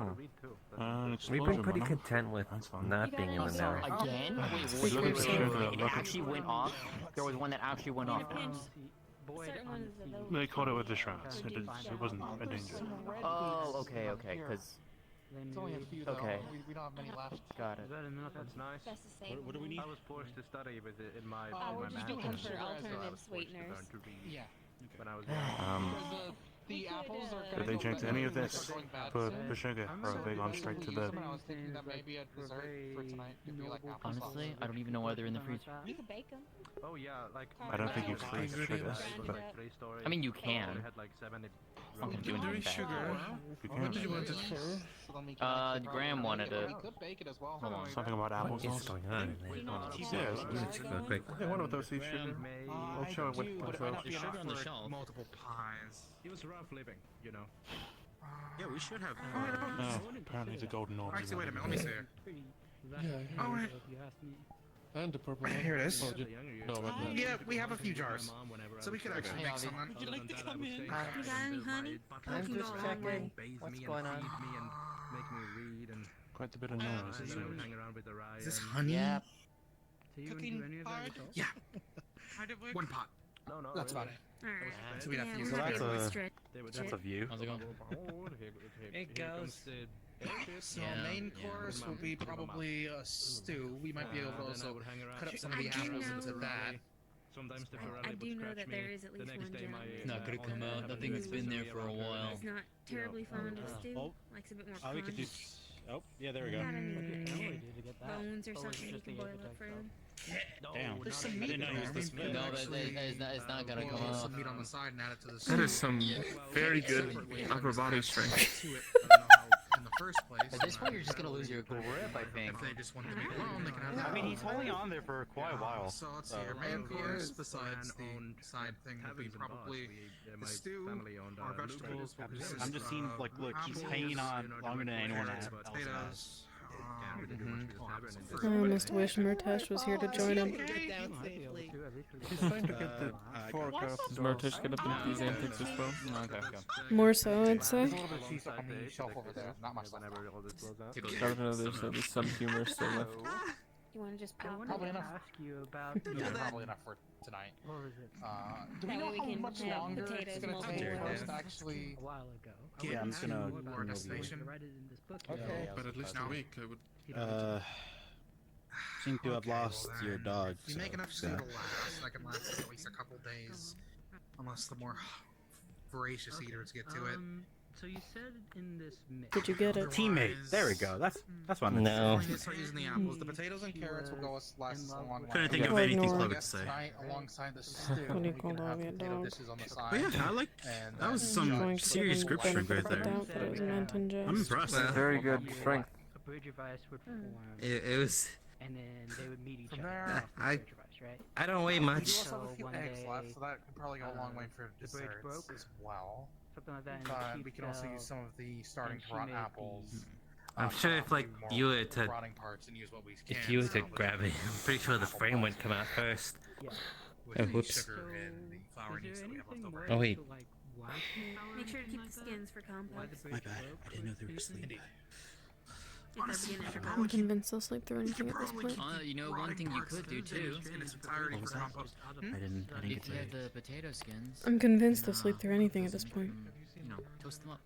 We've been pretty content with not being in the know. Again? Speak for Wait, yourself. it actually went off? There was one that actually went off. Certain ones of those. They caught it with the shrouds. It wasn't a danger. Oh, okay, because... It's only a few though. Okay. We don't have many left. Got it. That's nice. That's the same. What do we need? I was forced to study with it in my we're my just master's, looking for so I was alternative forced to sweeteners. learn to read Yeah. when I was The apples are Did they drink any of this? Going bad Put soon. the sugar, or are they gone straight to the... I was thinking that maybe a dessert for tonight could be like applesauce. Honestly, I don't even know why they're in the freezer. You could bake them. Oh yeah, like... I don't think you freeze sugar, but- I mean, you can. I'm not gonna do anything bad. What did you want it for? Graham wanted it. We could bake it as well. Hold on. Something about What applesauce? is going on? Yes. Real quick. Okay, one of those leaf sugar. I'll show it what but it might not be Sugar enough on the for shelf. multiple pies. It was rough living, you know. Yeah, we should have. Apparently the golden orbs. Actually, wait a minute. Let me see here. Yeah. Oh, right. And the purple one. Here it is. Oh, no, but no. Yeah, we have a few jars, so we could actually make some. Would you like to come in? You got any honey? I'm Cooking just all the way. checking. What's going on? Make me read and quite a bit of noise. Hang around with the rye. Is this honey? Yep. cooking hard? Yeah. Hard at work? One pot. No, That's about it. Alright. So we'd have to use we're that. not able to That's a- stretch That's a view. How's it going? It goes. So Yeah, main yeah. course will be probably a stew. We might be able to also cut up some of the I do apples know- into that. Sometimes the I do know that there is at least one gentleman. It's not gonna come out. That thing's been there for a while. He's not terribly fond of stew. Likes a bit more crunch. Oh, yeah, there we Got any bones or something you can boil up for him? Damn. There's I didn't know it was this big. No, it's not gonna come off. Some meat on the side and add it to the That stew. is some very good upper body strength. To it, I don't know how in the first place. At this point, you're just gonna lose your grip, I think. If they just wanted to make it alone, they can have that. I mean, he's only on there for quite a while. So let's see. Your main course, besides the side thing, would be probably the stew, our vegetables. will consist I'm just seeing, like, look, he's hanging on longer than anyone else has. Potatoes. I almost wish Murtash was here to join him. He's trying to get the fork up. Does Murtash get up into these antics as well? More so, I'd say. There's a little bit of cheese on the shelf over there. Not much left. I don't know, there's some humor still left. You want to just pop? Probably enough. Ask you about Yeah, probably enough for tonight. what was it? Do we That know way we how can much have longer it's potatoes gonna multiple take for us ways. to actually A while ago. Yeah, I'm just gonna our bring over destination? you. Write it in this book. Okay. But at least a week, I would. Seem to have lost your dog. If you make so enough just stew to gonna- last, that can last at least a couple days. Unless the more voracious eaters get to it. So you said in this mix. Did you get it? Teammate. There we go. That's what I'm. No. We're gonna start using the apples. The potatoes and carrots will go last a long while. Couldn't think of Or anything ignore. clever to say. Tonight, alongside the stew, When you we called can have Avi a potato dog. dishes on the side. But yeah, I like. And That was then some Going to serious give him grip the strength right benefit of the there. doubt that it was meant in jest. I'm impressed. Very good strength. A bridge of ice would form. It was. And then they would meet each From other. there, off the I- bridge of ice, right? I don't weigh We much. do also have a few one eggs day, left, so that could probably go a long way for the bridge desserts broke. as well. Something like that. And But she we can also fell, use some of the starting and to she rot made apples. I'm sure if like more you were to, rotting parts and use what we if can, you were to salvage grab it, I'm pretty sure the frame would come out first. with Oh, the whoops. sugar and the flour Is there yeast that we have left anything over. more Oh, wait. to, like, why Make sure to keep the skins for why compost. the My bridge bad. broke I didn't know or they were anything? asleep. If they're beginning for I'm compost. convinced they'll sleep through anything at this point. You know, one thing you could do too. In its entirety What was for that? compost. I didn't If get you to. have the potato skins, I'm convinced they'll sleep through anything at this point. you know, toast them up.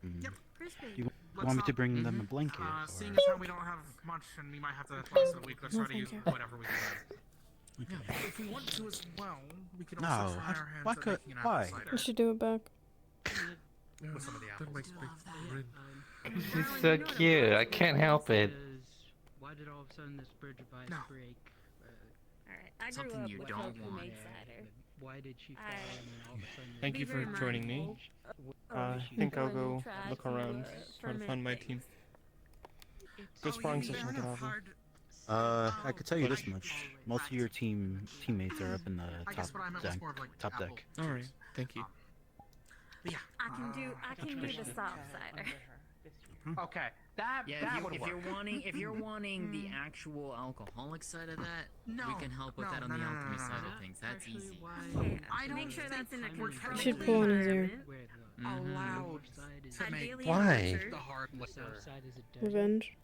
Yep. Crispy. You want me to bring them a blanket? Seeing or- as how we don't have much and we might have to last a week, let's No, try to use thank you. whatever we can. If we want to as well, we can No, also try how- our hands why at could- making an apple why? cider You should do it back. with some of the That apples. makes me grin. She's so cute. I can't help it. Why did all of a sudden this bridge of ice No. break? Alright, I grew Something up you with don't folk who want. made cider. Why did she fall? I- And then all of a sudden Thank Be you for very joining me. mindful. I think I'll When you go try look to, around, try to ferment find my things. team. Go sparring session with Avi. I could tell you this much. Most of your teammates are up in the I guess what I meant was more of like top apple deck. Alright, thank you. But yeah. I can do the soft cider. Okay, that Yeah, would if work. you're wanting the actual alcoholic side of that, No, we can help with no, that on no, the no, no, alchemy no, side no. of things. That's easy. Okay, I don't make sure that's in a think we're controlled You should pull in his ear. environment. allowed to make Ideally Why? in nature. The hard liquor. Revenge.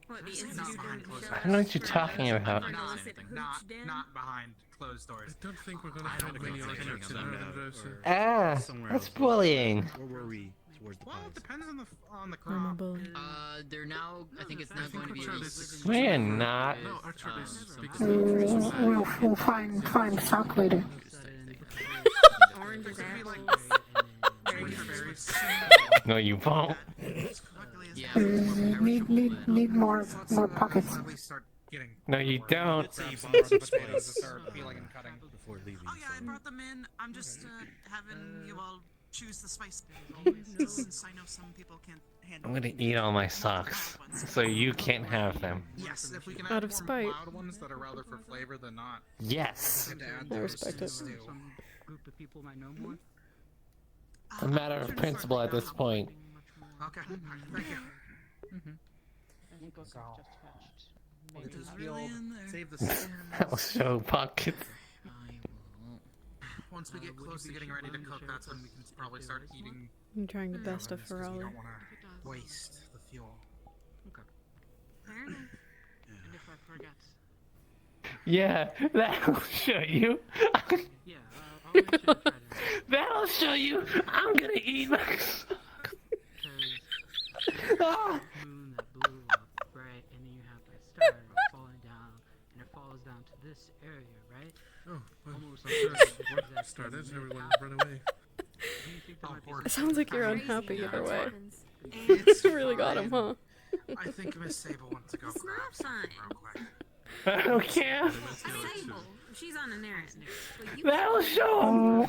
What, the Not institute behind of closed show doors. I don't know what us you're for talking about. an illicit hooch den? Not behind closed doors. I don't think we're gonna I find don't many think so. orchards in Ireland, Rosa. Ah, Somewhere that's else. bullying. Where were we? Towards the Well, it pies. depends on the I'm a crop. bully. They're now. I think it's now I think going to be Orchard released. is- We're not. No, Orchard is because We'll find stock later. Oranges, apples. No, you won't. Yeah. Need more pockets. At least start getting No, you don't. some potatoes to start peeling and cutting. Before leaving. Oh yeah, I so- brought them in. I'm just having you all choose the spice. Since I know some people can't handle. I'm gonna eat all my socks, so you can't have them. Yes, if we can Out add of more spite. mild ones that are rather for flavor than not. Yes. we can add I those respect to the it. stew. Some group of people might know more. A matter of principle at this point. Okay, thank you. So, get this peeled, save the skin. That'll show pockets. Once we get close to getting ready to cook, that's when we can probably start eating. I'm trying the best of because we Ferrari. don't want to waste the fuel. And if I forget. Yeah, that'll show you. Yeah, I'll let you try to. That'll show you. I'm gonna eat my Ah. Moon that blew up, right? And then you have that star falling down, and it falls down to this area, right? Oh, well, Almost I'm like sure this what exact started, thing. everyone run away. Do you think there might be It sounds like you're unhappy Crazy either how way. happens. It's really got him, huh? I think Miss Sable wants to go It's grab not something fine. real quick. I don't care. Sable. She's on an errand. But you That'll show.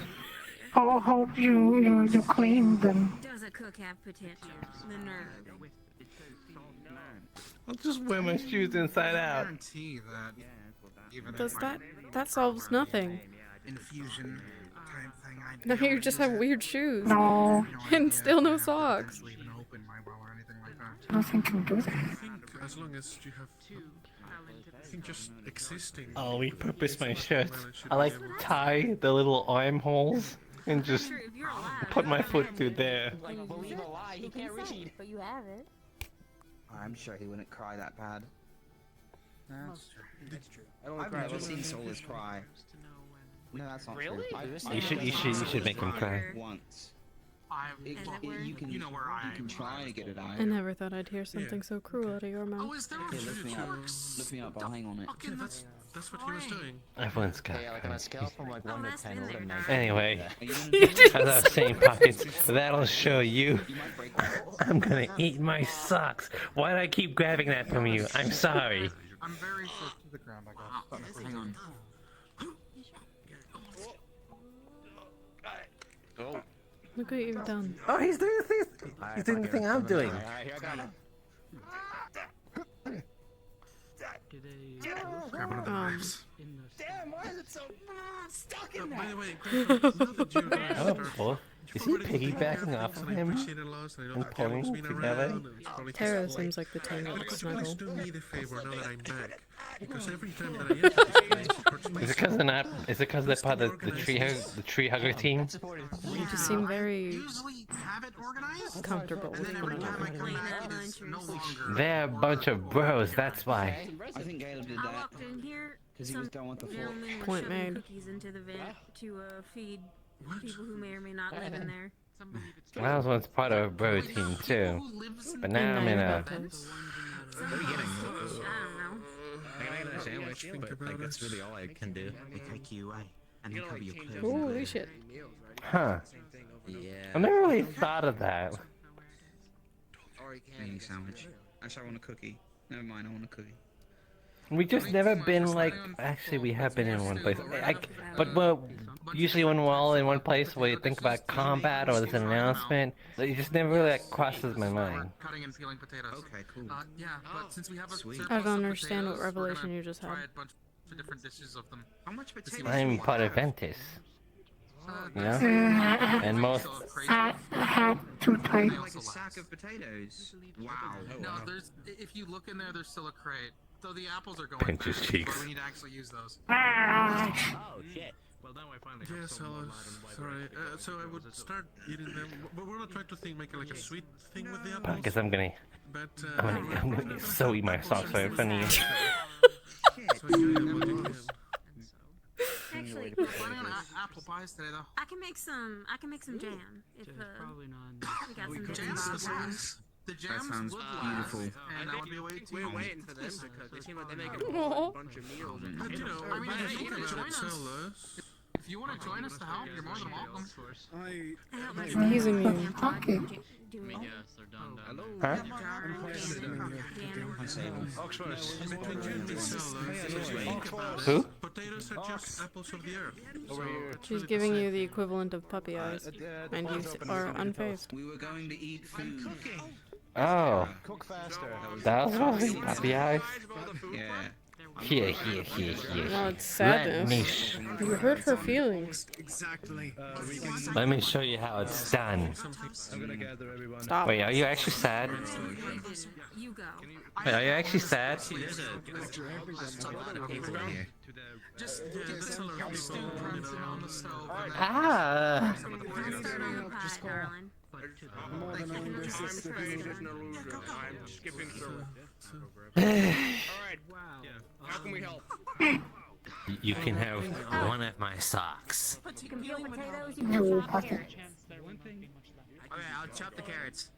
I hope you clean them. Does a cook have potential? The nerve. I'll just wear my shoes inside out. Guarantee that even Does that solves nothing? infusion type thing. Now you just have weird shoes. No. And still no socks. Leave an open my well or anything like that. Nothing can do that. I think as long as you have, I think just existing. I'll repurpose my shirts. I like tie the little armholes and just put my foot through there. Like, believe a lie, he can't read. But you have it. I'm sure he wouldn't cry that bad. That's true. That's true. I've never seen Solus cry. No, that's not Really? true. You should make him cry. Once. You know where you can try to get it out. I never thought I'd hear something so cruel out of your mouth. Oh, is there Here, lift me up. Lift me up, I'll hang on it. Okay, that's what he was doing. Everyone's got. Yeah, like on a scale from like 1 to 10, what am I? Anyway, as I was saying, Pockets, that'll show you. I'm gonna eat my socks. Why do I keep grabbing that from you? I'm sorry. I'm very close to the ground, I guess. Hang on. Oh. Look what you've done. Oh, he's doing the thing. He's doing the thing I'm doing. Alright, here I come. Grab one of the knives. Damn, why is it so stuck in By there? the way, Grandpa, now that you Oh, is he piggybacking off of him and pulling together? Tara seems like the type that would Please snuggle. do me the favor now that I'm back, because every time that I enter this place, it hurts my Is it because they're not? Is it because they're part of the tree hugger team? You just seem very Usually have it organized. comfortable And with then one every time I another. come back, it is no longer. They're a bunch of bros. That's why. I think Caleb did I that. walked in here. Because he was done with the fork. Gentlemen were Point shoving made. cookies into the vent to feed people who may or may not live in there. I was once part of a bro team too, but now I'm in a. I don't know. I can make another sandwich, but like that's really all I can do. They take you away, and they cover your clothes. Holy shit. Huh. Yeah. I never really thought of that. Mini sandwich. Actually, I want a cookie. Never mind, I want a cookie. We just never been like. Actually, we have been in one place. But well, usually when we're all in one place, we think about combat or there's an announcement. It just never really like, crosses my mind. Cutting and peeling potatoes. Okay, cool. Yeah, but since we have a surplus I don't of understand what potatoes, revelation we're you just gonna had. try a bunch of different dishes of them. How much potatoes? I'm part of Ventus. You know? And most. Hat too tight. Like a sack of potatoes. Wow. No, there's. If you look in there, there's still a crate. So the apples are going. Pinch his bad, cheeks. But we need to actually use those. Oh shit. Well, now I finally have Yes, some more hello. light and Sorry. white. So I would start eating them, but we're not trying to make like a sweet thing with the I apples. guess I'm gonna. But I'm gonna so eat my socks right in front of you. so enjoy them while you can. Actually, We're planning on apple pies today, though. I can make some. I can make some jam. If Probably not. we got some Jams, jam. the jams. The jams sounds would beautiful. last, and that would be way too We're long. waiting for them because they seem like they make a Aw. bunch of meals. And But you know, I mean, if you want to potatoes join that us, sell us. if you want to join us to help, you're more than welcome. I'm Teasing you. talking. Hello. Huh? Oxford. Between you and the sellers, Who? potatoes are just apples of the earth. So She's giving you the equivalent of puppy eyes, and you are unfazed. We were going to eat food. Oh. Cook faster. That was supposed to be puppy eyes. Yeah. Here. No, it's Let me. sadness. You hurt her feelings. Exactly. Let me show you how it's done. I'm gonna gather everyone. Stop. Wait, are you actually sad? You go. Wait, are you actually sad? Just get some stew crumbs on the stove. Ah. Start on the pie, darling. More than I resist the illusion. I'm skipping through. Alright, wow. How can we help? You can have one of my socks. You can peel potatoes. You No, can chop pocket. carrots. Okay, I'll chop the carrots.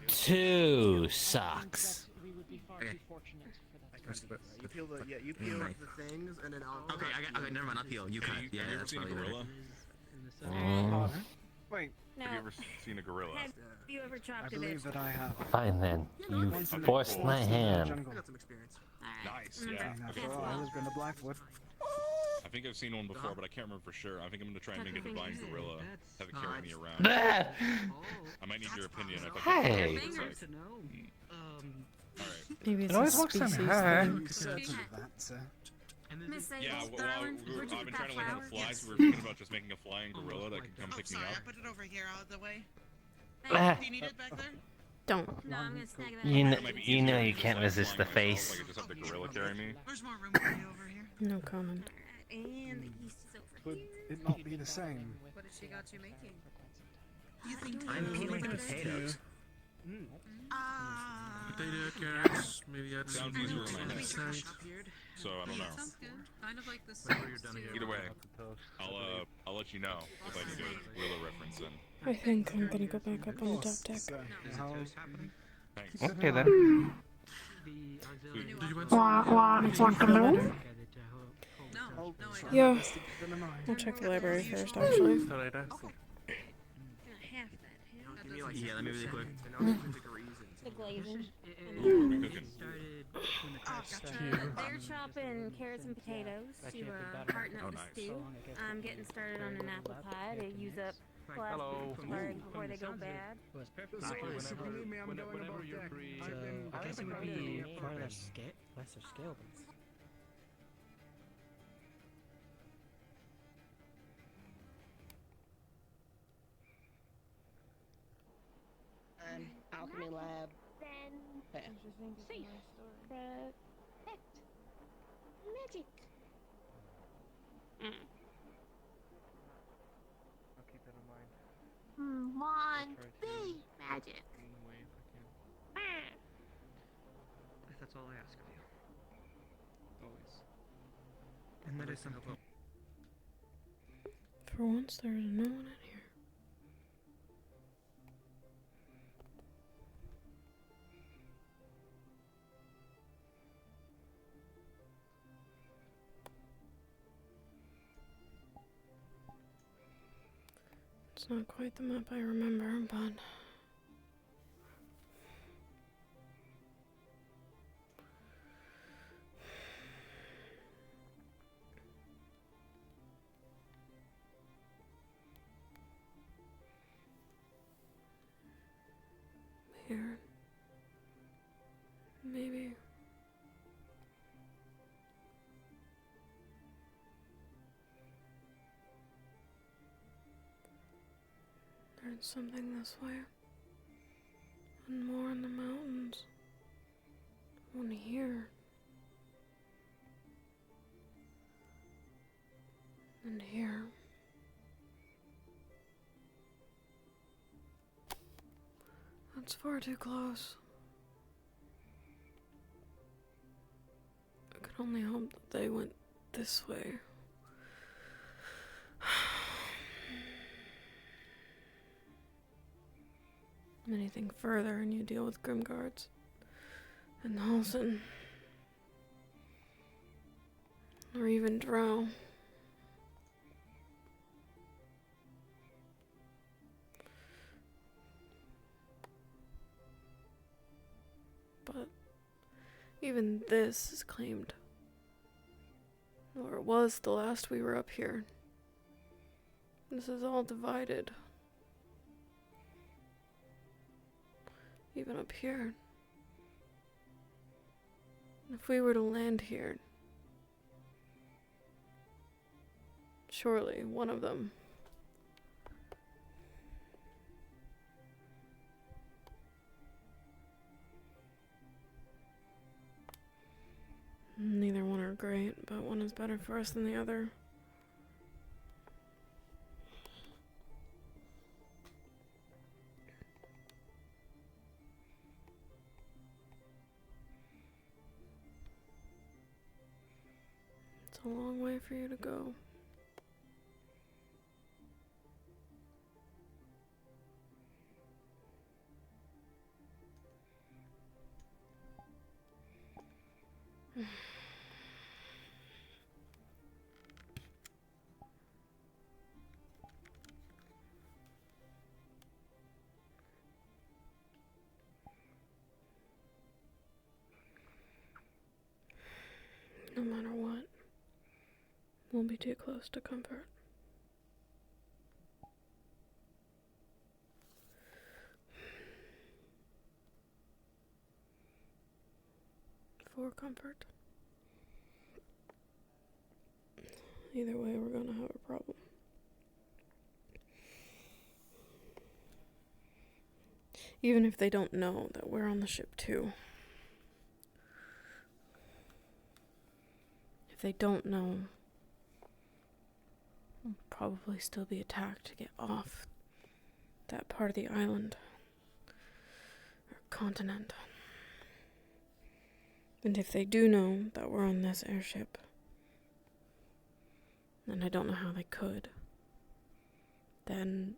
2 socks. we would be far Okay. too fortunate for that. You peel the you peel the things and then I'll. Okay, never mind. I'll peel. You cut. Yeah, that's probably better. Oh. Wait, Have you ever seen a gorilla? Have you ever I chopped a believe bitch? that I have. Fine then. You forced my hand. Alright. Nice, remember, yeah. And Okay, after all, I was going to Blackfoot. I think I've seen one before, but I can't remember for sure. I think I'm gonna try and make a divine gorilla, have it carry me around. Ah! I might need your opinion. I think Hey! it's like, to know. alright. Maybe it's It always a works on species her. thing. Certain of that, sir. Miss Yeah, Sable, well, darling, where'd you I've get been that trying to learn how to flower? fly, so we were thinking about just making a flying gorilla that could come pick me Sorry, up. I put it over here out of the way. Ah. Do you need it back there? Don't. No, I'm gonna snag that. You know you can't resist the face. Like I just have the gorilla carry me. There's more room for you over here. No comment. And the yeast is over Would here. it not be the same? What has she got you making? You think I'm peeling you potatoes. Potato, carrots, maybe add some Sounds easier in my head. scent. So I don't know. Sounds good. Kind of like this. Either way, I'll let you know if I need a gorilla reference in. I think I'm gonna go back up on the top deck. Thanks. Okay then. Want to know? Yeah. We'll check the library first, actually. Yeah, let me really quick. The glazing. They're chopping carrots and potatoes to hearten up the stew. I'm getting started on an apple pie to use up plastic before they go bad. I guess it would be far lesser scale. Alchemy lab. Then safe. Protect. Magic. I'll keep that in mind. Want be magic. That's all I ask of you. Always. And that is something. For once, there is no one in here. It's not quite the map I remember, but... Here. Maybe. There's something this way. And more in the mountains. One here. And here. That's far too close. I could only hope that they went this way. Anything further and you deal with Grimguards. And Halson. Or even Drow. But even this is claimed. Or it was the last we were up here. This is all divided. Even up here. If we were to land here, surely one of them. Neither one are great, but one is better for us than the other. It's a long way for you to go. won't be too close to comfort. For comfort. Either way, we're gonna have a problem. Even if they don't know that we're on the ship too. If they don't know, we'll probably still be attacked to get off that part of the island or continent. And if they do know that we're on this airship, and I don't know how they could, then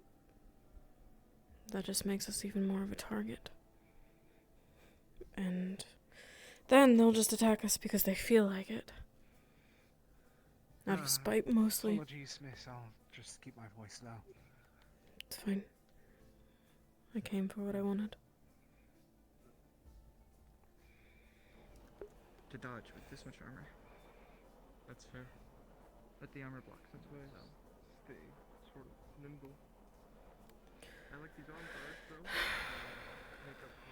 that just makes us even more of a target. And then they'll just attack us because they feel like it. Out of spite, mostly. Apologies, miss. I'll just keep my voice low. It's fine. I came for what I wanted. To dodge with this much armor. That's fair. But the armor blocks its way. So stay sort of nimble. I like these arm guards though. Make up for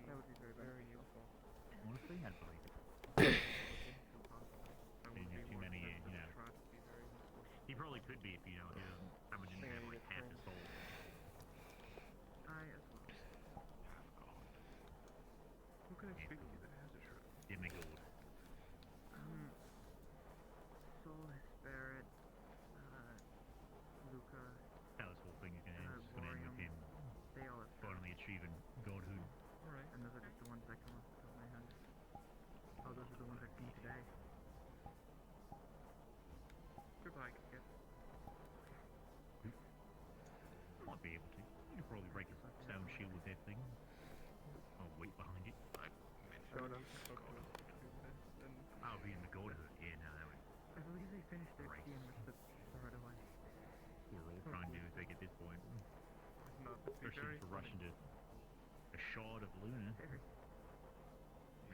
that would be very useful. Honestly, I'd believe it. Didn't have too many, he probably could be if, someone didn't have like half his soul. I as well. Who can I speak to that has a shroud? Give me gold. Soul, Spirit, Luca. That was the whole thing is gonna end with him They all have finally achieving godhood. Alright. And those are just the ones that come off the top of my head. Oh, those are the ones I've seen today. Goodbye, kid. Might be able to. You could probably break a stone shield with that thing. Or weight behind it. Oh, being the godhood. Yeah, no, that would. I believe they finished their scheme with the right away. We're all trying to do, I think, at this point. Especially for rushing to a shard of Luna.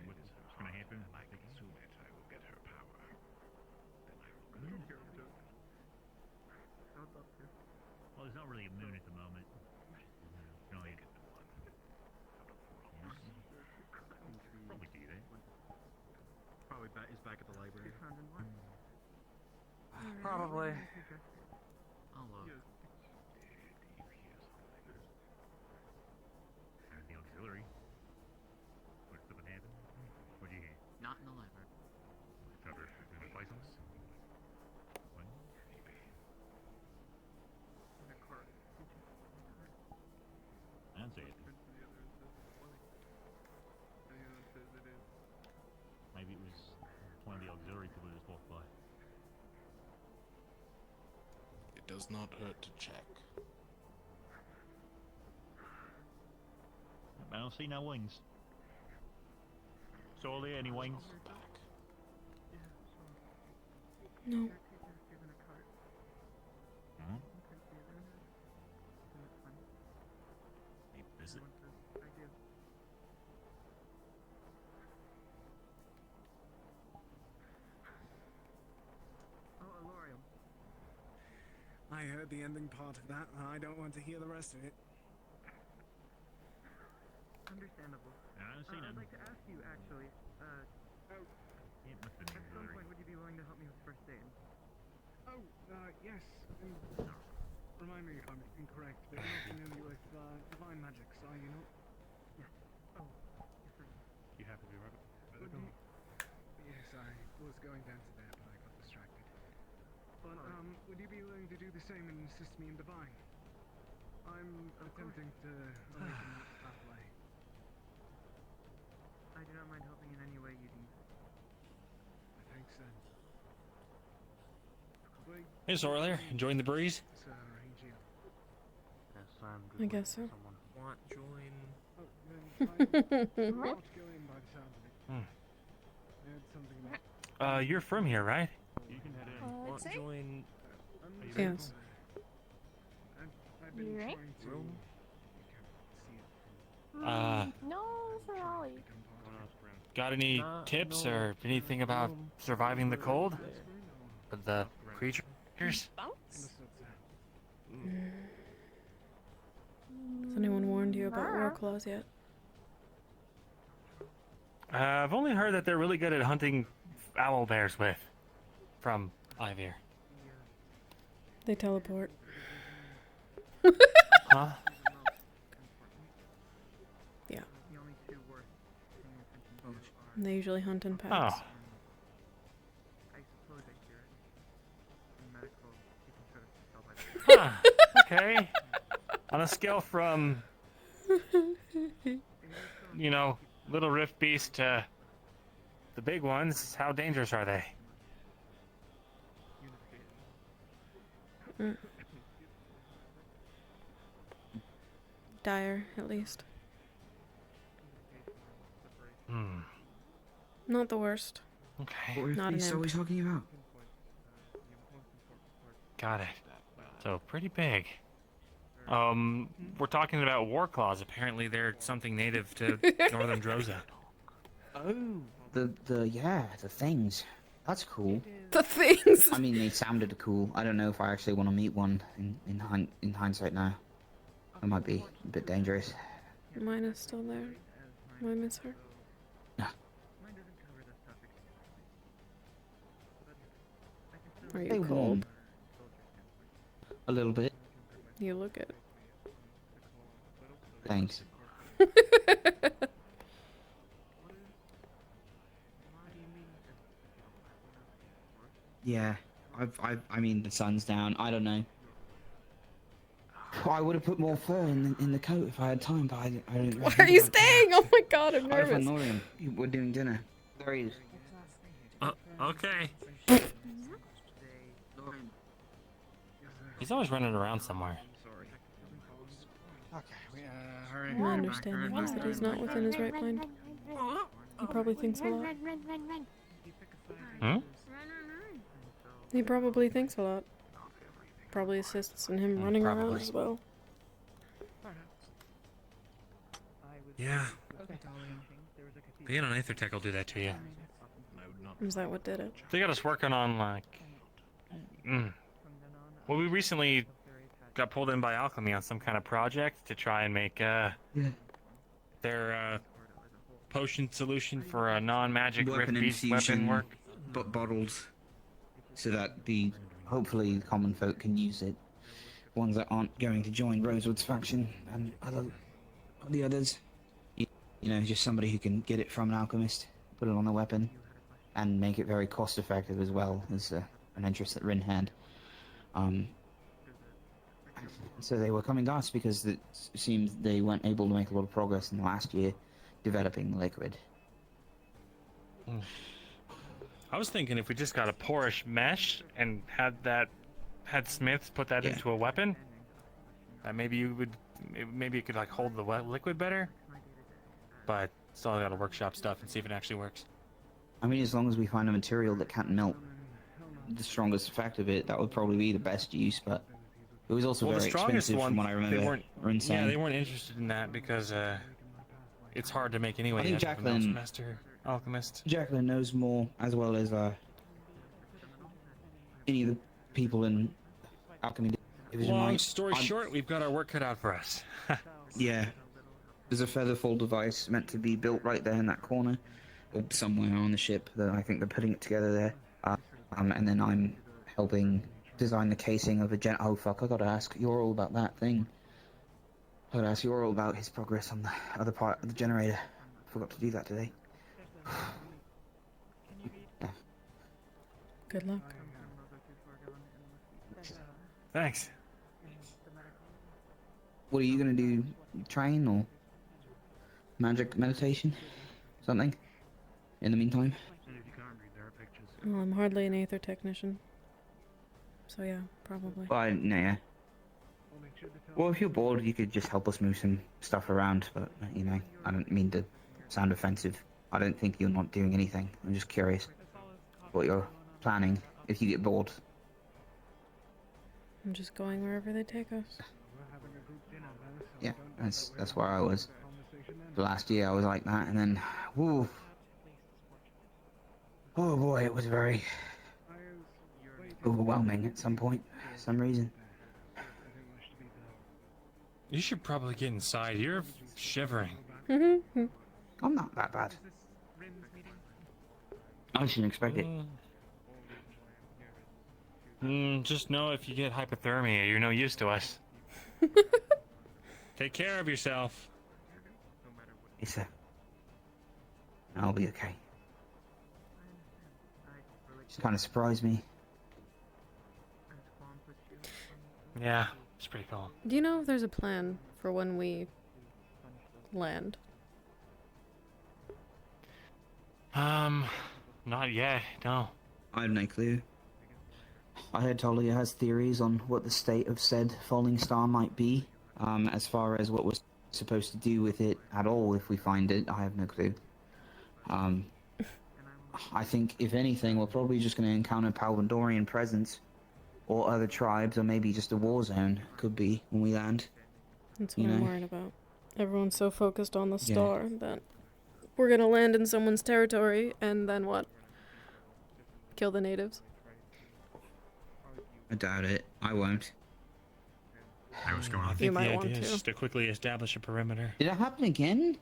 What's going to happen? I consume it, I will get her power. Then I will consume it. I would love to. Well, there's not really a moon at the moment. No, yeah. Probably do that. Probably is back at the library. Probably. I'll look. And the auxiliary. What's something happen? What'd you hear? Not in the library. Cover. Gonna fight us? What? In a cart. I didn't say it. Maybe it was one of the auxiliary people that just walked by. It does not hurt to check. I don't see no wings. So are there any wings? No. Hmm? A visit? Oh, Alorium. I heard the ending part of that. I don't want to hear the rest of it. Understandable. I don't see none. I'd like to ask you, actually, It must have been at some auxiliary. point, would you be willing to help me with first aid? Oh, yes. Remind me if I'm incorrect, but you're not familiar with divine magics, are you not? Yes. Oh, yes, I am. You have to be right. Yes, I was going down to there, but I got distracted. But, would you be willing to do the same and assist me in divine? I'm attempting to awaken that pathway. I do not mind helping in any way you deem fit. Thanks, then. Hey, sorry there. Enjoying the breeze? Yes, I guess so. Want join? Oh, then You're from here, right? Let's see. Join. Yes. You right? No, for Ollie. Got any tips or anything about surviving the cold? With the creatures? Has anyone warned you about war claws yet? I've only heard that they're really good at hunting owl bears from Ivir. They teleport. Huh? Yeah. And they usually hunt in packs. Oh. Huh. Okay. On a scale from, little rift beast to the big ones, how dangerous are they? Dire, at least. Hmm. Not the worst. Okay. What rift Not an beast are we imp. talking about? Got it. So pretty big. We're talking about war claws. Apparently they're something native to northern Droza. Oh. The things. That's cool. The things. I mean, they sounded cool. I don't know if I actually want to meet one in hindsight now. It might be a bit dangerous. Mine is still there. I miss her. Are you Stay cold? warm. A little bit. You look it. Thanks. Yeah, I mean, the sun's down. I don't know. I would have put more fur in the coat if I had time, but I don't. Why are you staying? Oh my god, I'm I'm nervous. ignoring him. We're doing dinner. There he is. Okay. He's always running around somewhere. Hurry. My understanding is that he's not within his right mind. He probably thinks a lot. Hmm? He probably thinks a lot. Probably assists in him running around probably. as well. Yeah. Being on Aethertech will do that to you. Is that what did it? They got us working on Well, we recently got pulled in by Alchemy on some kind of project to try and make their potion solution for a non-magic rift beast weapon work. Bottles, so that hopefully common folk can use it. Ones that aren't going to join Rosewood's faction and the others. Just somebody who can get it from an alchemist, put it on a weapon, and make it very cost effective as well as an interest that Rin had. So they were coming to us because it seems they weren't able to make a lot of progress in the last year developing the liquid. I was thinking if we just got a porous mesh and had Smiths put that into a weapon, that maybe it could like hold the liquid better. But still got to workshop stuff and see if it actually works. I mean, as long as we find a material that can't melt the strongest effect of it, that would probably be the best use. But it was also very expensive from what I remember. Yeah, they weren't interested in that because it's hard to make anyway. I think Jacqueline, master alchemist. Jacqueline knows more, as well as any of the people in alchemy division. Long story short, we've got our work cut out for us. Yeah, there's a featherfall device meant to be built right there in that corner, or somewhere on the ship. That I think they're putting it together there. And then I'm helping design the casing of a Oh fuck! I gotta ask Yorl about that thing. I gotta ask Yorl about his progress on the other part of the generator. Forgot to do that today. Good luck. Thanks. What are you gonna do? Train or magic meditation? Something? In the meantime? Well, I'm hardly an aether technician. So yeah, probably. Well, yeah. Well, if you're bored, you could just help us move some stuff around, but, you know, I don't mean to sound offensive. I don't think you're not doing anything. I'm just curious what you're planning if you get bored. I'm just going wherever they take us. Yeah, that's where I was. The last year I was like that, and then, woo. Oh boy, it was very overwhelming at some point, for some reason. You should probably get inside. You're shivering. I'm not that bad. I shouldn't expect it. Just know if you get hypothermia, you're no use to us. Take care of yourself. Yes, sir. I'll be okay. Just kind of surprised me. Yeah, it's pretty cool. Do you know if there's a plan for when we land? Not yet, no. I have no clue. I heard Talia has theories on what the state of said falling star might be. As far as what we're supposed to do with it at all if we find it, I have no clue. I think, if anything, we're probably just going to encounter Palvandorian presence, or other tribes, or maybe just a war zone, could be, when we land. That's what I'm worried about. Everyone's so focused on the star that we're going to land in someone's territory, and then what? Kill the natives? I doubt it. I won't. I was going on. I think the idea is just to quickly establish a perimeter. Did it happen again?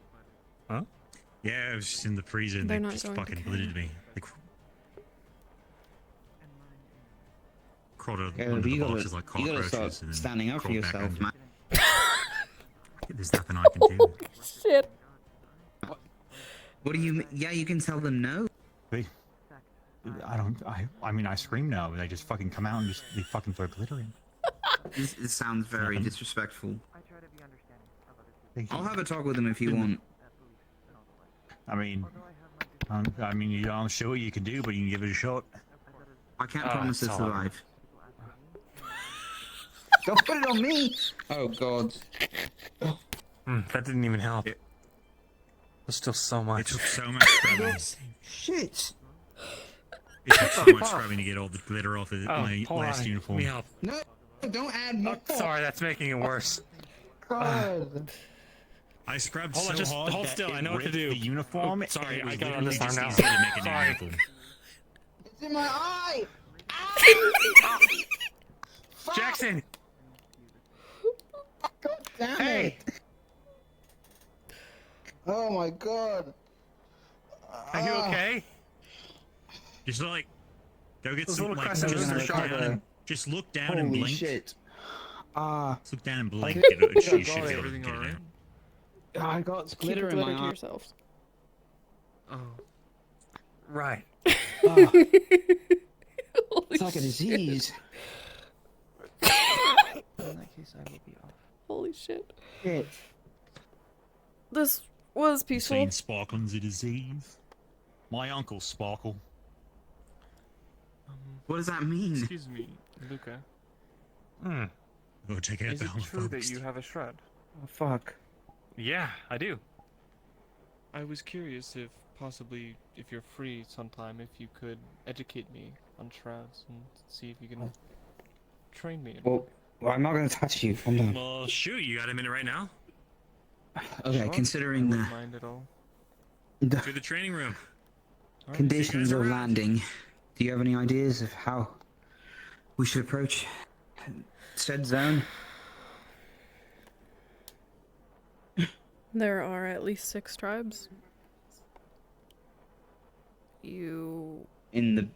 Huh? Yeah, I was just in the freezer and They're they not just going to fucking care. blizzarded me. They crawled Yeah, under but the you gotta, boxes like you gotta cockroaches start and then standing up for crawled back yourself, under. man. There's nothing I can do. Shit. What do you... Yeah, you can tell them no. I mean, I scream no, but they just fucking come out and they fucking throw glitter in. This sounds very Nothing. disrespectful. I'll have a talk with them if you want. I mean, I'm sure what you can do, but you can give it a shot. I can't promise to that's all right. survive. Don't put it on me! Oh god. That didn't even help. There's still so much. It took so much scrubbing. Shit! It took so much scrubbing to get all the glitter off of my hold last on. uniform. Let me help. No, don't add more. Sorry, that's making it worse. God. I scrubbed Hold so on, just hard hold that still. it I know what to ripped do. The uniform. Oh, sorry, and it was I got on literally this arm just now. easier to make a new Sorry. uniform. It's in my eye! Jackson! God damn Hey! it! Oh my god. Are you okay? Just like, go get Those some, little like, crescents just are look sharp. down and, just look down and Holy blink. shit. Just look down and blink. Like, You should be got able to everything get it out. I got Keep glitter the in glitter my to eye. yourself. Oh. Right. It's like a disease. In that case, I will be off. Holy shit. Shit. This was peaceful. Saying sparkling's a disease. My uncle Sparkle. What does that mean? Excuse me, Luca. Go check out Is the it home true that folks. you have a shred? Oh, fuck. Yeah, I do. I was curious if possibly, if you're free sometime, if you could educate me on shrouds and see if you can train me. Well, I'm not gonna touch you. Calm down. Well, shoot, you got a minute right now? Okay, Sure, considering I the wouldn't mind at all. To the training room. conditions See you of guys around. landing, do you have any ideas of how we should approach said zone? There are at least 6 tribes. You... In the,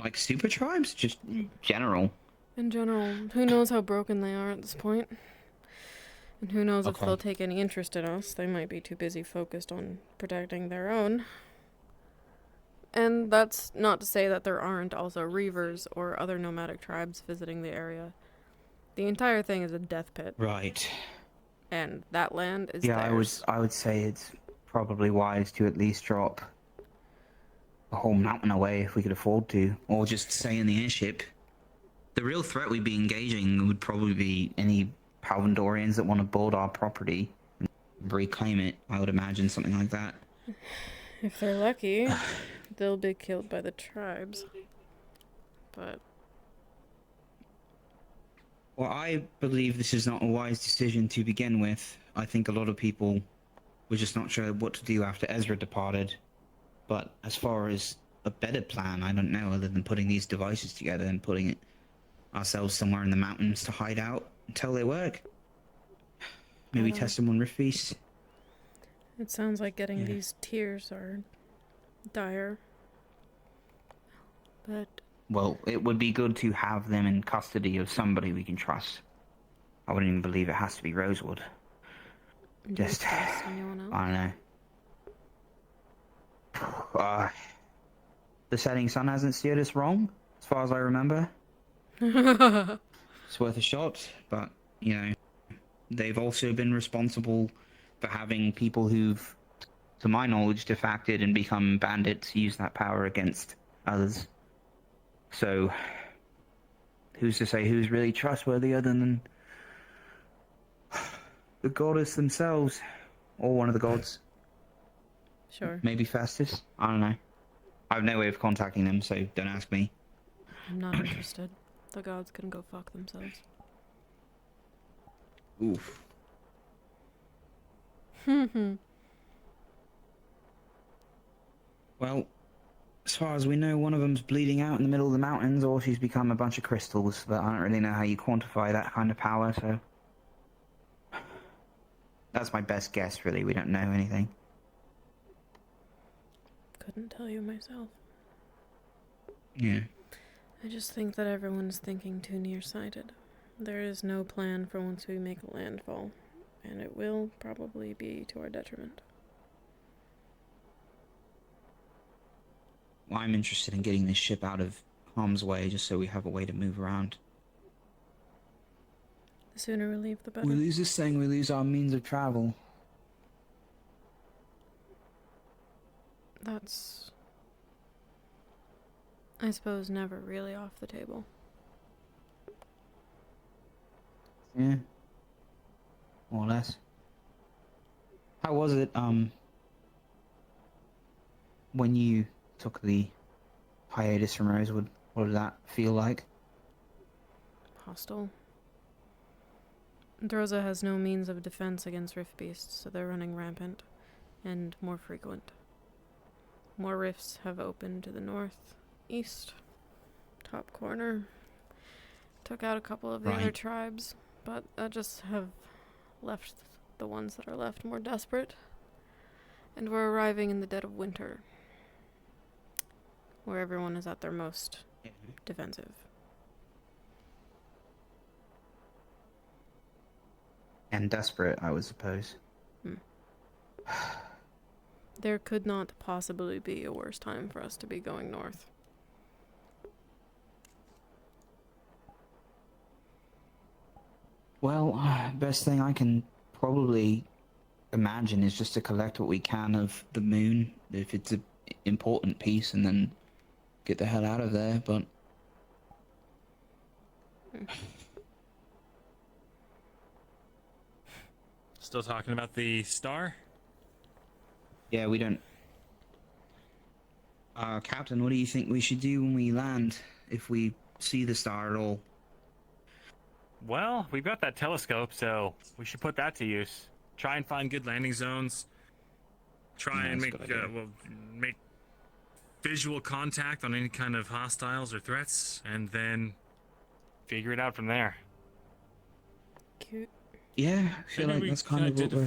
like, super tribes? Just general? In general, who knows how broken they are at this point? And who knows if Okay. they'll take any interest in us. They might be too busy focused on protecting their own. And that's not to say that there aren't also reavers or other nomadic tribes visiting the area. The entire thing is a death pit. Right. And that land is Yeah, theirs. I would say it's probably wise to at least drop a whole mountain away if we could afford to, or just stay in the airship. The real threat we'd be engaging would probably be any Palvandorians that want to board our property and reclaim it. I would imagine something like that. If they're lucky, they'll be killed by the tribes. But Well, I believe this is not a wise decision to begin with. I think a lot of people were just not sure what to do after Ezra departed. But as far as a better plan, I don't know, other than putting these devices together and putting ourselves somewhere in the mountains to hide out until they work. Maybe test them on Rift Beast. it sounds like getting these tiers are dire. But Well, it would be good to have them in custody of somebody we can trust. I wouldn't even believe it has to be Rosewood. do you Just, trust anyone else? I don't know. The setting sun hasn't steered us wrong, as far as I remember. It's worth a shot, but, you know, they've also been responsible for having people who've, to my knowledge, defected and become bandits use that power against others. So, who's to say who's really trustworthy other than the goddess themselves, or one of the gods? Sure. Maybe Festus? I don't know. I have no way of contacting them, so don't ask me. I'm not interested. The gods can go fuck themselves. Oof. Well, as far as we know, one of them's bleeding out in the middle of the mountains, or she's become a bunch of crystals, but I don't really know how you quantify that kind of power, so... That's my best guess, really. We don't know anything. Couldn't tell you myself. Yeah. I just think that everyone's thinking too nearsighted. There is no plan for once we make a landfall, and it will probably be to our detriment. Well, I'm interested in getting this ship out of harm's way, just so we have a way to move around. The sooner we leave, the better. We lose this thing, we lose our means of travel. That's, I suppose, never really off the table. Yeah. More or less. How was it, when you took the hiatus from Rosewood? What did that feel like? Hostile. Droza has no means of defense against rift beasts, so they're running rampant, and more frequent. More rifts have opened to the north, east, top corner. Took out a couple of the other tribes, but that just have left the ones that are left more desperate. And we're arriving in the dead of winter, where everyone is at their most defensive. And desperate, I would suppose. There could not possibly be a worse time for us to be going north. Well, best thing I can probably imagine is just to collect what we can of the moon, if it's an important piece, and then get the hell out of there, but... Still talking about the star? Yeah, we don't... Captain, what do you think we should do when we land, if we see the star at all? Well, we've got that telescope, so we should put that to use. Try and find good landing zones. Try and make visual contact on any kind of hostiles or threats, and then figure it out from there. Cute. Yeah, I feel like that's kind of what we're...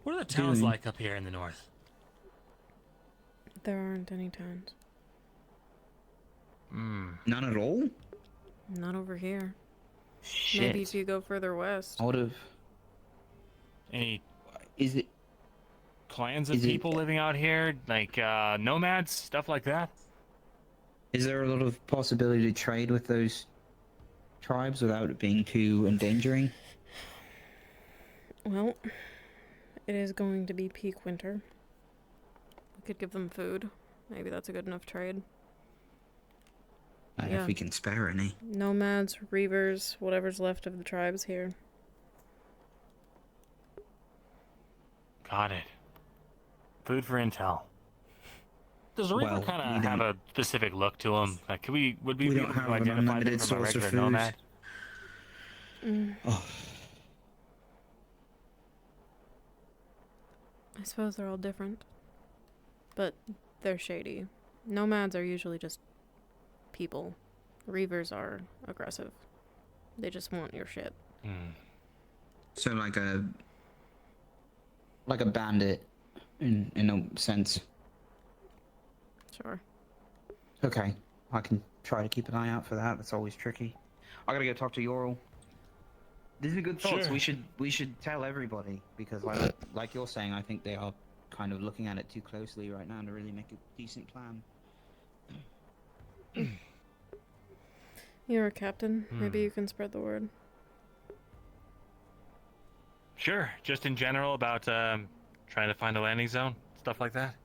What are the towns like up here in the north? There aren't any towns. None at all? Not over here. Shit. Maybe if you go further west. I would've... Any... Is it... clans of people living out here? Like, nomads? Stuff like that? Is there a lot of possibility to trade with those tribes without it being too endangering? Well, it is going to be peak winter. We could give them food. Maybe that's a good enough trade. Yeah. If we can spare any. Nomads, reavers, whatever's left of the tribes here. Got it. Food for intel. Does a reaver Well, kind we of have don't- a specific look to him? Like, would we We be don't able to have an identify them unlimited from a source of regular food. nomad? Oh. I suppose they're all different. But they're shady. Nomads are usually just people. Reavers are aggressive. They just want your shit. So like a bandit in a sense. Sure. Okay. I can try to keep an eye out for that. That's always tricky. I gotta go talk to Yoral. These are good thoughts. Sure. We should tell everybody because like you're saying, I think they are kind of looking at it too closely right now to really make a decent plan. You're a captain. Maybe you can spread the word. Sure. Just in general about trying to find a landing zone, stuff like that.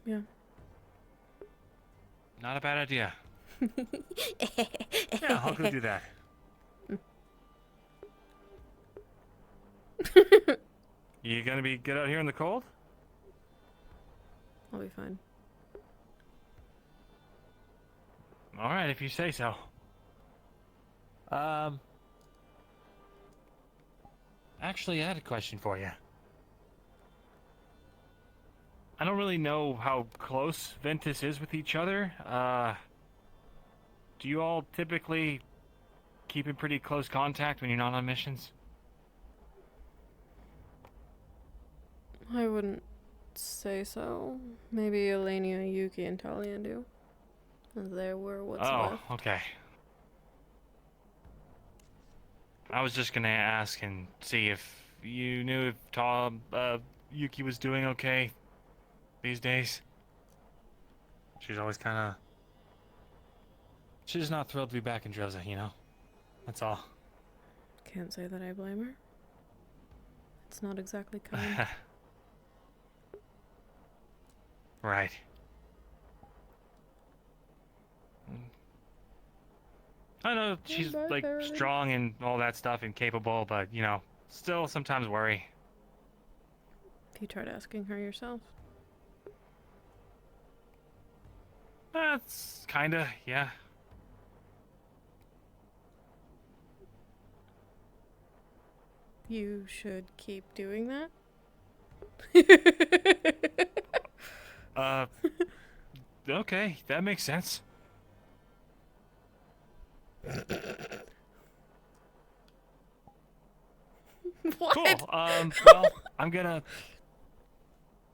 Yeah. Not a bad idea. Yeah, I'll go do that. You gonna be good out here in the cold? I'll be fine. All right, if you say so. Actually, I had a question for you. I don't really know how close Ventus is with each other. Do you all typically keep in pretty close contact when you're not on missions? I wouldn't say so. Maybe Elenia, Yuki, and Talia do. And they were what's left. Okay. I was just gonna ask and see if you knew if Yuki was doing okay these days. She's always kind of... She's not thrilled to be back in Droza, you know? That's all. Can't say that I blame her. It's not exactly kind. Right. I know she's like strong and all that stuff and capable, but you know, still sometimes worry. Have you tried asking her yourself? That's kinda, yeah. You should keep doing that. Okay, that makes sense. What? Cool. Well, I'm gonna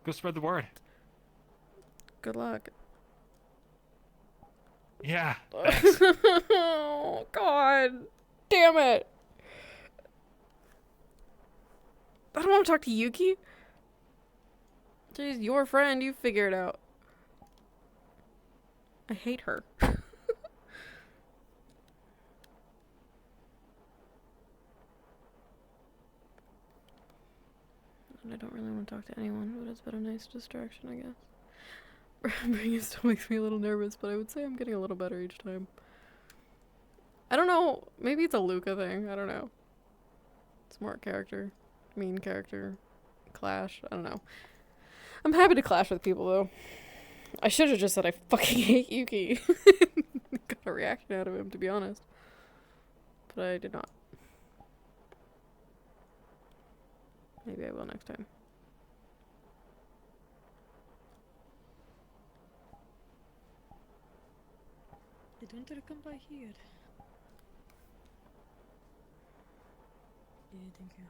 go spread the word. Good luck. Yeah. Thanks. Oh, God. Damn it. I don't want to talk to Yuki. She's your friend. You figure it out. I hate her. And I don't really want to talk to anyone, but it's been a nice distraction, I guess. Remembering it still makes me a little nervous, but I would say I'm getting a little better each time. I don't know. Maybe it's a Luca thing. I don't know. Smart character. Mean character. Clash. I don't know. I'm happy to clash with people, though. I should have just said I fucking hate Yuki. Got a reaction out of him, to be honest. But I did not. Maybe I will next time. Did Winter come by here? Yeah, thank you.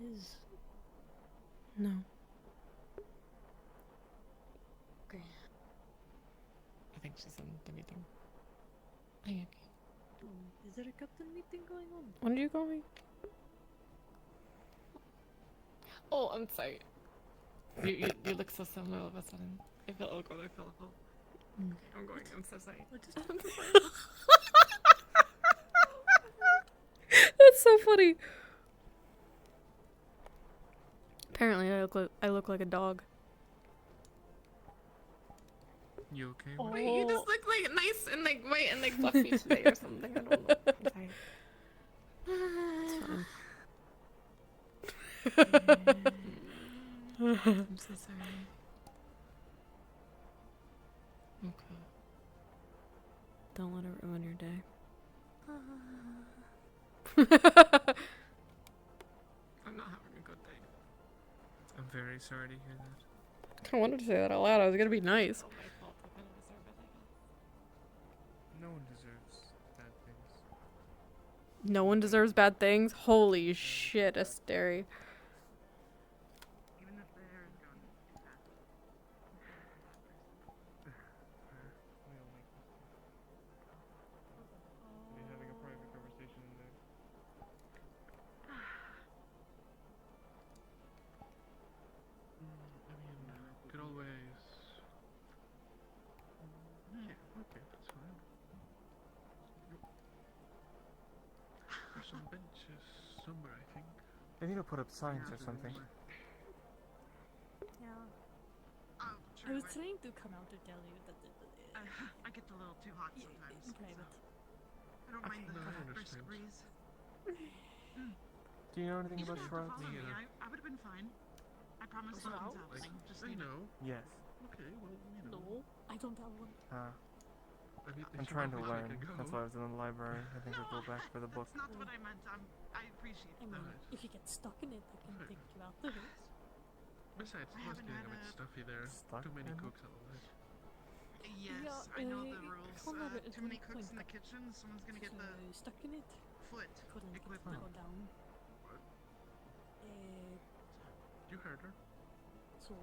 is? No. Okay. I think she's in the meeting. Okay. Is there a captain meeting going on? What are you going? Oh, I'm sorry. You look so similar all of a sudden. I feel awkward. I feel awkward. Okay, I'm going. I'm so sorry. I'm so sorry. That's so funny. Apparently, I look like a dog. You okay? Oh. Wait, you just look like nice and like white and like fluffy today or something. I don't know. I'm sorry. I'm so sorry. Okay. Don't let it ruin your day. I'm not having a good day. I'm very sorry to hear that. I wanted to say that out loud. I was gonna be nice. Oh, my fault. I kind of deserve it, I guess. No one deserves bad things. No one deserves bad things. Holy shit, Asteri. Even if the hair is gone, it's bad. We're having a private conversation in there. I mean, could always. Yeah, okay, that's fine. There's some benches somewhere, I think. They need to put up signs or something. Yeah. Oh, I was trying to come out to tell you that I get a little too hot sometimes. in private. I don't mind the No, I brisk understand. breeze. Do you know anything You about didn't have to shrouds? follow me. I would have been fine. I promise nothing's happening. Just I need know. Yes. Okay, well, you know. No, I don't have one. I mean, I'm if you trying to want me, I learn. can go. That's why I was in the library. I think I'll go back for the book. That's not what I meant. I appreciate I mean, that. if you get stuck in it, I can take you out of it. Besides, it was getting a bit stuffy there. Stuck Too many in it? cooks otherwise. Yes, I know the rules. Too many cooks in the kitchen. Someone's gonna get the stuck in it. foot Couldn't equipment. go down. You heard her. So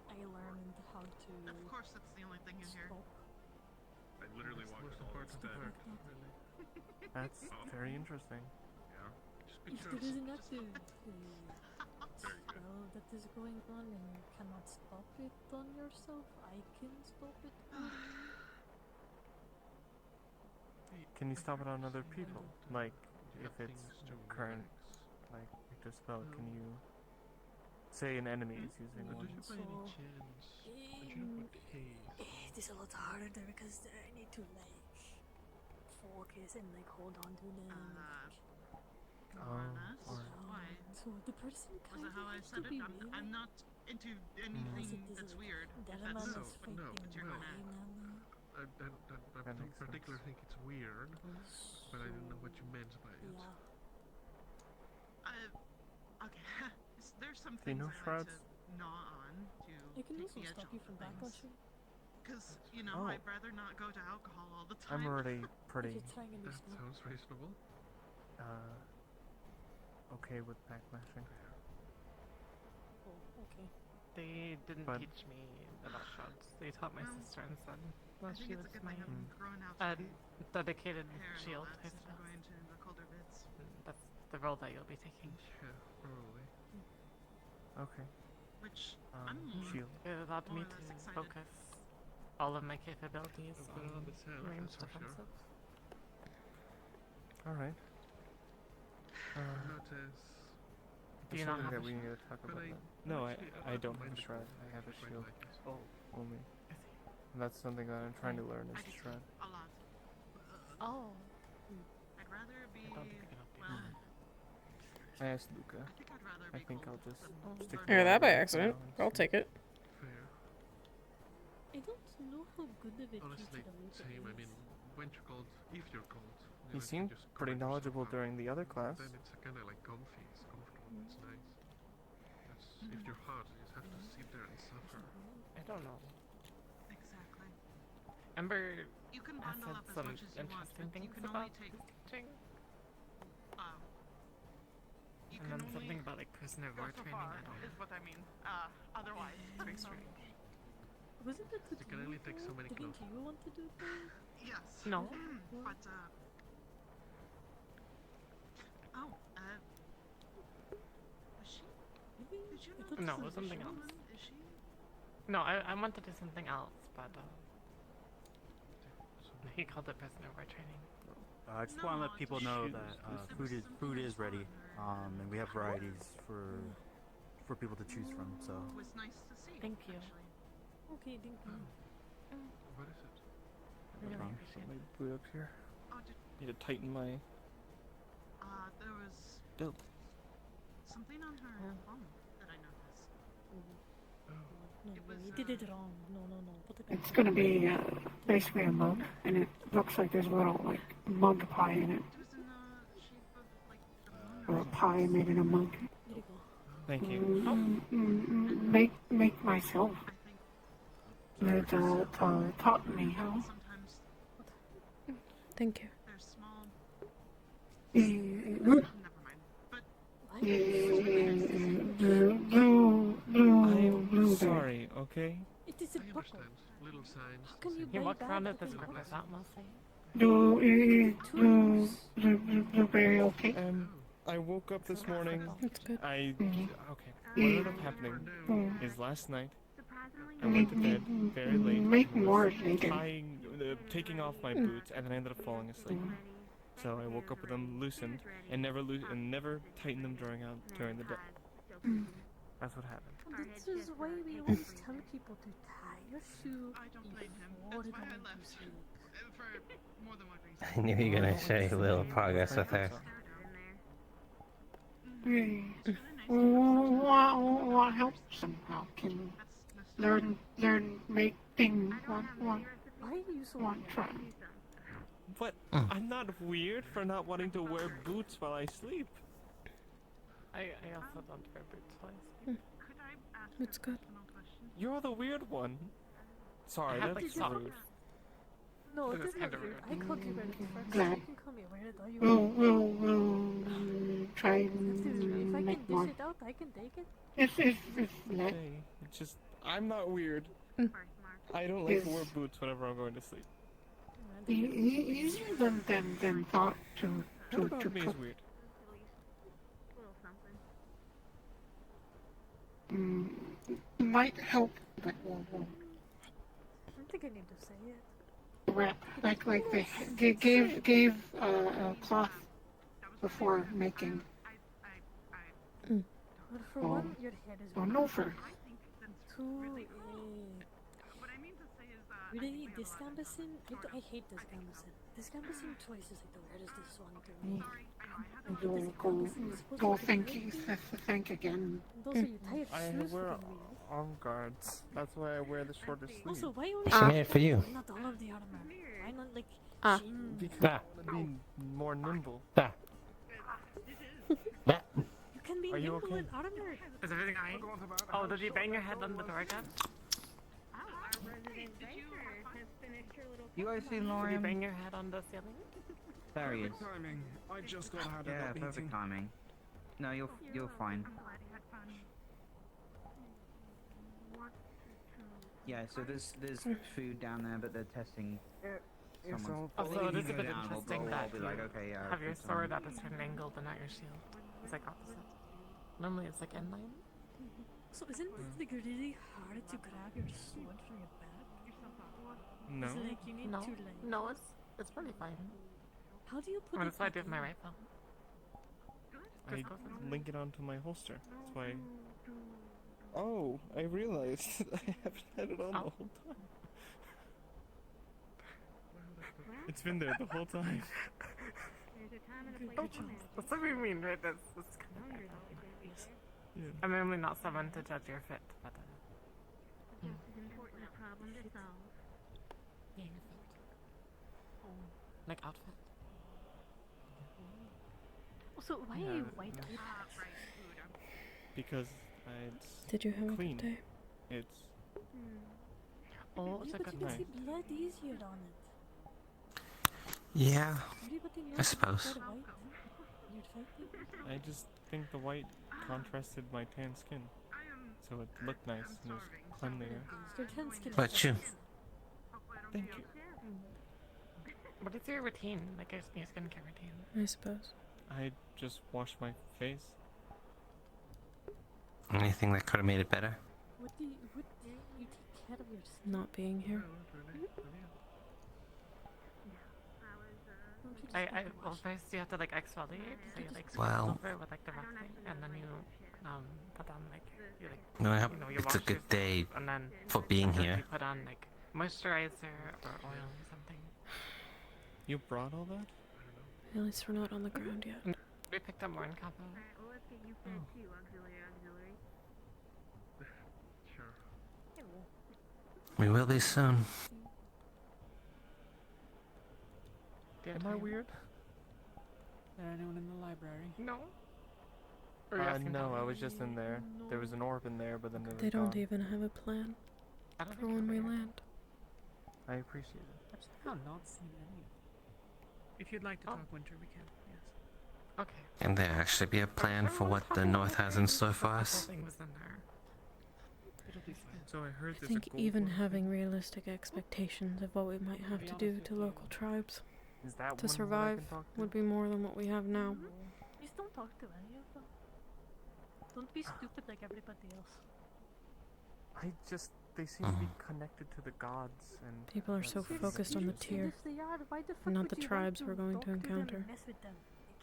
I learned how to. Of course, that's the only thing in here. Stop. I literally That's the watched most all important of that. part, really. That's very interesting. Yeah. Just be If there is careful. an active spell that is going on and you cannot stop it on yourself, I can stop it for you. Can you stop it on other people? Like, You if have it's things to current, like, active spell, can you say an enemy is using But one? do you by any chance? Would you know what case? It is a lot harder because I need to like focus and like hold on to them. Why? So the person Was kind that how I of said it? I'm not into anything that's weird. If that's No, what no, you're no. gonna I don't particularly think it's weird, but I didn't know what you meant by it. Okay. There's some Do you things know I shrouds? like to gnaw on to I can take also the edge stop you off from of things. backlashing. Because, you know, Oh. I'd rather not go to alcohol all the time. I'm already pretty If you're trying a new That spell. sounds reasonable. okay with backlashing. Oh, okay. They didn't But- teach me about shrouds. They taught my sister instead. I Well, think she it's a was good my thing having grown out dedicated hair and shield, all I that since we're suppose. going to the colder bits. That's the role that you'll be taking. Yeah, probably. Okay. Which Um, I'm shield. It allowed me more or less to excited. focus all of my capabilities I've got it on the sound, ranged that's for sure. offensive. Alright. I'm not as... Do you There's not something have that a we need shield? to talk But about. I- That. No, actually, I don't mind have a the shroud. cold. I have a quite shield. like it. Oh, Only. And that's something that I'm trying to learn I is do shroud. a lot. oh. I'd rather be. I don't think I can help you. Well, I asked Luca. I think I'd rather I be think cold I'll just than stick burn. to Hear that by water accident. now and I'll see. take it. Fair. I don't know how good of a Honestly, teacher Luca same. I is. mean, when you're cold, if you're cold, He you seemed just pretty cover yourself knowledgeable up. during the other class. Then it's kind of like comfy. It's comfortable. It's nice. That's, if you're hot, you just have to sit there and suffer. I don't know. Exactly. Ember You can has bundle said up as some much as you want, interesting but you things can only about take. teaching. You can then only something about like prisoner of go war so training. far, I don't is know. what I mean. Otherwise, It's very strange. Wasn't it You can only take so many Didn't clothes. you want to do that? yes. No. But oh, is she? Did you know? No, it was something else. Is she? No, I wanted to do something else, but he called it prisoner of war training. I just want to let people know that food is ready, and we have varieties for people to choose from. So. It was nice to see. Thank you. Okay, thank you. What is it? Really Put appreciate my it. boot up here. Oh, Need to tighten my there was belt. something on her bum that I noticed. No, you did it wrong. No. Put it back. It's gonna be basically a mug, and it looks like there's a little like mug pie in it, It was in the shape of like the or a pie made in a mug. There you go. Thank you. Make myself. It taught me how. Thank you. They're small. Never I'm blue sorry, okay? It is a buckle. Little signs. How can you He buy walked around bags with this that grippers out mostly. Blueberry okay? I woke up this morning. That's good. Okay. What ended up happening is last night I went to bed very late. Make and more was later. taking off my boots, and then I ended up falling asleep. So I woke up with them loosened and never tightened them during the day. That's what happened. This is why we always tell people to tie your shoe I don't blame him. before That's why going I to left. sleep. For more than one reason. I knew you were gonna show a little progress with her. What helps somehow can learn making one try. But I'm not weird for not wanting to wear boots while I sleep. I also don't wear boots while I sleep. It's good. You're the weird one. Sorry, I have, that's like, socks. rude. No, This it is isn't kinda rude. rude. I called you weird first. Glad. You can call me weird. Are you We'll try If I and make can more. dish it out, I can take it. It's let. Hey, it's just I'm not weird. I don't like to Yes. wear boots whenever I'm going to sleep. Easier than thought to What about me is put. weird? Might help, but we'll I don't think I need to say it. wrap like they gave a cloth before making. But for Oh. one, your head is Oh no, for two. Really, this Gambeson? I hate this Gambeson. This Gambeson choice is like the weirdest one to me. go think again. And also, you tie your I shoes wear fucking weird. arm guards. That's why I wear the shorter sleeve. Also, why only She made it for you. Why not all of the armor? Why not like Shin? Because Ah. I want to be more nimble. Ah. Ah. You can be Are you nimble okay? in armor. Is everything alright? Oh, did you bang your head on the door again? You guys seen Did you Lorian? bang your head on the ceiling? There he is. Timing. I just got out of Yeah, that meeting. perfect timing. No, you're fine. Yeah, so there's food down there, but they're testing someone's. Also, it is a bit Down, interesting we'll that be like, okay, yeah, have your food's on. sword at a certain angle, but not your shield. It's like opposite. Normally it's like inline. So isn't it like really hard to grab your sword from your back? No. Is it like you need No, to like? no, it's pretty fine. How do you put Well, it that's why I back do with my in? rifle. I link it onto my holster. That's why. Oh, I realized I haven't had it on the whole time. It's been there the whole time. That's what we mean, right? That's kind of weird. Yeah. I'm normally not someone to judge your fit, but yeah, your fit. Like outfit. So why are you white? Because it's Did you have a clean. good day? It's Oh, it's Yeah, a but good you can night. see blood easier on it. Yeah, Everybody knows I suppose. you're white. You're fighting. I just think the white contrasted my tan skin, so it looked nice and it was cleanlier. But you. Thank you. What is your routine? Like your skincare routine? I suppose. I just washed my face. Anything that could have made it better? What do you take care of yourself? Not being here. Well, first you have to like exfoliate, so you like Wow. scrub over with like the rough thing, and then you put on like you like No, I hope you know you it's wash a good your day face, and then for being you here. put on like moisturizer or oil or something. You brought all that? At least we're not on the ground yet. We picked up more in Capo. We will be soon. Am I weird? Anyone in the library? No. No, I was just in there. There was an orb in there, but then it was They don't gone. even have a plan for when we land. I appreciate it. I've somehow not seen any. If you'd like to talk Winter, we can. Yes. Okay. Can there actually be a plan for what the North has in store for us? Thing was in there. It'll be fine. So I heard I there's think a gold even one. having realistic expectations of what we might have to do to local tribes Is that to one survive I can talk to? would be more than what we have now. Just don't talk to any of them. Don't be stupid like everybody else. They seem to be connected to the gods and... People are so that's- focused on the And tier, if they are, why the fuck and not would the you tribes want we're going talk to them and encounter. mess with them?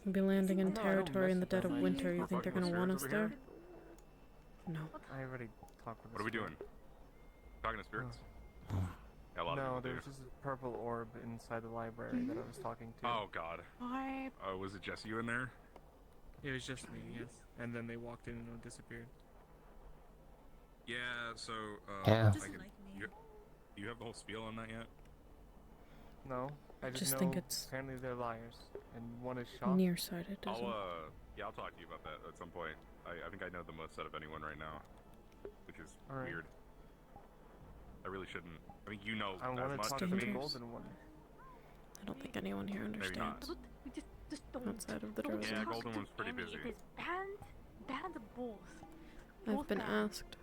We'll be landing in No, I don't territory in the mess dead with of them. winter. You think they're gonna want us there? No. I already talked with What are we doing? Talking to spirits? Yeah, a lot No, of there people was just a purple orb inside the library that I was talking to. Oh god. What? Was it just you in there? It was just me, yes. And then they walked in and it disappeared. Yeah, so Yeah. you have the whole spiel on that yet? No, I just just know think it's apparently they're liars, and one is shocked. nearsighted, I'll isn't it? I'll talk to you about that at some point. I think I know the most out of anyone right now, which is Alright. weird. I really shouldn't. I mean, you know I as want to much talk as to the me. golden one. I don't think anyone here Maybe not. understands. We just don't. Outside of the don't Rosewood. Yeah, talk golden to one's pretty any. busy. It is banned both. I've Both been banned. asked.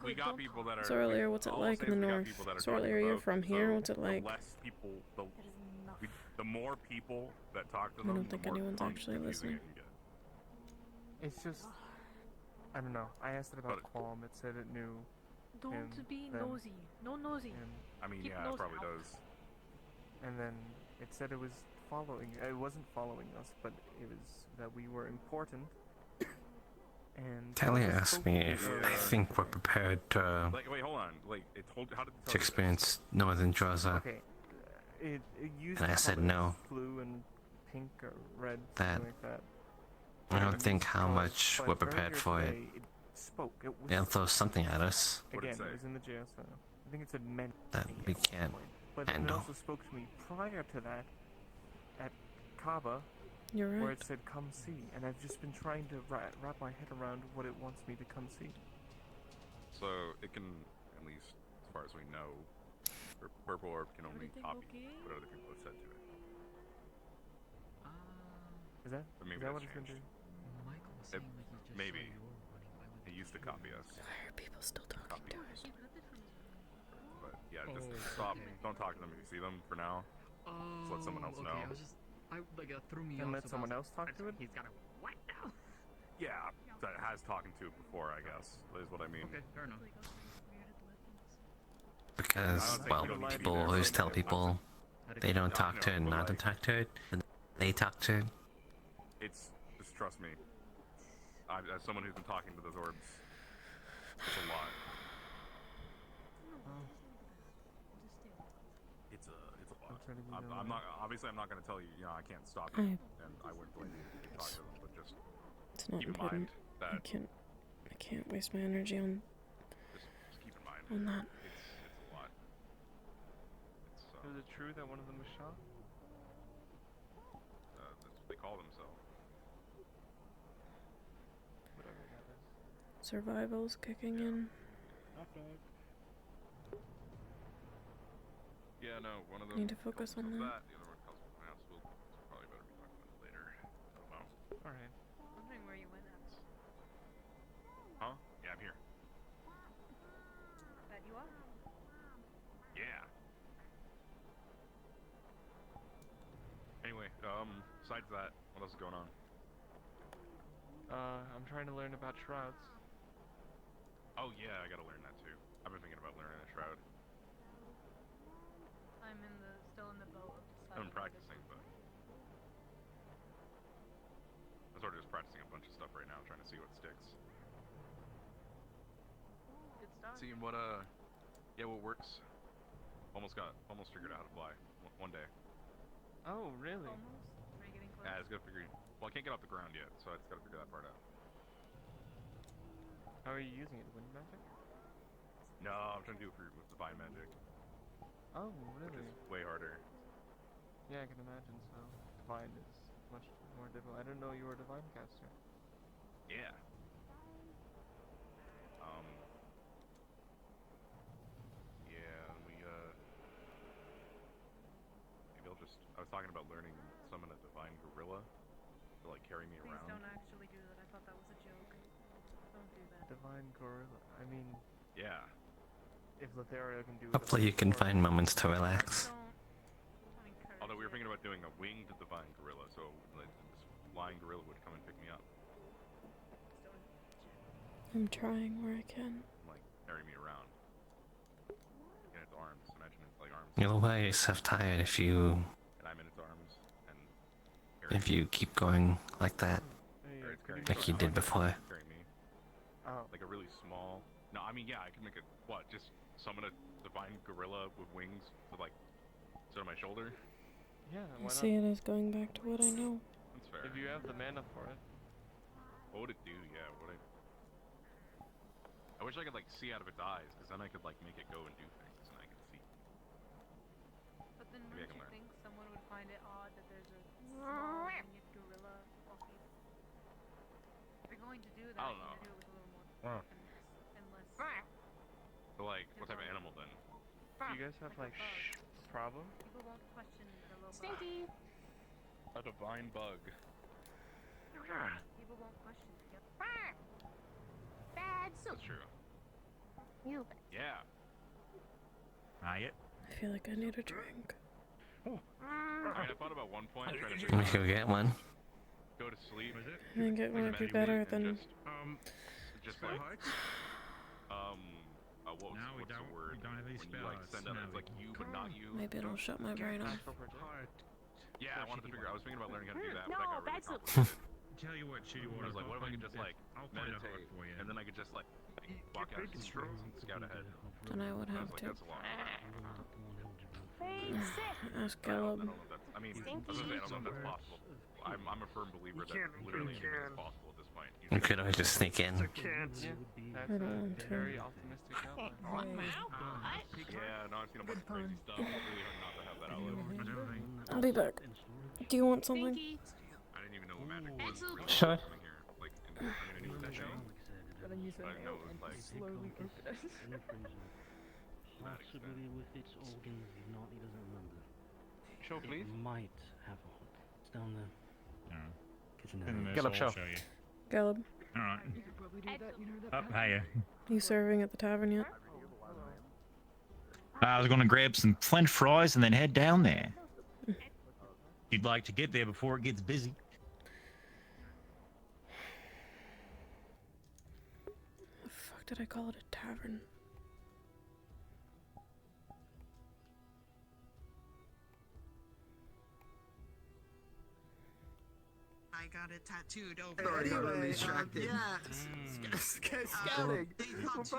We got people that are. So earlier, what's it all I'll like say in the is we got north? people that are So talking earlier, to you're both, from here. so What's it like? The less people, the more people that talk to I them, don't the think more anyone's actually confusing listening. it can get. It's just, I don't know. I asked it about Qualm. It said it knew. Don't him, be them, nosy. No nosy. and I mean, Keep yeah, it those probably out. does. And then it said it was following. It wasn't following us, but it was that we were important. And Talia someone asked spoke me to if I think we're prepared to Wait, hold on. Like, it told. How did it tell you this? experience Northern Droza. Okay, it used And I said colors, no. blue and pink or red, That- something like that. I don't It think used how colors, much but we're prepared earlier for it. today, it spoke. It was It'll throw something at us again. It was in the jail cell. I think it said men. that we can't But it handle. also spoke to me prior to that at Kaba, You're where right. it said come see, and I've just been trying to wrap my head around what it wants me to come see. So it can, at least as far as we know, Purple Orb can only copy what other people have said to it. Is that? But maybe is that that's what it's gonna changed. do? Michael was It, saying that he just maybe. saw your warning. Why would He used to copy us. Why are people still talking Copy to us. us? But yeah, just Oh, stop. okay. Don't talk to them if you see them for now. Just let someone else okay, know. I was just, like, threw me And off. let so someone I was else talk to it? He's got a what now? Yeah, that has talking to it before, I guess. Is what I mean. Okay, fair enough. Because, I don't think well, we don't need to be people there, always but tell I'm people they don't talk to it and not to talk to it. And they talk to it. It's just trust me. As someone who's been talking to those orbs, it's a lot. It's a lot. I'm not obviously I'm not going to tell you. You know, I can't stop you, and I wouldn't blame you to talk to them. But just It's not keep in important. mind that I can't waste my energy on just keep in mind on that. it's a lot. It's Is it true that one of them was shot? that's what they call themselves. Whatever that is. Survival's kicking in. Yeah, no, one of them. Need to focus on calls that. The other one calls something else. We'll probably better be talking about it later. I don't know. All right. Wondering where you Besides that, what else is going on? I'm trying to learn about shrouds. Oh yeah, I gotta learn that too. I've been thinking about learning a shroud. I'm still in the boat of I've been practicing, but I'm sort of just practicing a bunch of stuff right now, trying to see what sticks. Good start. Seeing what what works. Almost figured out how to fly one day. Oh, really? Almost? Are you getting close? Yeah, I just gotta figure. Well, I can't get off the ground yet, so I just gotta figure that part out. How are you using it? Wind magic? No, I'm trying to do it with divine magic. Oh, really? Which is way harder. Yeah, I can imagine so. Divine is much more difficult. I didn't know you were a divine caster. Yeah. Yeah, maybe I'll just. I was talking about learning summon a divine gorilla to like carry me Please around. don't actually do that. I thought that was a joke. Don't do that. Divine gorilla. I mean, Yeah. if Lothario can do it. Hopefully you can find moments to relax. Although we were thinking about doing a winged divine gorilla, so like, this flying gorilla would come and pick me up, I'm trying where I can. like carry me around. In its arms. Imagine it's like arms. You'll wear yourself tired if you And I'm in its arms, and keep going like that, or it's carrying like you did before. Carry me. Oh. Like a really small. No, I mean yeah, I can make it. What? Just summon a divine gorilla with wings to like sit on my shoulder. Yeah, I why see not? it as going back to what I know. That's fair. If you have the mana for it. What would it do? Yeah, I wish I could like see out of its eyes, because then I could like make it go and do things, and I could see. But then Maybe I wouldn't can you learn. think someone would find it odd that there's a small miniature gorilla walking? If you're going to do that, I don't you know. need to do it with a little more and less. So like, what type of animal then? Do you guys have like problem? People won't question the little Stinky. A divine bug. People won't question it. Yep. Bad soup. That's true. You bet. Yeah. Not yet. I feel like I need a drink. I mean, I thought about one point trying to We could get one. go to sleep. I think it might be better than. Just like what's the word? We don't have any When you like send out it's like you but not you. Maybe it'll shut my brain off. Yeah, I wanted to figure. I was thinking about learning how to do that, No, but that got really that's a- complicated. Tell you what, Shitty I Water. was like, what if I could just like I'll find a meditate, heart for you. and then I could just like walk out and scout ahead. Then I would And I have was like, to that's a lot. ask Caleb. I don't know if that's. I mean, I was gonna say I don't know if that's possible. I'm a firm believer that literally anything is possible at this point. You could always just sneak in. I don't want to. Very optimistic outlook. Yeah, no, I've seen a bunch of crazy stuff. It's really hard not to have that outlook. I'll be back. Do you want something? I didn't even know what magic was really Sure. coming here. Like, I mean, I knew it was that thing, but I didn't know it was like. Possibly with its organs, not he doesn't remember. Show, please. It might have a heart. It's down there. Kitchen In area. this, Caleb, I'll show. show you. Caleb, Alright. You could probably do that. You know that. Up, hiya. you serving at the tavern yet? I was going to grab some French fries and then head down there. You'd like to get there before it gets busy. The fuck did I call it a tavern? I got it tattooed over. Anyway, distracted. Scouting. Because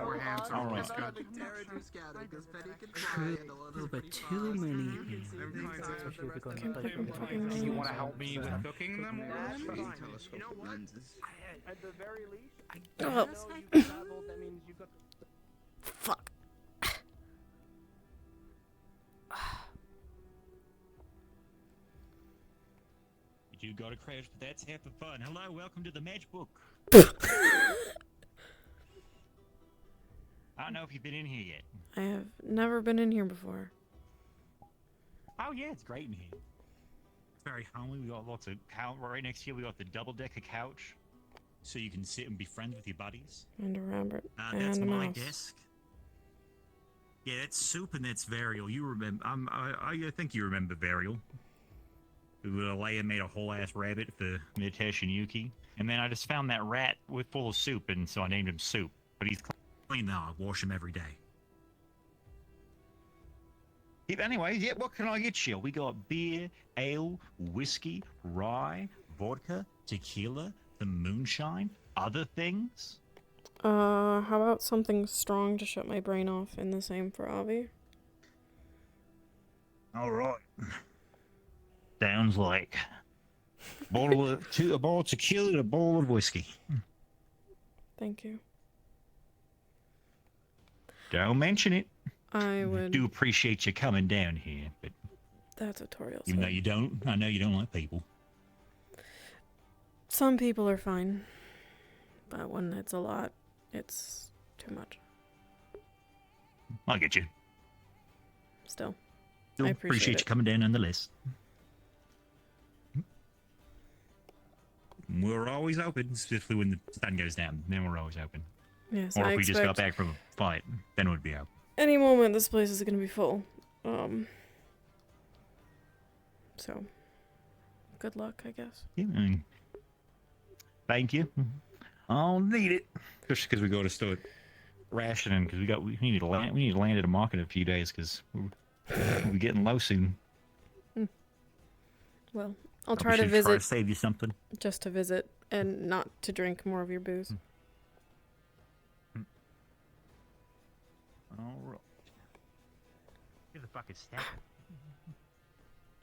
we're handsome, I'm it's having good. Tara do scouting because Penny can fly and a lot of But pretty too fast. many. Can't put them fucking Do you names. want to help me with cooking them? Telescopic lenses. At the very least, I Oh. know you traveled. That means you got. Fuck. You got a crash, but that's half the fun. Hello, welcome to the match book. I don't know if you've been in here yet. I have never been in here before. Oh yeah, it's great in here. It's very homely. We got lots of right next here. We got the double-decker couch, so you can sit and be friends with your buddies. And a rabbit. That's and a my mouse. desk. Yeah, that's Soup and that's Varial. You remember? I think you remember Varial. Leia made a whole ass rabbit for Mitesh and Yuki. And then I just found that rat with full of soup, and so I named him Soup. But he's clean now. I wash him every day. Anyway, yeah, what can I get you? We got beer, ale, whiskey, rye, vodka, tequila, the moonshine, other things. How about something strong to shut my brain off, and the same for Avi? All right. Sounds like a bottle of tequila and a bowl of whiskey. Thank you. Don't mention it. I would. I do appreciate you coming down here, but That's Toriel's. even though you don't, I know you don't like people. Some people are fine, but when it's a lot, it's too much. I'll get you. Still, Still I appreciate you it. coming down nonetheless. We're always open, especially when the sun goes down. Then we're always open. Yes, or I if we just got expect back from a fight, then we'd be open. any moment this place is gonna be full. So, good luck, I guess. Yeah, thank you. I'll need it, especially because we got to start rationing because we need to land. We need to land at a market in a few days because we're getting low soon. Well, I'll Probably try to should visit. Try to save you something. Just to visit and not to drink more of your booze. All right. Who the fuck is that?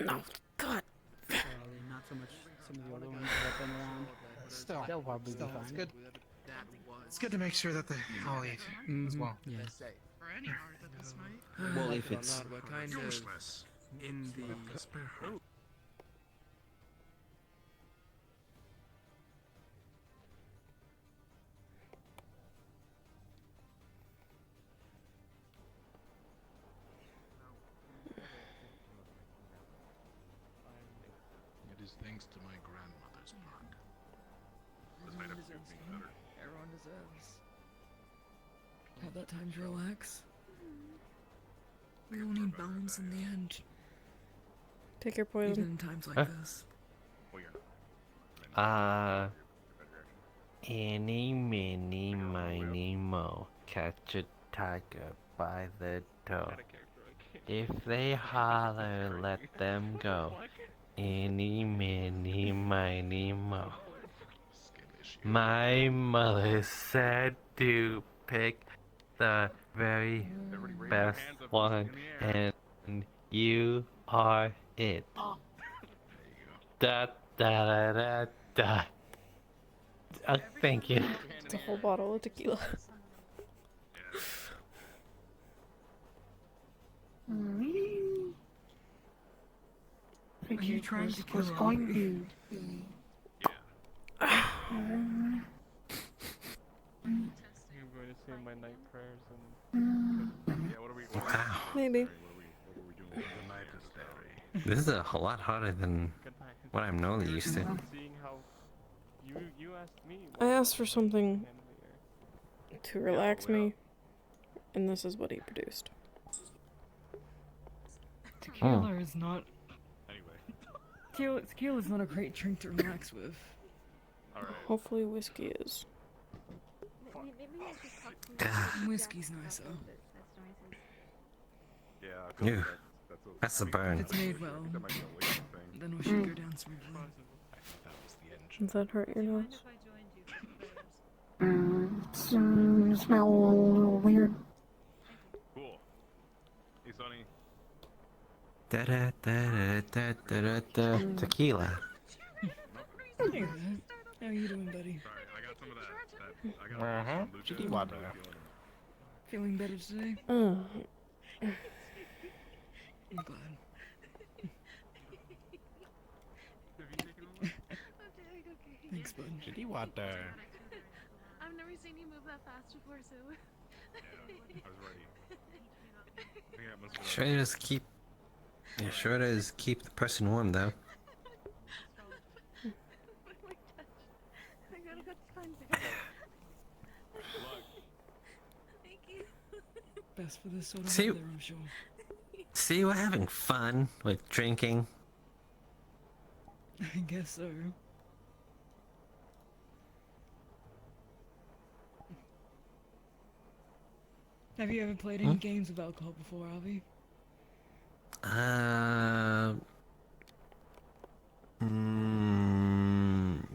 No, God. Not so much some of the other ones that have been around. Still, They'll probably be it's fine. good. It's good to make sure that they all eat as well. Yes. For any art that this might. Well, if it's What kind of Useless. in the Spare her. It is thanks to my grandmother's blood. This might have to do things better. Everyone deserves. Have that time to relax. We all need balance in the end. Take your Even poison. in times like Huh? this. Well, you're not. Eeny, meeny, miny, mo. Catch a tiger by the toe. If they holler, let them go. Eeny, meeny, miny, mo. My mother said to pick the very best one, and you are it. Da da da da da. Thank you. It's a whole bottle of tequila. I think you trying to was going to. I'm going to say my night prayers and. Yeah, what are we? Maybe. What are we doing? The night is starry. This is a lot harder than what I'm normally used to. Seeing how you asked me. I asked for something to relax me, and this is what he produced. Tequila is not. Anyway. Tequila is not a great drink to relax with. All right. Hopefully whiskey is. Whiskey's nicer. Yeah. Ew. That's a burn. If it's made well, then we should go down smoothly. Does that hurt your nose? Smell a little weird. Cool. Hey, Sonny. Da da da da da da da. Tequila. Hey there. How you doing, buddy? Sorry, I got some of that. I got some Lucas. Chitty water. Feeling better today? Mm. I'm glad. Thanks, bud. Chitty water. I've never seen you move that fast before, so. I was ready. I think that must have Sure does keep. Yeah, sure does keep the person warm though. I gotta go find Bear. Thank you. Best for this sort of See- weather, I'm sure. See, we're having fun with drinking. I guess so. Have you ever played any games with alcohol before, Avi?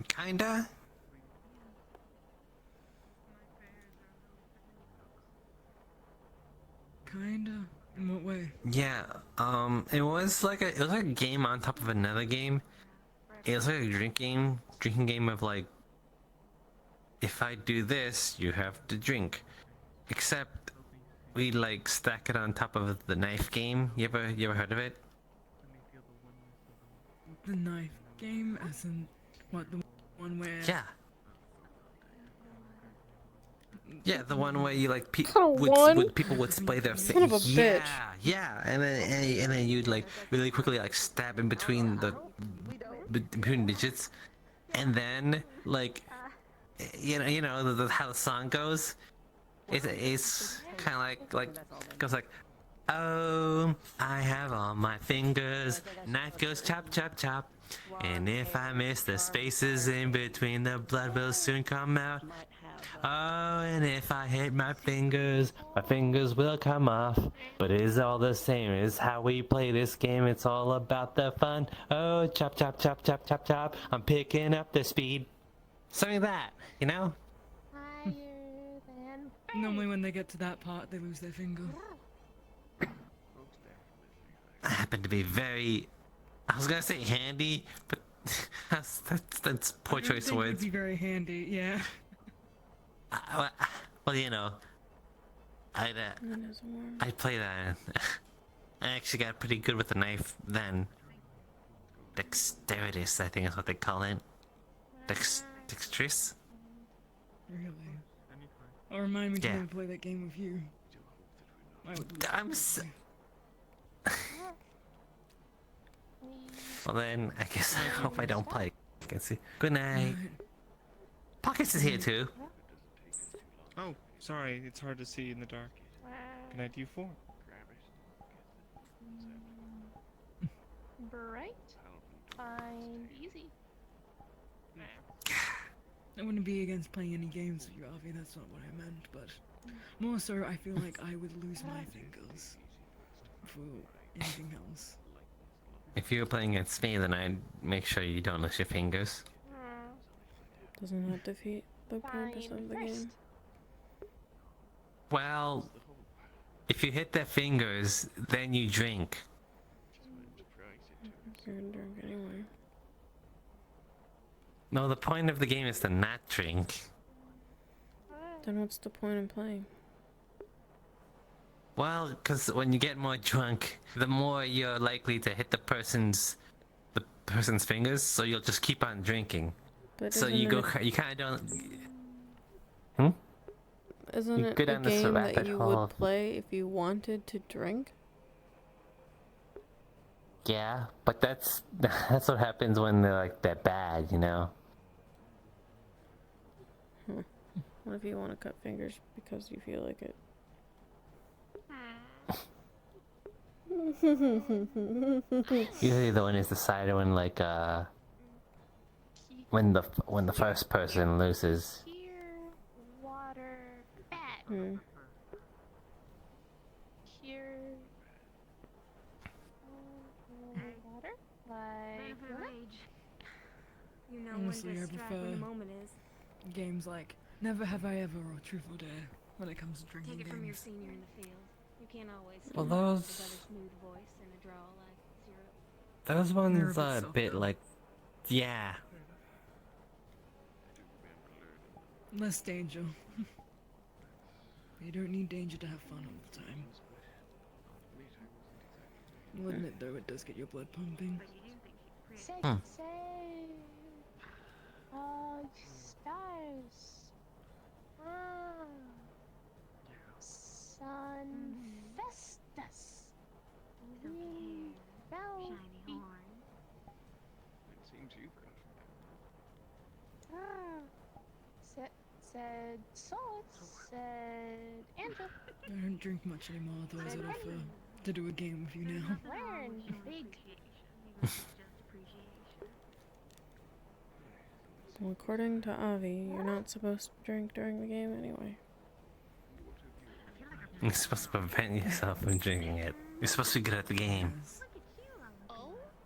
Kinda. Kinda? In what way? Yeah. It was like a game on top of another game. It was like a drinking game of like, if I do this, you have to drink. Except we like stack it on top of the knife game. You ever heard of it? The knife game, as in what, the one where? Yeah. Yeah, the one where you like Kinda one. people would splay their Son of a yeah, bitch. yeah, and then you'd like really quickly like stab in between between digits, and then like you know how the song goes. It's kind of like goes like, oh, I have all my fingers, knife goes chop chop chop, and if I miss the spaces in between, the blood will soon come out. Oh, and if I hit my fingers will come off. But it's all the same, it's how we play this game, it's all about the fun. Oh, chop chop chop chop chop chop, I'm picking up the speed. Something like that, you know? Normally when they get to that part, they lose their finger. I happen to be very, I was gonna say handy, but that's poor choice of Would words. be very handy, yeah. Well, you know, I'd play that. I actually got pretty good with the knife then. Dexterous, I think is what they call it. Dexterous? Really? I'll remind me to never play that game with you. Well then, I guess I hope I don't play. I can see. Good night. Pockets is here too. Oh, sorry, it's hard to see in the dark. Can I do 4? Bright. Find easy. I wouldn't be against playing any games with you, Avi, that's not what I meant, but more so I feel like I would lose my fingers for anything else. If you were playing against me, then I'd make sure you don't lose your fingers. Doesn't that defeat the purpose of the game? Well, if you hit their fingers, then you drink. You're gonna drink anyway. No, the point of the game is to not drink. Then what's the point in playing? Well, because when you get more drunk, the more you're likely to hit the person's fingers, so you'll just keep on drinking. But so you kind of don't. Isn't You it go a down this game that rabbit you hole. would play if you wanted to drink? Yeah, but that's what happens when they're bad, you know. What if you want to cut fingers because you feel like it? Usually the one is decided when when the first person loses. Water. Bad. Here. Water. Like. You know Honestly, when I to strike when prefer the moment is. games like Never Have I Ever or Truth or Dare when it comes to drinking Take it games. from your senior in the field. You can't always Well, with those- a smooth voice and a drawl like zero. Those ones are a bit like, yeah. Less danger. You don't need danger to have fun all the time. I'll admit though, it does get your blood pumping. Say. Stars. Sun Festus. Shiny horn. It seems you've got Said Salt. Said Angel. I don't drink much anymore, otherwise I'd offer to do a game with you now. Learn big. Well, according to Avi, you're not supposed to drink during the game anyway. You're supposed to prevent yourself from drinking it. You're supposed to be good at the game.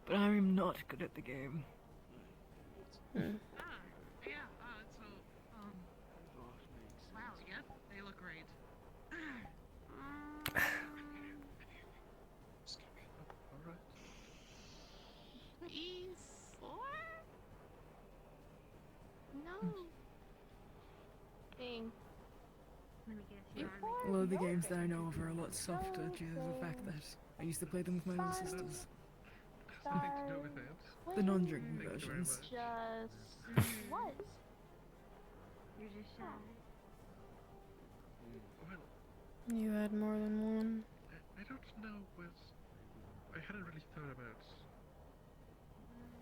But I'm not good at the game. Wow, yep, they look great. E4? No. Dang. A lot of the games that I know of are a lot softer due to the fact that I used to play them with my little sisters. The non-drinking versions. Just what? You're just shy. Well, You had more than one. I don't know what. I hadn't really thought about.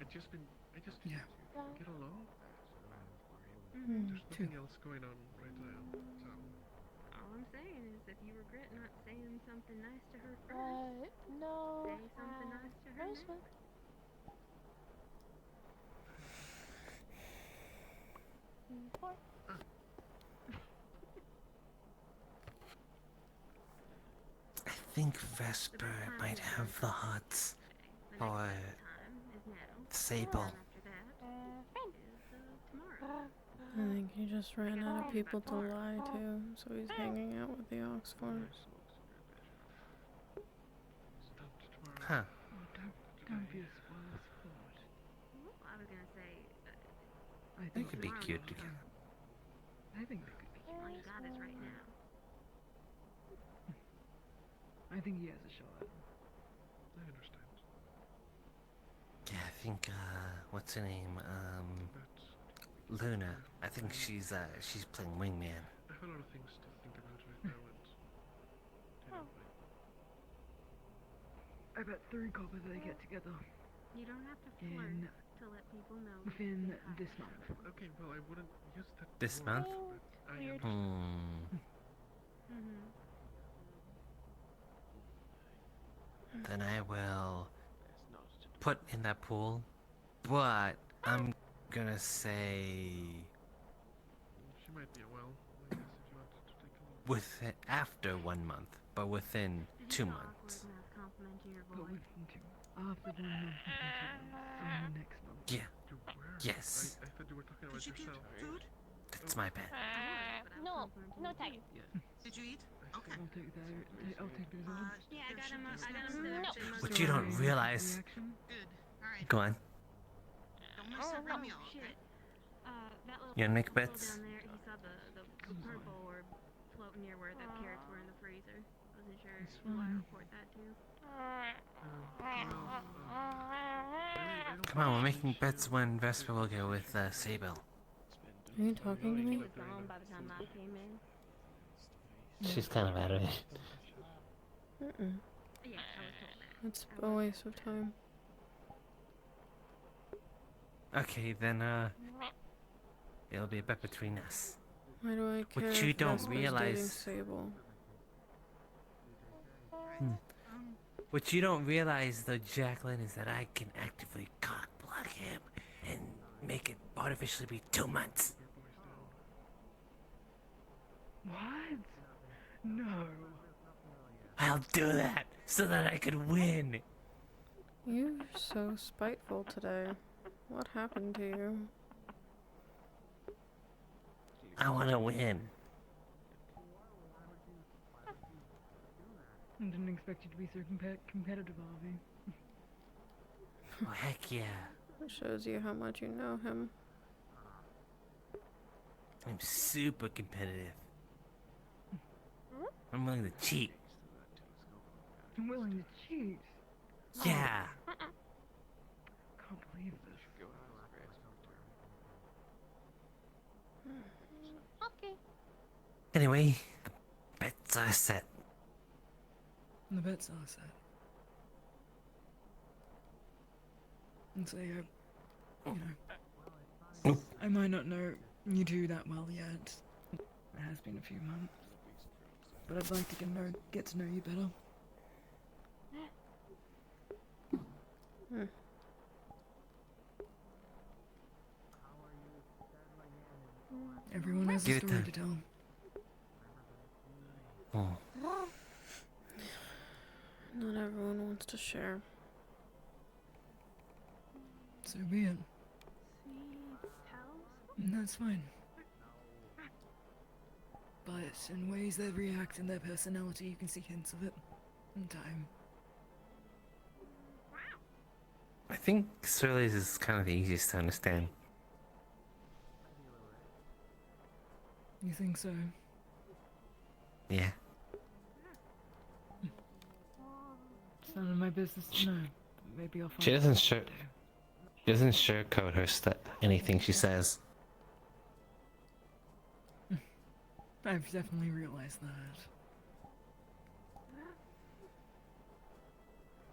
I just Yeah. get along. Mm. There's nothing else going on right now, so. All I'm saying is if you regret not saying something nice to her first, No. say something nice to her Rosewood. next. E4. I think Vesper might have the hots for Sable. I think he just ran out of people to lie to, so he's hanging out with the Oxfords. Huh. Don't be a spoiler sport. I was gonna say, They could be cute together. I think they could be cute. all you got is right now. I think he has a shot. I understand. Yeah, I think, what's her name? Luna. I think she's playing wingman. I have a lot of things to think about right now, and. I bet 3 copper they get together You don't have to flirt in to let people know. within this month. Okay, well, I wouldn't use that. This word, month? but I Weird. Then I will put in that pool, but I'm gonna say She might be a well. I guess if you wanted to take a look. within after 1 month, but within 2 months. Complimenting your But voice. within 2 after 1 month, within 2 months, and the next month. Yeah. You were? Yes. I thought you were talking about Did you get yourself. food? That's my bad. No, no tag. Did you eat? Okay. I'll take that. I'll take those on. Yeah, I got him. What you don't realize. Good. Alright. Go on. Don't mess up Romeo, okay? Shit. That little You wanna make girl bets? down there, he saw the purple orb floating near where the carrots were in the freezer. Wasn't sure who I report that to. Come on, we're making bets when Vesper will go with Sable. Are you talking to me? He was gone by the time I came in. She's kind of out of it. Yeah, Mm-mm. I was told that. It's a waste of time. Okay, then it'll be a bet between us. Why do I care What you if don't Vesper's dating realize. Sable? What you don't realize, though, Jacqueline, is that I can actively cock block him and make it artificially be 2 months. What? No. I'll do that so that I can win. You're so spiteful today. What happened to you? I want to win. I didn't expect you to be so competitive, Harvey. Oh, heck yeah. It shows you how much you know him. I'm super competitive. I'm willing to cheat. I'm willing to cheat. Yeah. Can't believe this. Okay. Anyway, the bets are set. The bets are set. And so, you know, I might not know you two that well yet. It has been a few months. But I'd like to get to know you better. Everyone has a Give it story to- to tell. Oh. Not everyone wants to share. So be it. And that's fine. But in ways that react in their personality, you can see hints of it in time. I think Surly's is kind of the easiest to understand. You think so? Yeah. It's none of my business to know. But maybe I'll find She out doesn't someday. She doesn't sugarcoat her anything she says. I've definitely realized that.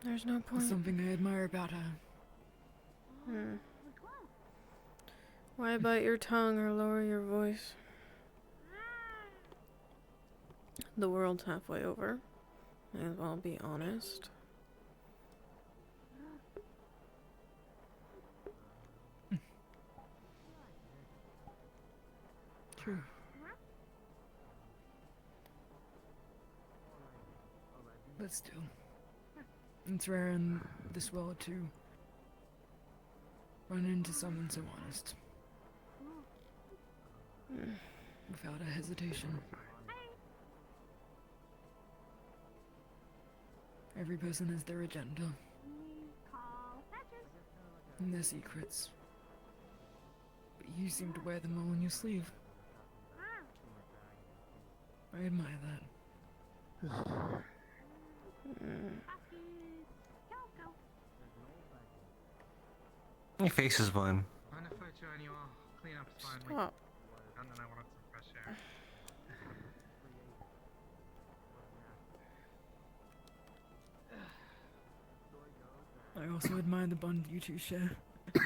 There's no point. It's something I admire about her. Why bite your tongue or lower your voice? The world's halfway over. May as well be honest. True. But still, it's rare in this world to run into someone so honest. Without a hesitation. Every person has their agenda. And their secrets. But you seem to wear them all on your sleeve. I admire that. Your face is one. I'm gonna put you on your clean up finally. Stop. And then I wanted some fresh air. I also admire the bond you two share. It's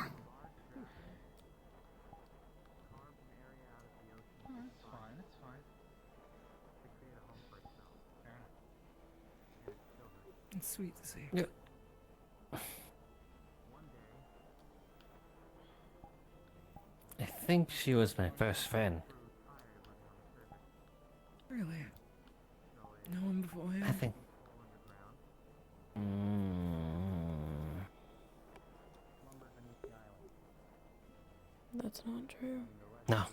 fine, it's fine. It's sweet to see. Yeah. I think she was my first friend. Really? No one before him? I think. That's not true. No.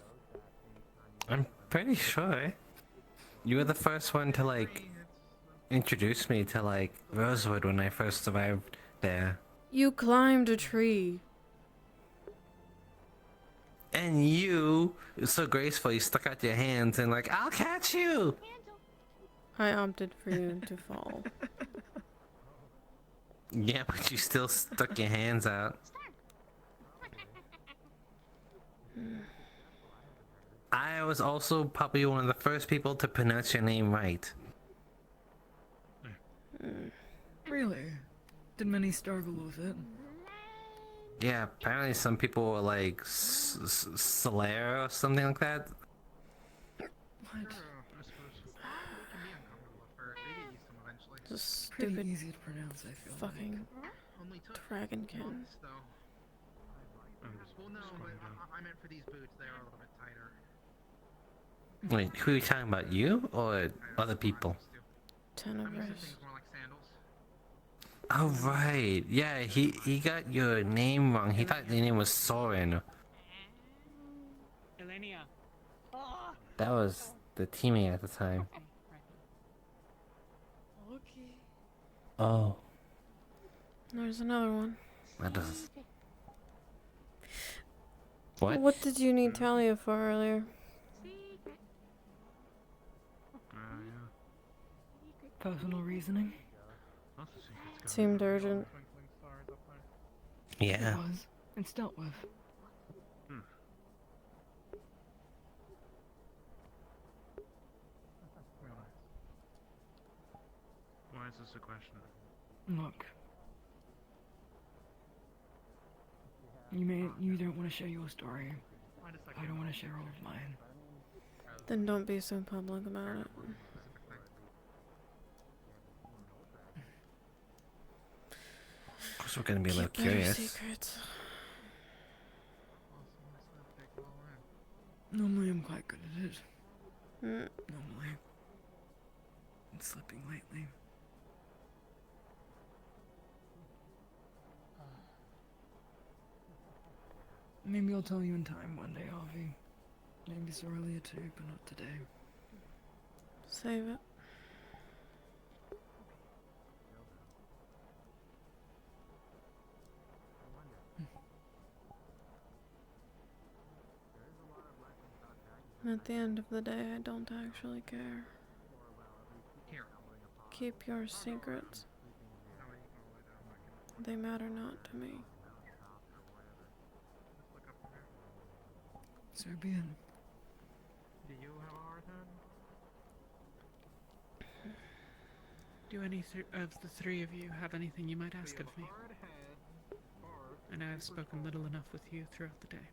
I'm pretty sure. You were the first one to, like, introduce me to, like, Rosewood when I first arrived there. You climbed a tree. And you so gracefully stuck out your hands and, like, I'll catch you! I opted for you to fall. Yeah, but you still stuck your hands out. I was also probably one of the first people to pronounce your name right. Really? Did many struggle with it? Yeah, apparently some people were like Solaire or something like that. What? Just Pretty stupid easy to pronounce, I feel fucking Only took dragonkin. months, though. Well, no, but I meant for these boots, they are a little bit tighter. Wait, who are you talking about? You or other people? Tenebris. More like sandals. Oh right, yeah. He got your name wrong. He thought your name was Soren. Elenia. That was the teammate at the time. Okay. Oh, There's another one. that does. What? What did you need Talia for earlier? Personal reasoning? Seemed urgent. Yeah. It was. It's dealt with. Why is this a question? Look. You don't want to share your story. I don't want to share all of mine. Then don't be so public about it. Of course, we're gonna be a little Keep better curious. secrets. Normally I'm quite good at it. Mm. Normally. Been slipping lately. Maybe I'll tell you in time one day, Harvey. Maybe it's earlier too, but not today. Save it. At the end of the day, I don't actually care. Keep your secrets. They matter not to me. So be it. Do you have a hard time? Do any of the three of you have anything you might ask of me? I know I've spoken little enough with you throughout the day.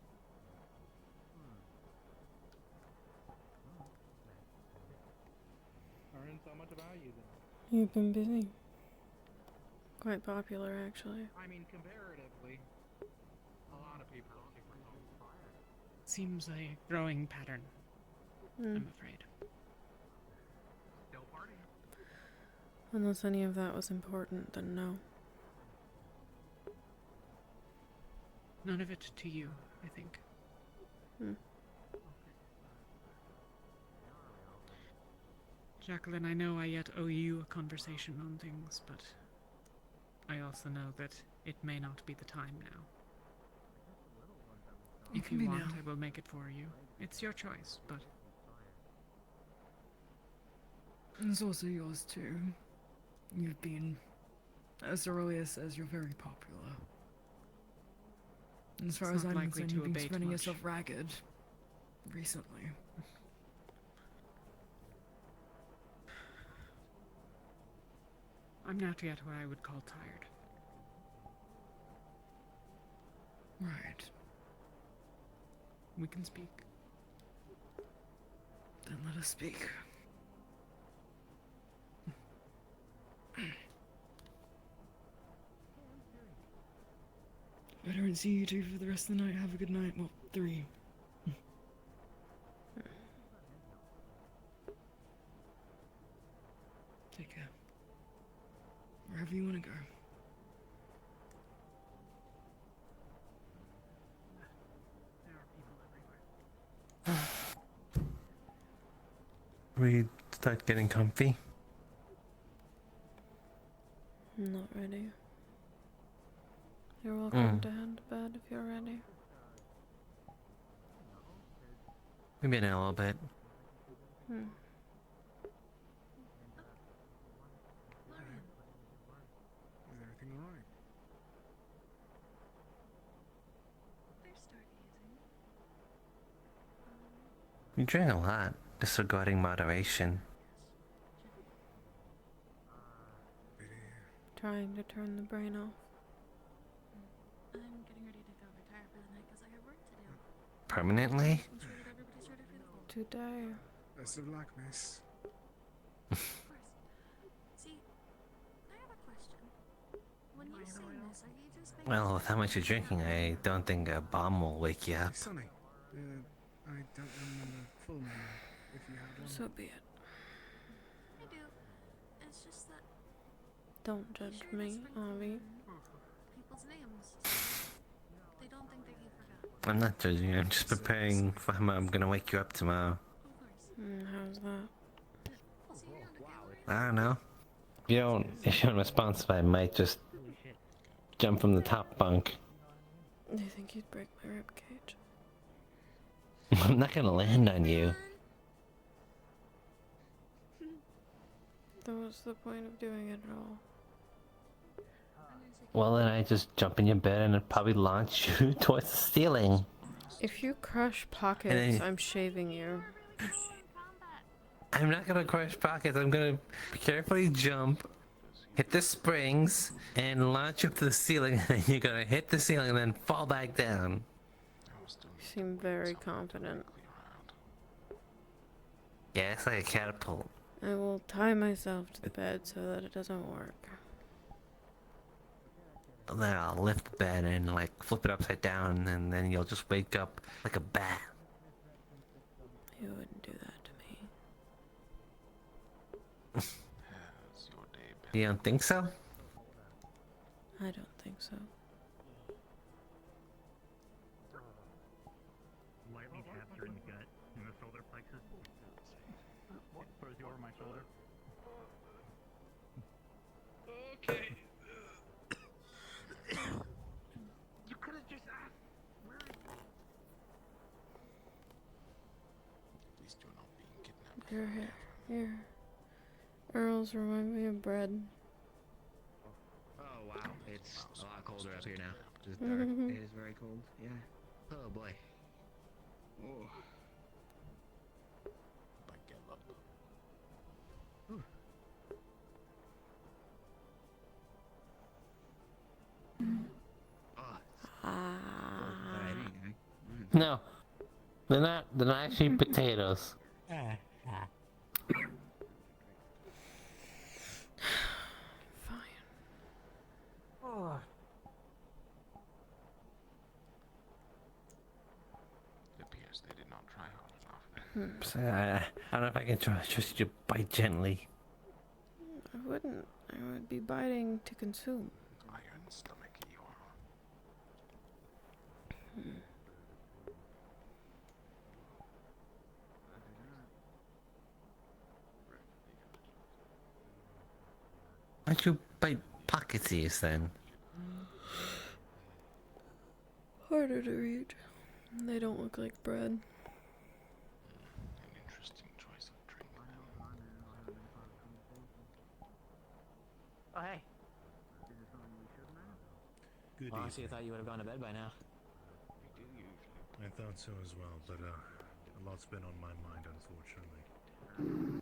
Learn so much about you then. You've been busy. Quite popular, actually. I mean, comparatively, a lot of people. Seems a growing pattern, I'm afraid. Still partying. Unless any of that was important, then no. None of it to you, I think. Jacqueline, I know I yet owe you a conversation on things, but I also know that it may not be the time now. If you want, I will make it for you. It's your choice, but... It's also yours too. You've been, as Aurelia says, you're very popular. As far as I'm concerned, you've been spreading yourself ragged recently. I'm not yet what I would call tired. Right. We can speak. Then let us speak. If I don't see you two for the rest of the night, have a good night. Well, 3. Take care. Wherever you want to go. We start getting comfy. Not ready. You're welcome to head to bed if you're ready. Maybe in a little bit. Hmm. Is everything alright? You drink a lot, disregarding moderation. Trying to turn the brain off. I'm getting ready to go retire for the night because I have work to do. Permanently? I'm sure that everybody's ready for the cold. Today. Best of luck, miss. Of course. See, I have a question. When you say this, are you just making Well, with how much you're drinking, I don't think a bomb will wake you up. Sonny, I don't remember full name. If you had one. So be it. I do. It's just that Don't judge me, Avi. people's names, so they don't think that you forgot. I'm not judging you, I'm just preparing for how I'm gonna wake you up tomorrow. How's that? I don't know. If you don't respond, I might just jump from the top bunk. Do you think you'd break my ribcage? I'm not gonna land on you. Then what's the point of doing it at all? Well, then I just jump in your bed and it'd probably launch you towards the ceiling. If you crush pockets, And then- I'm shaving you. I'm not gonna crush pockets, I'm gonna carefully jump, hit the springs, and launch up to the ceiling, and then you're gonna hit the ceiling and then fall back down. You seem very confident. Yeah, it's like a catapult. I will tie myself to the bed so that it doesn't work. And then I'll lift the bed and like flip it upside down, and then you'll just wake up like a bat. You wouldn't do that to me. Has your day been? You don't think so? I don't think so. Lightly taps her in the gut, in the solar plexus. Throws you over my shoulder. Okay. You could have just asked. Where is At least you're not being kidnapped. Your Earls remind me of bread. Oh wow, it's a lot colder up here now. It's dark. It is very cold, yeah. Oh boy. Oh. Back up. No, they're not. They're not actually potatoes. It appears they did not try hard enough. So, I don't know if I can trust you to bite gently. I wouldn't. I would be biting to consume. Iron stomach you are. Why'd you bite pockets ears then? Harder to read. They don't look like bread. An interesting choice of drink. Oh hey. Good Honestly, I thought you would have gone to bed by now. I thought so as well, but a lot's been on my mind, unfortunately.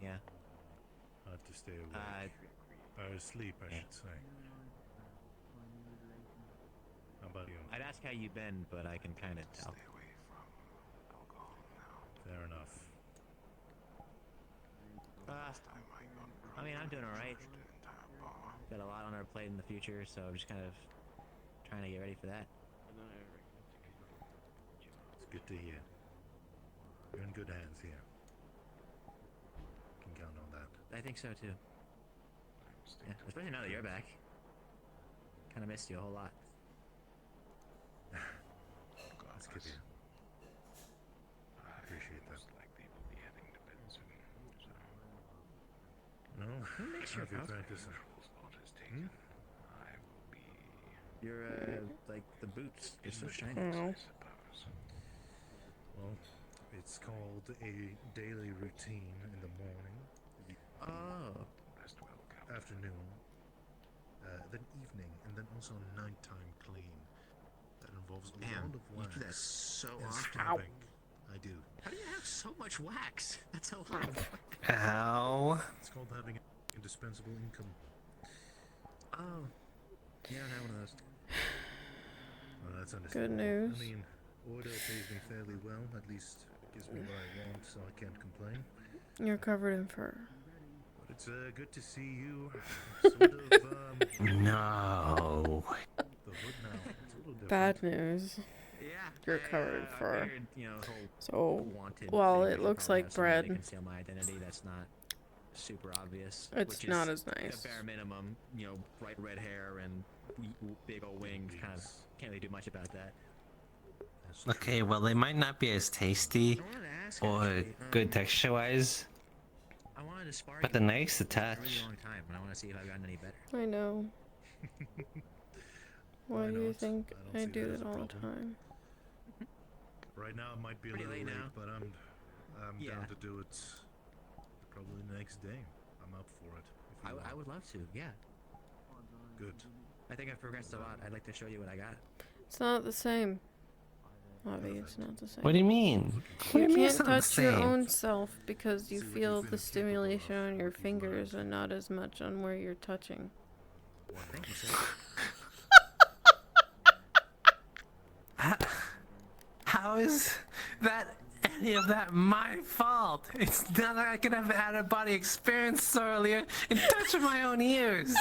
Yeah. Hard to stay awake. Or asleep, I should say. How about you? I'd ask how you've been, but I can kind of tell. Stay away from alcohol now. Fair enough. I mean, I'm doing alright. Got a lot on our plate in the future, so I'm just kind of trying to get ready for that. It's good to hear. You're in good hands here. Can count on that. I think so too. Yeah, especially now that you're back. Kind of missed you a whole lot. That's good to hear. I appreciate that. Like people be heading to bed soon. So. No, Who makes your happy house? practice. I will be. Your like the boots. They're so shiny. Oh. Well, it's called a daily routine in the morning. Oh. Afternoon, then evening, and then also nighttime clean. That involves a lot of You wax. do that so and often. scrubbing. I do. How do you have so much wax? That's a lot. Ow. It's called having indispensable income. Oh. You don't have one of those. Well, that's Good understandable. news. I mean, order pays me fairly well. At least it gives me what I want, so I can't complain. You're covered in fur. But it's good to see you. Sort of, No. the hood now. It's a little different. Bad news. Yeah. You're covered in fur. Figured, you know, whole So, wanted while thing, I it should looks probably like have somebody to bread, conceal my identity. That's not super obvious. It's which not is as nice. A bare minimum, you know, bright red hair and big old wings. Kind of can't really do much about that. Okay, well they might not be as tasty or good texture-wise, I wanted to spar but you they're nice to for a really touch. long time, and I want to see if I've gotten any better. I know. Why do you not? think I don't I see do that as it a all the problem. time? Right now it might be a Pretty little late late, now. but I'm Yeah. down to do it probably the next day. I'm up for it. If you I would love to, yeah. Good. I think I've progressed a lot. I'd like to show you what I got. It's not the same. Avi, it's not the same. What do you mean? What do You you mean it's can't not the touch your same? own self because you feel the stimulation on your fingers and not as much on where you're touching. Thank you, sir. How is that any of that my fault? It's not like I could have had a body experience earlier and touch my own ears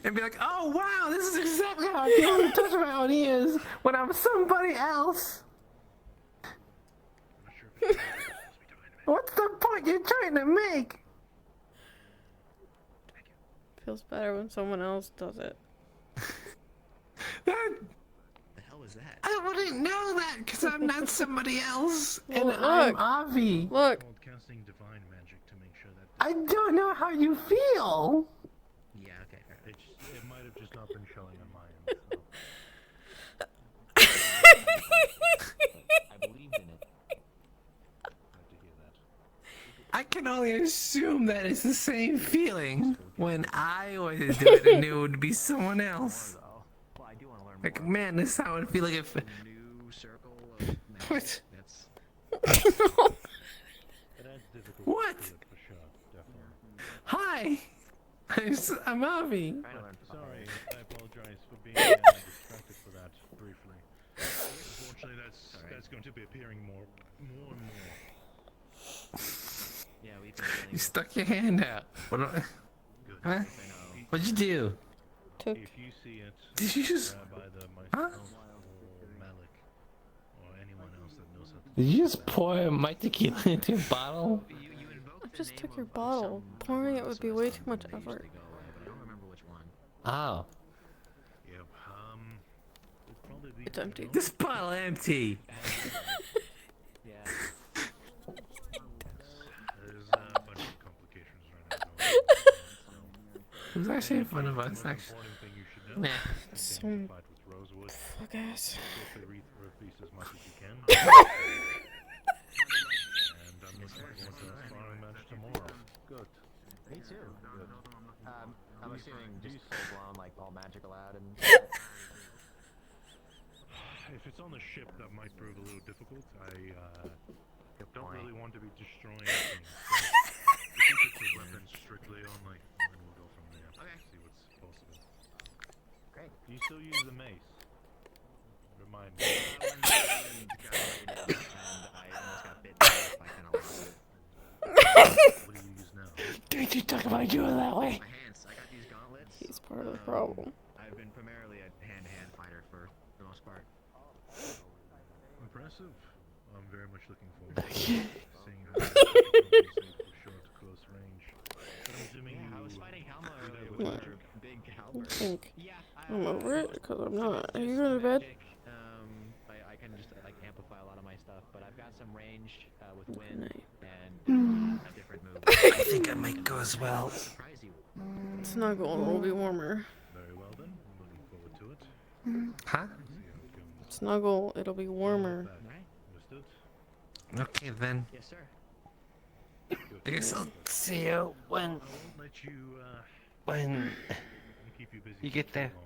and be like, oh wow, this is exactly how I feel to touch my own ears when I'm somebody else. What's the point you're trying to make? Feels better when someone else does it. That, The hell was that? I wouldn't know that because I'm not somebody else, Well, and I'm look. Avi. Look. Called casting divine magic to make sure that I don't know how you feel. Yeah, okay, fair. it might have just not been showing on my end. I believed in it. Glad to hear that. I can only assume that it's the same feeling when I was doing it and it would be someone else. Well, I do want to learn Like, more. man, this is how it would feel like if. New circle of magic. What? That's It adds difficulty What? to it for sure, definitely. Hi! I'm Avi. trying to learn. Sorry, I apologize for being distracted for that briefly. Unfortunately, that's going to be appearing more and more. Yeah, we've been dealing You stuck your hand out. What? Good. Huh? What'd you do? Took. If you see it, Did you just? grab either Huh? myself or Malik or anyone else that knows how to Did you just pour my tequila into a bottle? I just took your bottle. Pouring it would be way too much effort. Go away, but I don't remember which one. Oh. Yep. It'd probably be It's empty. This bottle empty. Yeah. There's a bunch of complications right now. Who's actually in front of us? Most Actually, important thing you should know nah. is Some fight with Rosewood. fuck ass. Feel free to repeat as much as you can. And I'm looking forward to the sparring match tomorrow. Good. Me too. Good. I'm assuming just full blown, like all magic allowed and. If it's on the ship, that might prove a little difficult. I don't really want to be destroying things. So keep it to weapons strictly only, and then we'll go from there. Okay. See what's possible. Great. Do you still use the mace? Remind me. And I almost got bit. I kind of lost it. What do you use now? Did you talk about doing that way? My hands. I got these gauntlets. He's part of the problem. I've been primarily a hand-to-hand fighter for the most part. Impressive. I'm very much looking forward to seeing how you for short to close range. But I'm assuming Yeah, I was you fighting Helma earlier with with What? your big I halberd. think Yeah, I'm over it because I'm not. Are you going to bed? I can just like amplify a lot of my stuff, but I've got some range with wind Night. and a different move. I think I might go as well. Surprise you. Snuggle will be warmer. very well then. I'm looking forward to it. Huh? See how it goes. Snuggle, it'll be warmer. Right? Understood? Okay then. Yes, sir. I guess I'll see you when I won't let you when keep you busy you for get too there. long.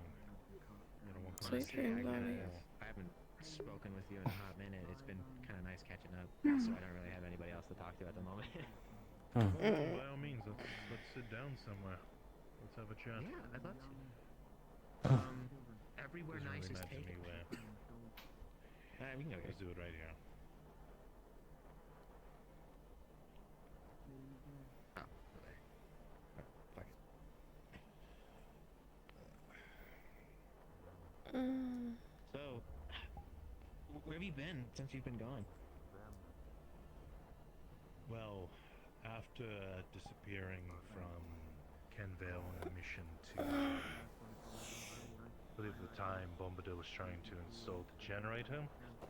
I don't want Sweet clients to dreams, get Avi. more. I haven't spoken with you in a hot minute. It's been kind of nice catching up, so I don't really have anybody else to talk to at the moment. Well, by all means, let's sit down somewhere. Let's have a chat. Yeah, I'd love to. Everywhere Doesn't nice really is matter to taken. me where. We can go Let's here. do it right here. Oh, okay. Fuck it. So, where have you been since you've been gone? Well, after disappearing from Kenvale on a mission to, I believe at the time Bombadil was trying to install the generator,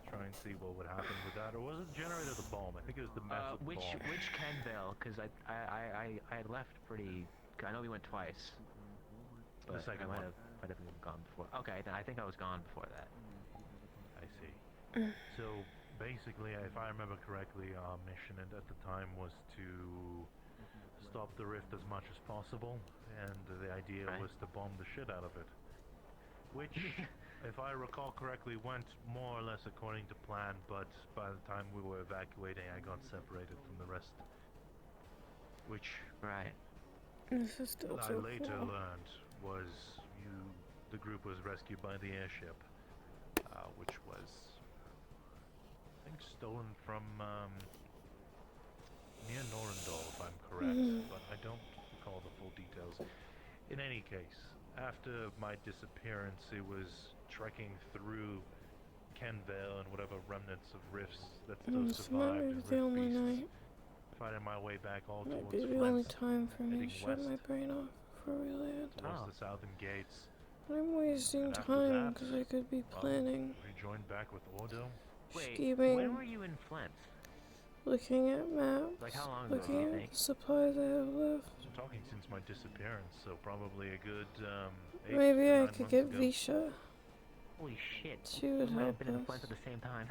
try and see what would happen with that, or was it the generator or the bomb? I think it was the method Which bomb. Kenvale? Because I had left pretty. I know we went twice, but second I one. might have gone before. Okay, then I think I was gone before that. I see. So basically, if I remember correctly, our mission at the time was to stop the rift as much as possible, and the idea Right. was to bomb the shit out of it. Which, if I recall correctly, went more or less according to plan, but by the time we were evacuating, I got separated from the rest. Which Right. This is still I so later cool. learned was the group was rescued by the airship, which was, I think, stolen from near Norendal, if I'm correct, but I don't recall the full details. In any case, after my disappearance, it was trekking through Kenvale and whatever remnants of rifts that still So that survived, was and the rift only beasts, night. fighting my way back all Might towards be the only Flint, time for me heading to shut west my brain off before we land. towards the southern gates. I'm wasting And after time that, because I could be well, planning, rejoin back with Ordo. Wait, scheming, when were you in Flint? looking at maps, Like, how long ago do looking you at think? the supplies I have left. I'm talking since my disappearance, so probably a good 8 Maybe to I 9 could months get ago. Visha. Holy shit. She would we might have help been in us. Flint at the same time.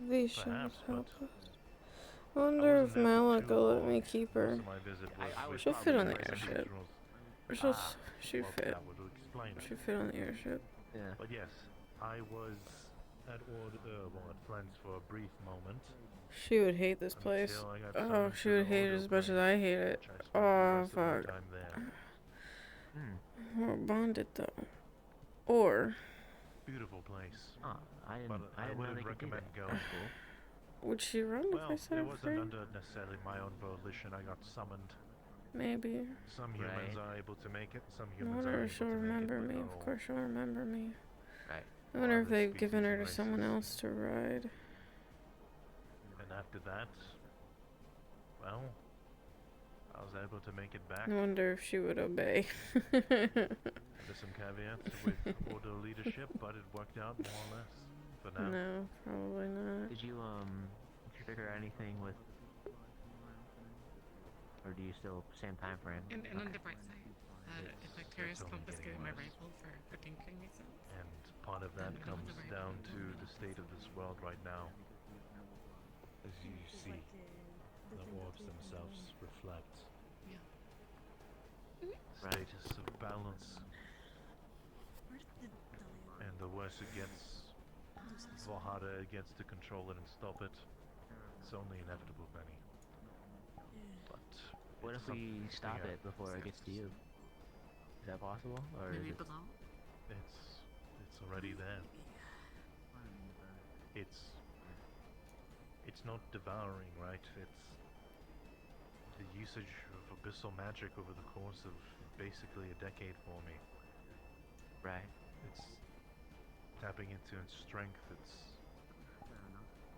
Visha Perhaps, would help but us. I wonder if wasn't there for Malak too will let long. me keep her. Most of my visit was with She'll fit on the Professor airship. Petros. She'll Well, fit. that would explain it. She'll fit on the airship. Yeah. But yes, I was at Flint for a brief moment. She would hate this place. Until I got Oh, summoned she to would the hate it Ordo as much as plane, I hate it. which I spent the Oh, rest of my fuck. time there. We're bonded though. Or Beautiful place. Oh, I didn't, But I I didn't know they wouldn't could do recommend that. going. That's cool. would she run Well, if I set it her wasn't free? under necessarily my own volition. I got summoned. Maybe. Some humans are able to make it, some I humans wonder are if able she'll to make it, remember but me. not Of all. course she'll remember me. Right. I wonder if Other they've given species her and to someone races. else to ride. And after that, well, I was able to make it back. I wonder if she would obey. There's some caveats with Ordo leadership, but it worked out more or less for now. No, probably not. Did you figure out anything with, or do you still same time frame? And on the bright side, if Victoria's confiscated my rifle for tinkering myself. And part of that comes down to the state of this world right now. As you see, the orbs themselves reflect status of balance. And the worse it gets, the harder it gets to control it and stop it. It's only inevitable, Benny. But What if we stop it before it gets to you? Is that possible, or is it? It's already there. It's not devouring, right? It's the usage of abyssal magic over the course of basically a decade for me. Right. It's tapping into its strength. It's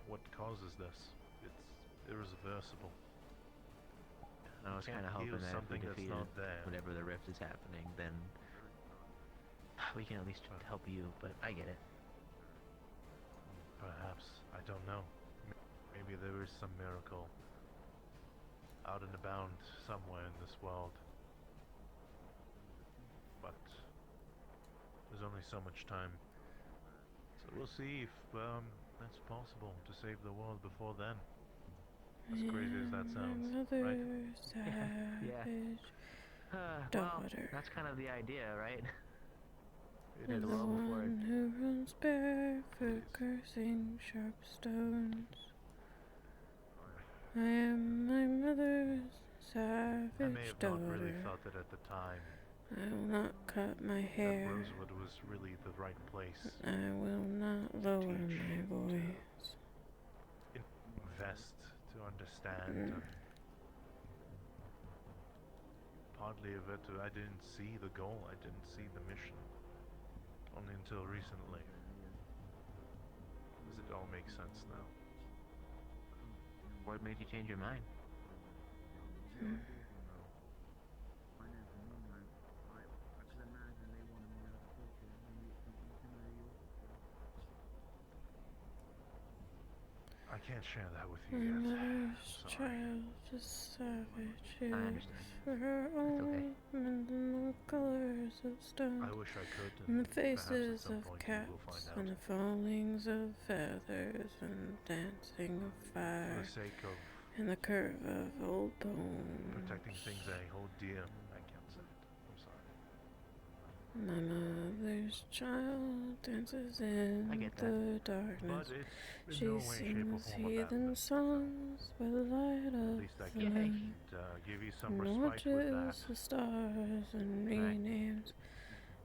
what causes this. It's irreversible. I was Can't kind of hoping heal that if we something that's defeated not there. whenever the rift is happening, then we can at least help you. But I get it. Perhaps. I don't know. Maybe there is some miracle out and about somewhere in this world. But there's only so much time. So we'll see if that's possible to save the world before then. As crazy as that sounds, right? Yeah. Well, Daughter. that's kind of the idea, right? It And is. the one who runs barefoot, cursing sharp stones. I am my mother's I savage may have daughter. not really felt it at the time. I will not cut my That hair. Rosewood was really the right place. I will not lower my voice. Invest to understand. And partly of it, I didn't see the goal. I didn't see the mission. Only until recently. Does it all make sense now? What made you change your mind? I can't share that with My you yet. mother's Sorry. child is savage, is understand. for her own and the colors of stone, I wish I could, and and the perhaps at faces some of point you cats, will find out. and the fallings of feathers, and dancing of For fire, the sake of and the curve of old bones. protecting things I hold dear, I can't say it. I'm sorry. My mother's child dances in I get that. the darkness. But it's She in no way, shape, or sings form a bad heathen thing. songs by the light At of least I the can moon. give you some And respite with that. watches the stars and Right. renames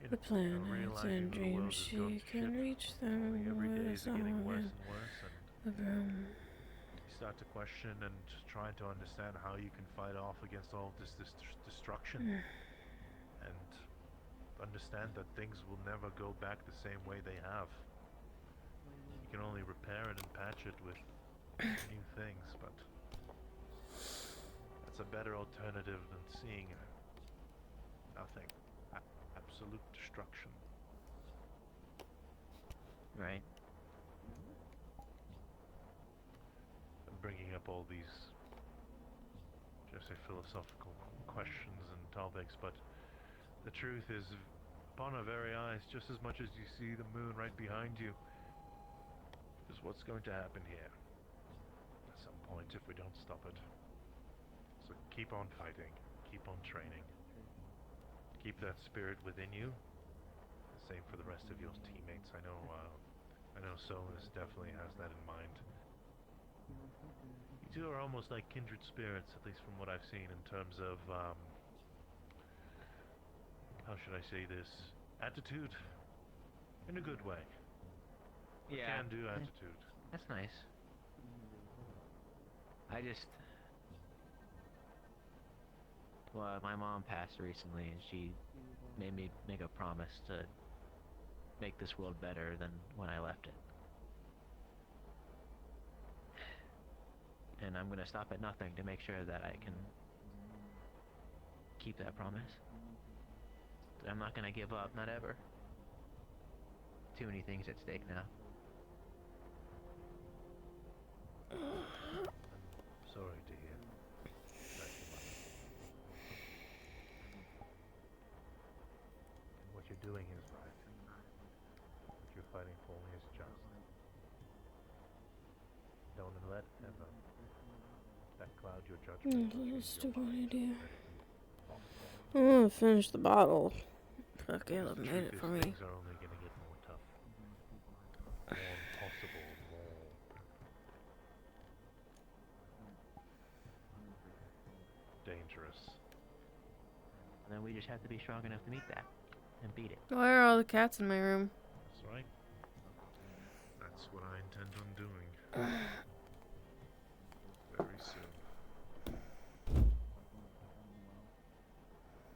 You the know, planets realizing and that the world dreams has she gone to can shit. reach Only them every day with a is it getting song worse and and worse, and a broom. you start to question and try to understand how you can fight off against all this destruction, and understand that things will never go back the same way they have. You can only repair it and patch it with new things, but That's a better alternative than seeing nothing. Absolute destruction. Right. I'm bringing up all these, just say, philosophical questions and topics, but the truth is, upon our very eyes, just as much as you see the moon right behind you, is what's going to happen here at some point if we don't stop it. So keep on fighting, keep on training, keep that spirit within you. The same for the rest of your teammates. I know Solus definitely has that in mind. You two are almost like kindred spirits, at least from what I've seen in terms of how should I say this? Attitude. In a good way. Yeah. Can-do attitude. That's nice. Well, my mom passed recently, and she made me make a promise to make this world better than when I left it. And I'm gonna stop at nothing to make sure that I can keep that promise. I'm not gonna give up, not ever. Too many things at stake now. Sorry to hear. What you're doing is right. What you're fighting for is just. Don't let ever that cloud your judgment. That's a stupid idea. I'm gonna finish the bottle. Fuck, Caleb made it for me. Things are only gonna get more tough. More impossible, more dangerous. And then we just have to be strong enough to meet that and beat it. Why are all the cats in my room? That's right. That's what I intend on doing. Very soon.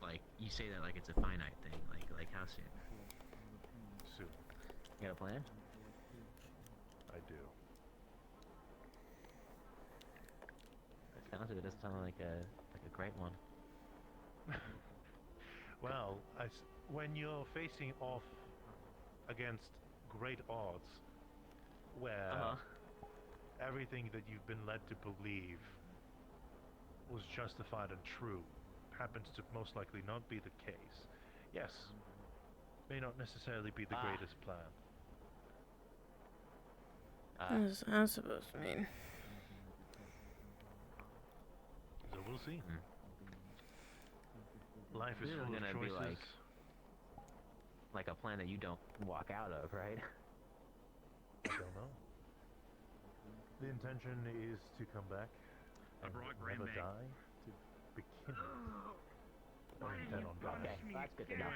Like, you say that like it's a finite thing. Like how soon? Soon. You got a plan? I do. It doesn't sound like a great one. Well, when you're facing off against great odds, where everything that you've been led to believe was justified and true happens to most likely not be the case. Yes, may not necessarily be the greatest plan. What is that supposed to mean? So we'll see. Life is full of gonna choices. be like a plan that you don't walk out of, right? I don't know. The intention is to come back and never die to begin with. I intend on dying. Okay, that's good to know.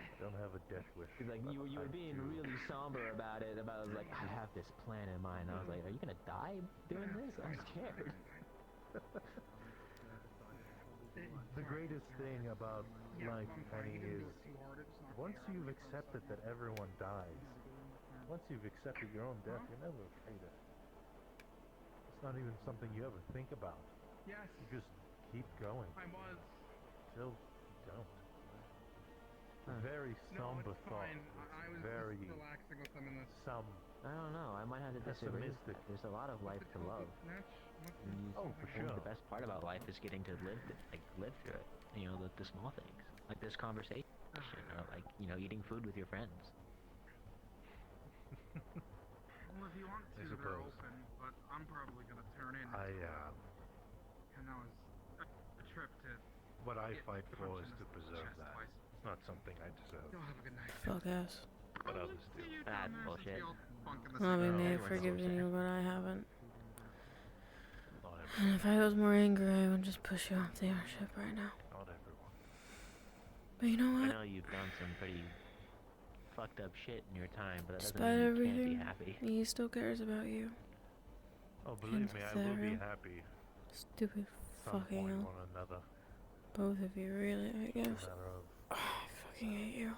I don't have a death wish. Like you were being really somber about it. About like I have this plan in mind. I was like, are you gonna die doing this? I'm scared. The greatest thing about life, Penny, is once you've accepted that everyone dies, once you've accepted your own death, you're never afraid of it. It's not even something you ever think about. Yes. You just keep going. I was. Till you don't. Very somber thought. I was very just relaxing with them in this. I don't know. I might have to disagree. Pessimistic. There's a lot of life to love. Oh, for sure. The best part about life is getting to live through it. You know, the small things, like this conversation, or like eating food with your friends. Well, if you want to, they're open, but I'm probably gonna turn in. And that was a trip to. What I fight for is to preserve that. It's not something I deserve. Y'all have a good night. Fuck ass. What others do. That's bullshit. I mean, they've forgiven you, but I haven't. And if I was more angry, I would just push you off the airship right now. Not everyone. But you know I what? know you've done some pretty fucked up shit in your time, but that doesn't Despite mean you can't everything, be happy. he still cares about you. Oh, believe me, I will be happy. Stupid Some fucking point, hell. one another. Both of you, really, I guess. No matter of. I fucking hate you.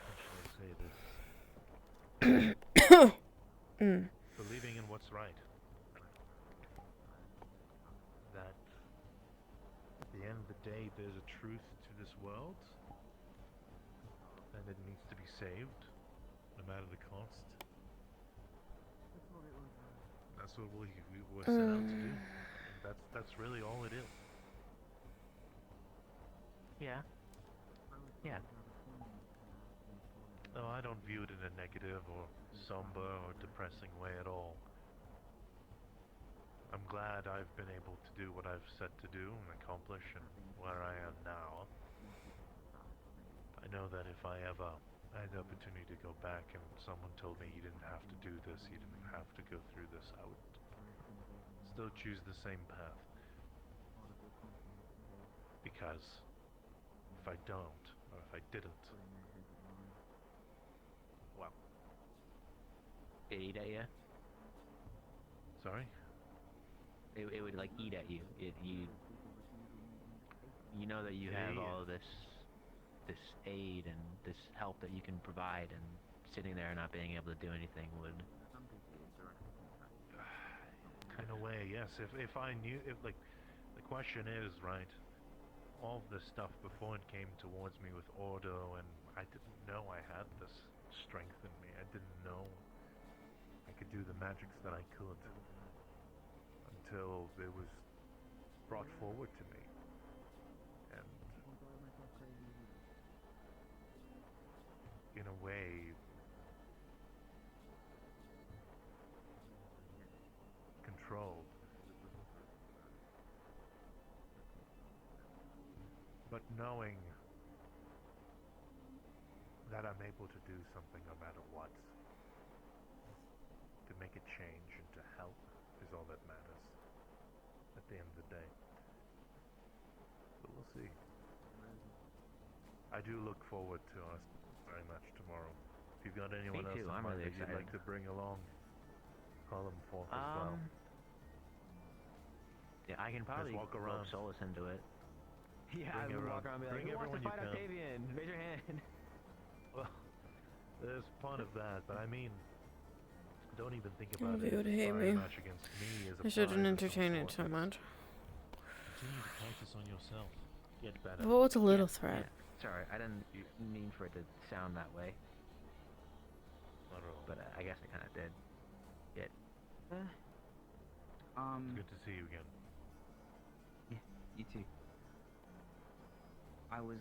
How should I say this? Believing in what's right. the end of the day, there's a truth to this world, and it needs to be saved, no matter the cost. That's what we were set out to do. That's really all it is. Yeah. Yeah. No, I don't view it in a negative or somber or depressing way at all. I'm glad I've been able to do what I've set to do and accomplish and where I am now. I know that if I ever had the opportunity to go back and someone told me you didn't have to do this, you didn't have to go through this, I would still choose the same path. Because if I don't, or if I didn't, well. It eat at you? Sorry? It would like eat at you. You know that you have all of this aid and this help that you can provide, and sitting there and not being able to do anything would. In a way, yes. If I knew, if like, the question is, right, all of this stuff before it came towards me with Ordo, and I didn't know I had this strength in me. I didn't know I could do the magics that I could until it was brought forward to me. And in a way, controlled. But knowing that I'm able to do something no matter what, to make a change and to help, is all that matters at the end of the day. But we'll see. I do look forward to us very much tomorrow. If you've got anyone else in I'm mind really that you'd excited. like to bring along, call them forth as well. Yeah, I can probably walk rope around. Solus into it. Yeah, I Bring would walk everyone- around and be like, bring who wants to everyone you fight can. Octavian? Raise your hand. Well, there's part of that, but I mean, don't even think Oh, about they it would as hate firing me. a match against me as a I shouldn't prize of some entertain it sort. so much. Continue to practice on yourself. Get better. Well, it's a little threat. Sorry, I didn't mean for it to sound that way. Not at all. But I guess I kind of did. It's good to see you again. Yeah, you too. I was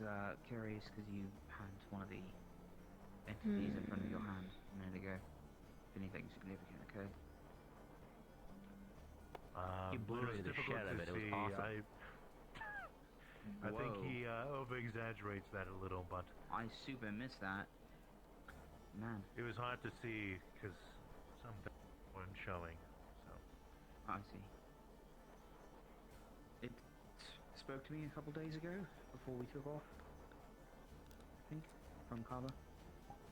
curious because you had one of the entities in front of your hand a minute ago. If anything significant occurred. You blew It was me the difficult shit out of to it. It was see. awesome. I think he over-exaggerates that a little, but I super missed that. Man. it was hard to see because some things weren't showing. So I see. It spoke to me a couple days ago before we took off. I think from Kaba.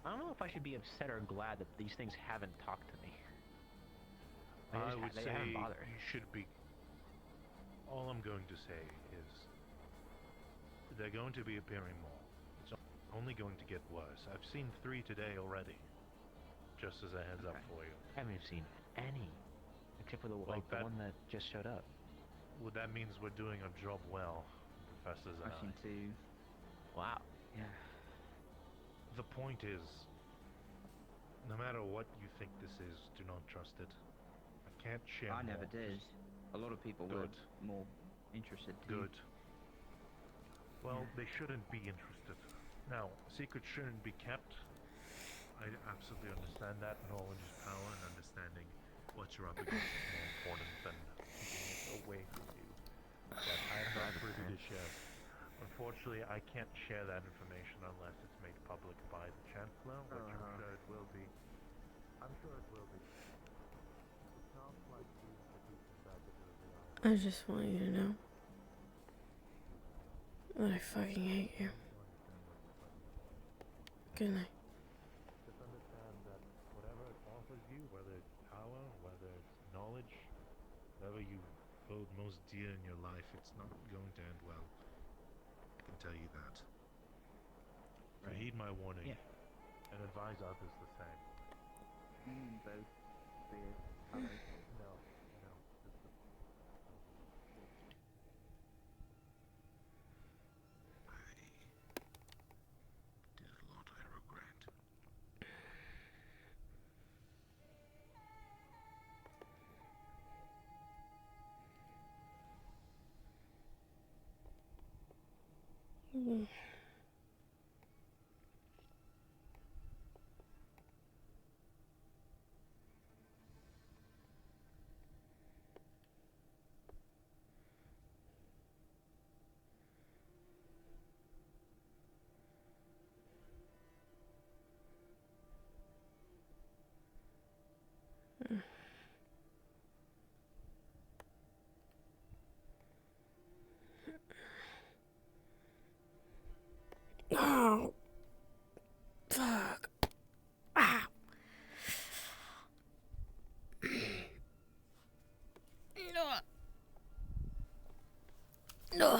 I don't know if I should be upset or glad that these things haven't talked to me. I would they say haven't bothered. you should be. All I'm going to say is they're going to be appearing more. It's only going to get worse. I've seen 3 today already. Just as a heads up for you. I haven't even seen any, except for the Like the that- one that just showed up. Well, that means we're doing our job well, professors and I've seen 2. Wow. Yeah. The point is, no matter what you think this is, do not trust it. I can't share I more. never did. A lot of people were Good. more interested. Good. Well, they shouldn't be interested. Now, secrets shouldn't be kept. I absolutely understand that. Knowledge is power, and understanding what you're up against is more important than keeping it away from you. But I'm not privy to share. Unfortunately, I can't share that information unless it's made public by the Chancellor, which I'm sure it will be. I'm sure it will be. It sounds like the institution back at the I just want you to know that I fucking hate you. Good night. Just understand that whatever it offers you, whether it's power, whether it's knowledge, whatever you hold most dear in your life, it's not going to end well. I can tell you that. So heed my warning and advise others the same. Both. No, no. Just the... Oh. Fuck. Ah. No. No.